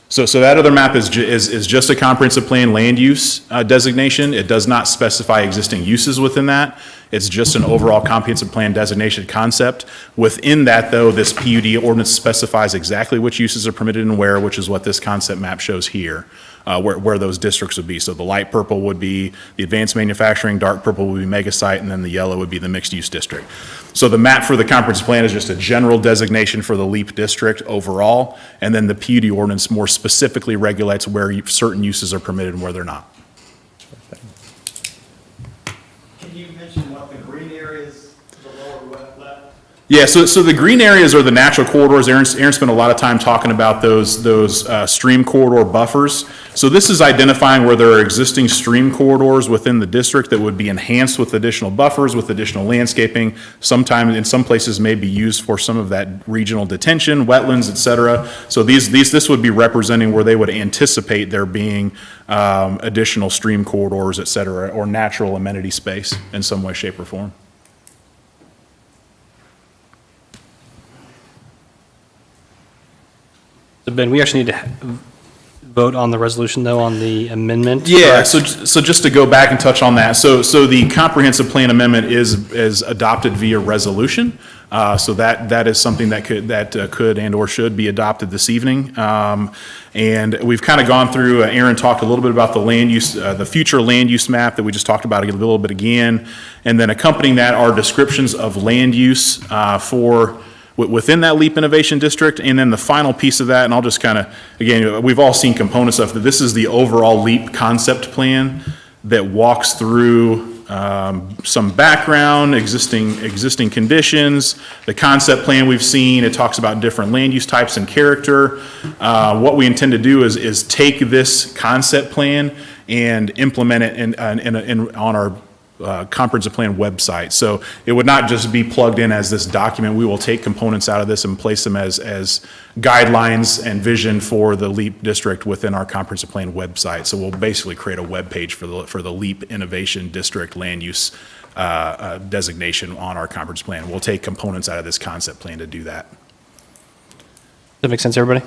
So that other map is just a comprehensive plan land use designation. It does not specify existing uses within that. It's just an overall comprehensive plan designation concept. Within that, though, this PUD ordinance specifies exactly which uses are permitted and where, which is what this concept map shows here, where those districts would be. So the light purple would be the advanced manufacturing, dark purple would be mega site, and then the yellow would be the mixed-use district. So the map for the comprehensive plan is just a general designation for the LEAP district overall, and then the PUD ordinance more specifically regulates where certain uses are permitted and where they're not. Can you mention what the green areas, the lower left? Yeah, so the green areas are the natural corridors. Aaron spent a lot of time talking about those stream corridor buffers. So this is identifying where there are existing stream corridors within the district that would be enhanced with additional buffers, with additional landscaping. Sometimes, in some places, may be used for some of that regional detention, wetlands, et cetera. So this would be representing where they would anticipate there being additional stream corridors, et cetera, or natural amenity space in some way, shape, or form. So Ben, we actually need to vote on the resolution, though, on the amendment? Yeah, so just to go back and touch on that, so the comprehensive plan amendment is adopted via resolution. So that is something that could and/or should be adopted this evening. And we've kind of gone through, Aaron talked a little bit about the land use, the future land use map that we just talked about a little bit again. And then accompanying that are descriptions of land use within that LEAP Innovation District. And then the final piece of that, and I'll just kind of, again, we've all seen components of that. This is the overall LEAP concept plan that walks through some background, existing conditions, the concept plan we've seen. It talks about different land use types and character. What we intend to do is take this concept plan and implement it on our comprehensive plan website. So it would not just be plugged in as this document. We will take components out of this and place them as guidelines and vision for the LEAP district within our comprehensive plan website. So we'll basically create a web page for the LEAP Innovation District land use designation on our comprehensive plan. We'll take components out of this concept plan to do that. Does that make sense, everybody?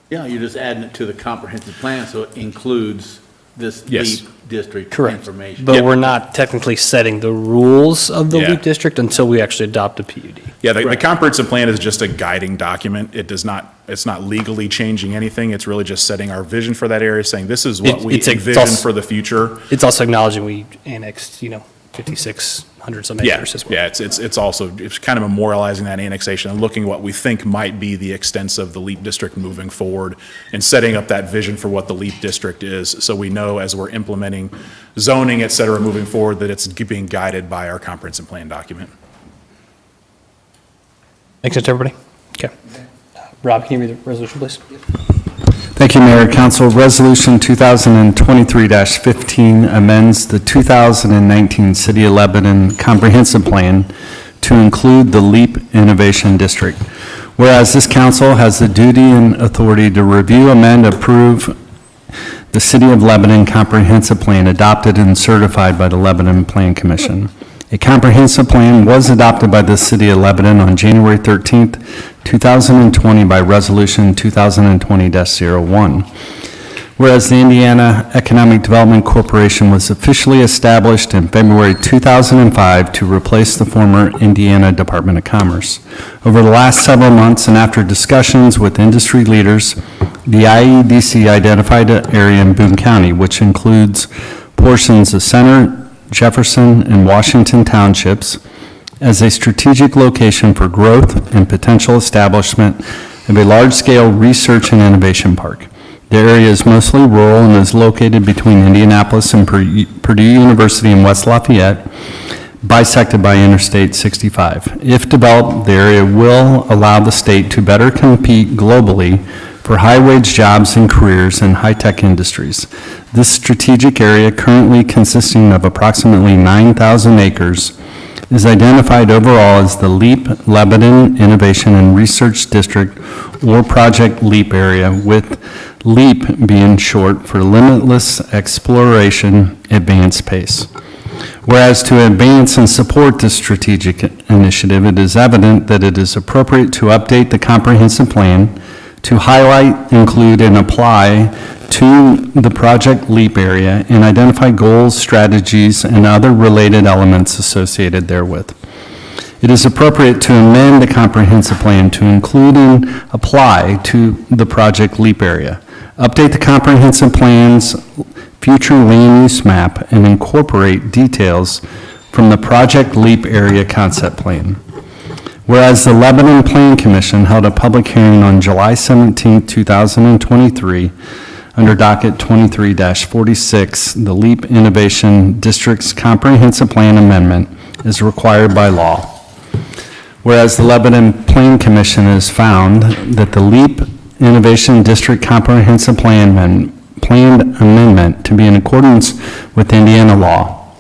Yeah, you're just adding it to the comprehensive plan, so it includes this Yes. LEAP district Correct. information. But we're not technically setting the rules of the Yeah. LEAP district until we actually adopt a PUD. Yeah, the comprehensive plan is just a guiding document. It's not legally changing anything. It's really just setting our vision for that area, saying this is what we envision for the future. It's also acknowledging we annexed, 5,600 some Yeah, acres as well. yeah, it's also, it's kind of memorializing that annexation and looking what we think might be the extents of the LEAP district moving forward and setting up that vision for what the LEAP district is, so we know as we're implementing zoning, et cetera, moving forward, that it's being guided by our comprehensive plan document. Makes sense to everybody? Okay. Rob, can you read the resolution, please? Thank you, Mayor. Council, Resolution 2023-15 amends the 2019 City of Lebanon Comprehensive Plan to include the LEAP Innovation District. Whereas this council has the duty and authority to review, amend, approve the City of Lebanon Comprehensive Plan adopted and certified by the Lebanon Plan Commission. A comprehensive plan was adopted by the City of Lebanon on January 13th, 2020 by Resolution 2020-01. Whereas the Indiana Economic Development Corporation was officially established in February 2005 to replace the former Indiana Department of Commerce. Over the last several months and after discussions with industry leaders, the IEDC identified an area in Boone County, which includes portions of Center, Jefferson, and Washington Townships, as a strategic location for growth and potential establishment of a large-scale research and innovation park. The area is mostly rural and is located between Indianapolis and Purdue University in West Lafayette, bisected by Interstate 65. If developed, the area will allow the state to better compete globally for high-wage jobs and careers in high-tech industries. This strategic area, currently consisting of approximately 9,000 acres, is identified overall as the LEAP Lebanon Innovation and Research District, or Project LEAP area, with LEAP being short for Limitless Exploration Advanced Pace. Whereas to advance and support this strategic initiative, it is evident that it is appropriate to update the comprehensive plan to highlight, include, and apply to the Project LEAP area and identify goals, strategies, and other related elements associated therewith. It is appropriate to amend the comprehensive plan to include and apply to the Project LEAP area, update the comprehensive plan's future land use map, and incorporate details from the Project LEAP area concept plan. Whereas the Lebanon Plan Commission held a public hearing on July 17, 2023, under docket 23-46, the LEAP Innovation District's Comprehensive Plan Amendment is required by law. Whereas the Lebanon Plan Commission has found that the LEAP Innovation District Comprehensive Plan Amendment to be in accordance with Indiana law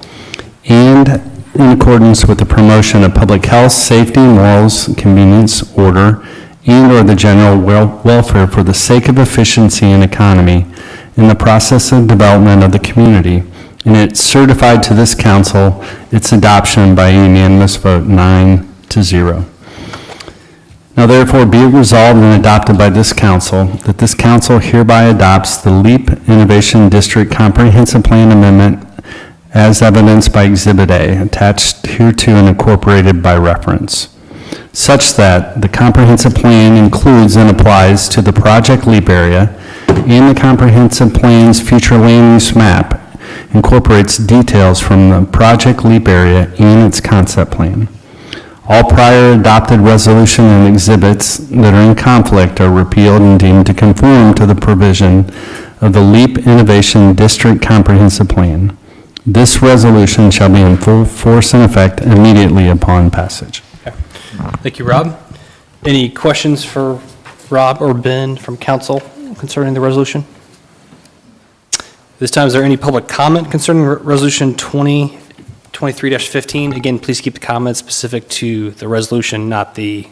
and in accordance with the promotion of public health, safety, morals, convenience, order, and/or the general welfare for the sake of efficiency and economy in the process of development of the community, and it's certified to this council its adoption by unanimous vote 9-0. Now therefore be it resolved and adopted by this council that this council hereby adopts the LEAP Innovation District Comprehensive Plan Amendment as evidenced by Exhibit A, attached hereto and incorporated by reference, such that the comprehensive plan includes and applies to the Project LEAP area, and the comprehensive plan's future land use map incorporates details from the Project LEAP area and its concept plan. All prior adopted resolution and exhibits that are in conflict are repealed and deemed to conform to the provision of the LEAP Innovation District Comprehensive Plan. This resolution shall be in full force and effect immediately upon passage. Thank you, Rob. Any questions for Rob or Ben from council concerning the resolution? This time, is there any public comment concerning Resolution 2023-15? Again, please keep the comments specific to the resolution, not the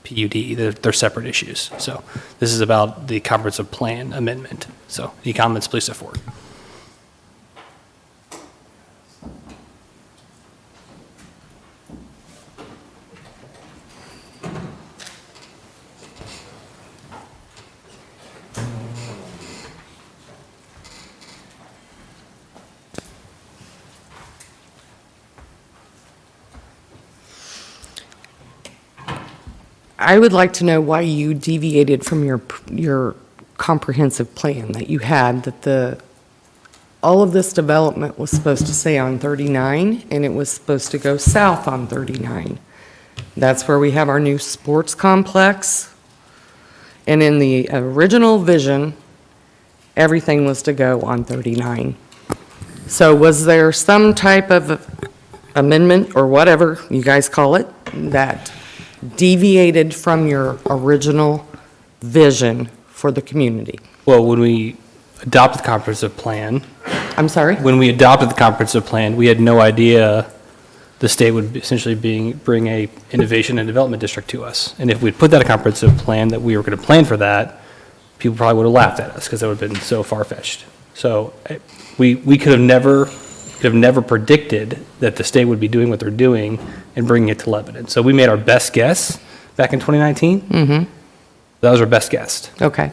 PUD. They're separate issues. So this is about the comprehensive plan amendment. So any comments, please step forward. I would like to know why you deviated from your comprehensive plan that you had, that all of this development was supposed to stay on 39, and it was supposed to go south on 39. That's where we have our new sports complex. And in the original vision, everything was to go on 39. So was there some type of amendment, or whatever you guys call it, that deviated from your original vision for the community? Well, when we adopted the comprehensive plan. I'm sorry? When we adopted the comprehensive plan, we had no idea the state would essentially bring a innovation and development district to us. And if we'd put that in a comprehensive plan that we were going to plan for that, people probably would have laughed at us because that would have been so far-fetched. So we could have never predicted that the state would be doing what they're doing and bringing it to Lebanon. So we made our best guess back in 2019. Mm-hmm. That was our best guess. Okay.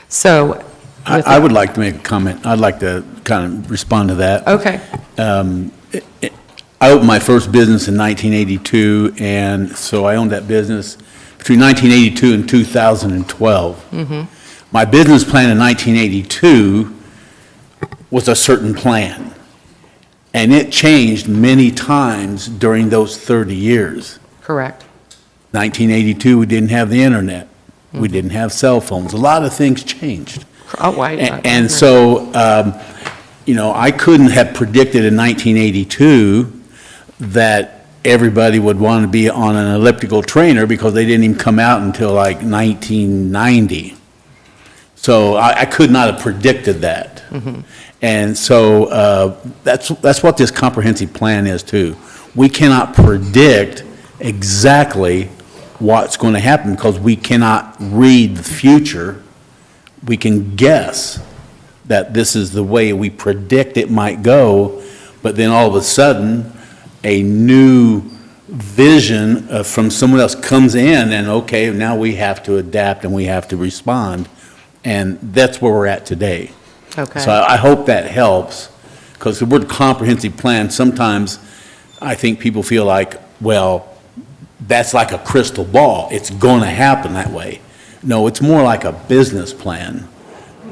So. I would like to make a comment. I'd like to kind of respond to that. Okay. I opened my first business in 1982, and so I owned that business between 1982 and 2012. Mm-hmm. My business plan in 1982 was a certain plan, and it changed many times during those 30 years. Correct. 1982, we didn't have the internet. We didn't have cell phones. A lot of things changed. And so, I couldn't have predicted in 1982 that everybody would want to be on an elliptical trainer because they didn't even come out until like 1990. So I could not have predicted that. Mm-hmm. And so that's what this comprehensive plan is too. We cannot predict exactly what's going to happen because we cannot read the future. We can guess that this is the way we predict it might go, but then all of a sudden, a new vision from someone else comes in and, okay, now we have to adapt and we have to respond. And that's where we're at today. Okay. So I hope that helps, because the word comprehensive plan, sometimes I think people feel like, well, that's like a crystal ball. It's going to happen that way. No, it's more like a business plan,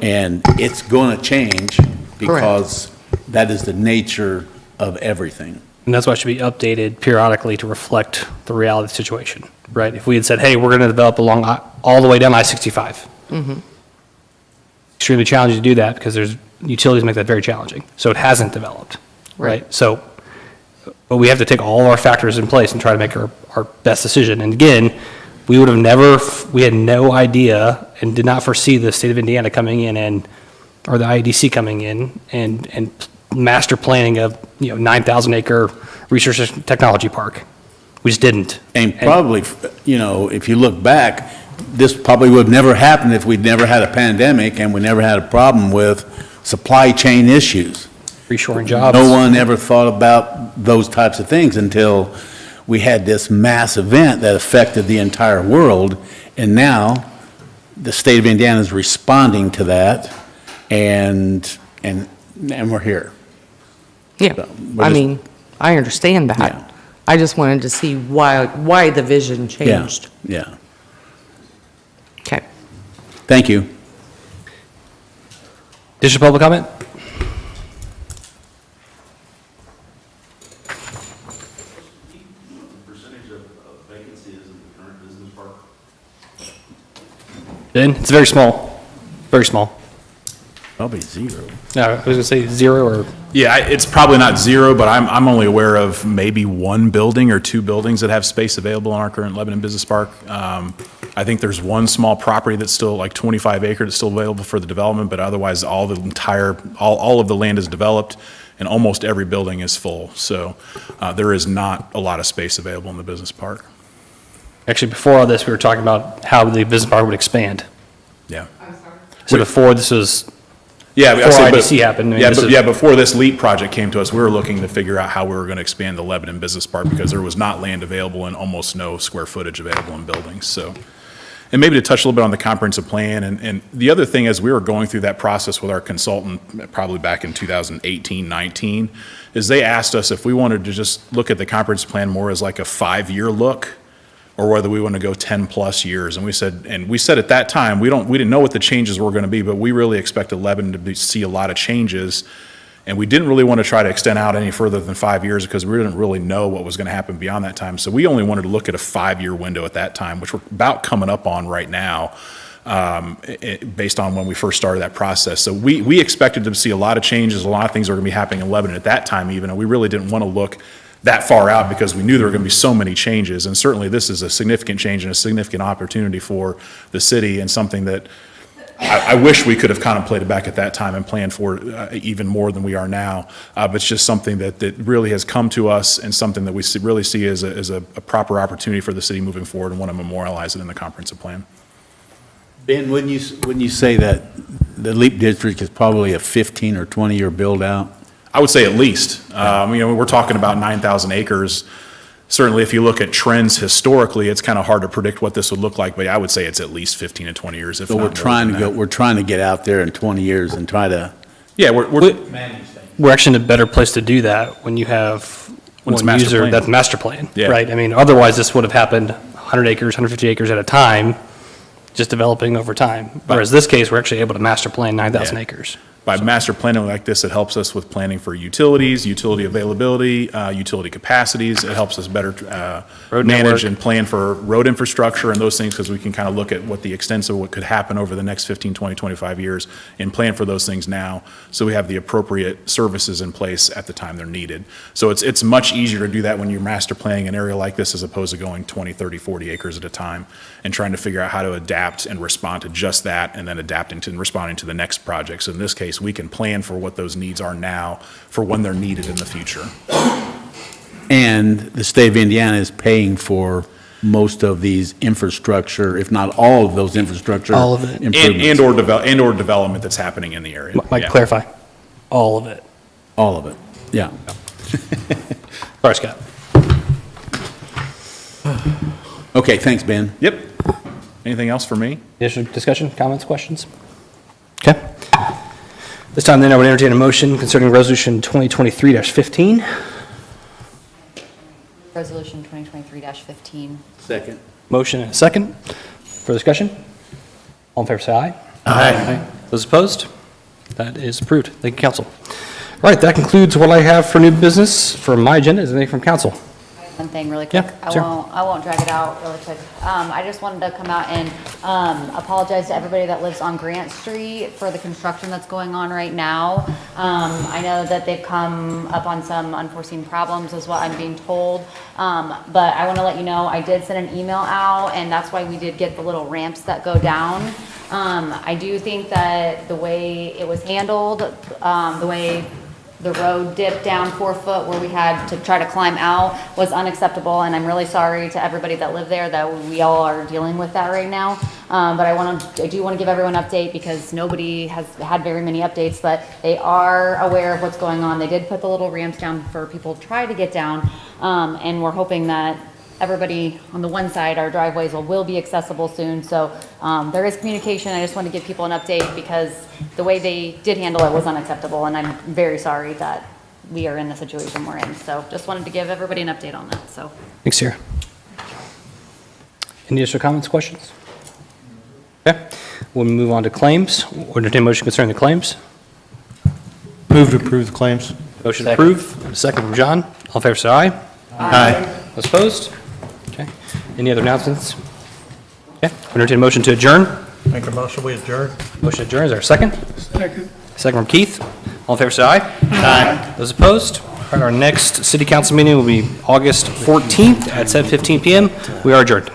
and it's going to change because that is the nature of everything. And that's why it should be updated periodically to reflect the reality of the situation, right? If we had said, hey, we're going to develop along all the way down I-65. Mm-hmm. Extremely challenging to do that because there's utilities make that very challenging. So it hasn't developed, right? So, but we have to take all of our factors in place and try to make our best decision. And again, we had no idea and did not foresee the state of Indiana coming in or the IEDC coming in and master planning a 9,000 acre research and technology park. We just didn't. And probably, if you look back, this probably would have never happened if we'd never had a pandemic and we never had a problem with supply chain issues. Reshoring jobs. No one ever thought about those types of things until we had this mass event that affected the entire world, and now the state of Indiana is responding to that, and we're here. Yeah, So I understand that. Yeah. I just wanted to see why the vision changed. Yeah. Okay. Thank you. Additional public comment? Ben, it's very small, very small. Probably zero. No, I was going to say zero or. Yeah, it's probably not zero, but I'm only aware of maybe one building or two buildings that have space available in our current Lebanon Business Park. I think there's one small property that's still like 25 acres that's still available for the development, but otherwise all of the land is developed and almost every building is full. So there is not a lot of space available in the business park. Actually, before all this, we were talking about how the business park would expand. Yeah. So before this was, Yeah, before IDC happened. I mean, before this LEAP project came to us, we were looking to figure out how we were going to expand the Lebanon Business Park because there was not land available and almost no square footage available in buildings. So, and maybe to touch a little bit on the comprehensive plan, and the other thing as we were going through that process with our consultant, probably back in 2018, 19, is they asked us if we wanted to just look at the comprehensive plan more as like a 5-year look or whether we want to go 10-plus years. And we said at that time, we didn't know what the changes were going to be, but we really expected Lebanon to see a lot of changes. And we didn't really want to try to extend out any further than 5 years because we didn't really know what was going to happen beyond that time. So we only wanted to look at a 5-year window at that time, which we're about coming up on right now, based on when we first started that process. So we expected to see a lot of changes, a lot of things were going to be happening in Lebanon at that time even, and we really didn't want to look that far out because we knew there were going to be so many changes. And certainly this is a significant change and a significant opportunity for the city, and something that I wish we could have contemplated back at that time and planned for even more than we are now. But it's just something that really has come to us, and something that we really see as a proper opportunity for the city moving forward, and want to memorialize it in the comprehensive plan. Ben, wouldn't you say that the LEAP district is probably a 15 or 20-year build-out? I would say at least. We're talking about 9,000 acres. Certainly, if you look at trends historically, it's kind of hard to predict what this would look like, but I would say it's at least 15 to 20 years, if So not more than that. we're trying to get out there in 20 years and try to. Yeah, We're actually in a better place to do that when you have When it's one master user plan. that's master plan, Yeah. right? I mean, otherwise, this would have happened 100 acres, 150 acres at a time, just developing over time. Whereas this case, we're actually able to master plan 9,000 Yeah. acres. By master planning like this, it helps us with planning for utilities, utility availability, utility capacities. It helps us better Road manage network. and plan for road infrastructure and those things, because we can kind of look at what the extent of what could happen over the next 15, 20, 25 years and plan for those things now, so we have the appropriate services in place at the time they're needed. So it's much easier to do that when you're master planning an area like this, as opposed to going 20, 30, 40 acres at a time and trying to figure out how to adapt and respond to just that, and then adapting to and responding to the next project. So in this case, we can plan for what those needs are now for when they're needed in the future. And the state of Indiana is paying for most of these infrastructure, if not all of those infrastructure. All of it. Improvements. And/or development that's happening in the area. Mike, Yeah. clarify. All of it. All of it, yeah. Sorry, Scott. Okay, thanks, Ben. Yep. Anything else for me? Additional discussion, comments, questions? Okay. This time then, I would entertain a motion concerning Resolution 2023-15. Resolution 2023-15. Second. Motion and a second. For discussion? All in favor, say aye. Aye. Those opposed? That is approved. Thank you, council. All right, that concludes what I have for new business for my agenda. Is there anything from council? One thing really quick. Yeah, sure. I won't drag it out really quick. I just wanted to come out and apologize to everybody that lives on Grant Street for the construction that's going on right now. I know that they've come up on some unforeseen problems, is what I'm being told. But I want to let you know, I did send an email out, and that's why we did get the little ramps that go down. I do think that the way it was handled, the way the road dipped down 4 foot where we had to try to climb out was unacceptable, and I'm really sorry to everybody that lived there that we all are dealing with that right now. But I do want to give everyone an update, because nobody has had very many updates, but they are aware of what's going on. They did put the little ramps down for people to try to get down, and we're hoping that everybody on the one side, our driveways will be accessible soon. So there is communication. I just want to give people an update, because the way they did handle it was unacceptable, and I'm very sorry that we are in the situation we're in. So just wanted to give everybody an update on that, so. Thanks, Sarah. Any additional comments, questions? Okay, we'll move on to claims. Or entertain a motion concerning the claims. Move to approve the claims. Motion approved. And a second from John. All in favor, say aye. Aye. Those opposed? Okay. Any other announcements? Okay, we'll entertain a motion to adjourn. Make a motion, we adjourn. Motion adjourned. Is there a second? Second. Second from Keith. All in favor, say aye. Aye. Those opposed? All right, our next city council meeting will be August 14th at 7:15 PM. We are adjourned.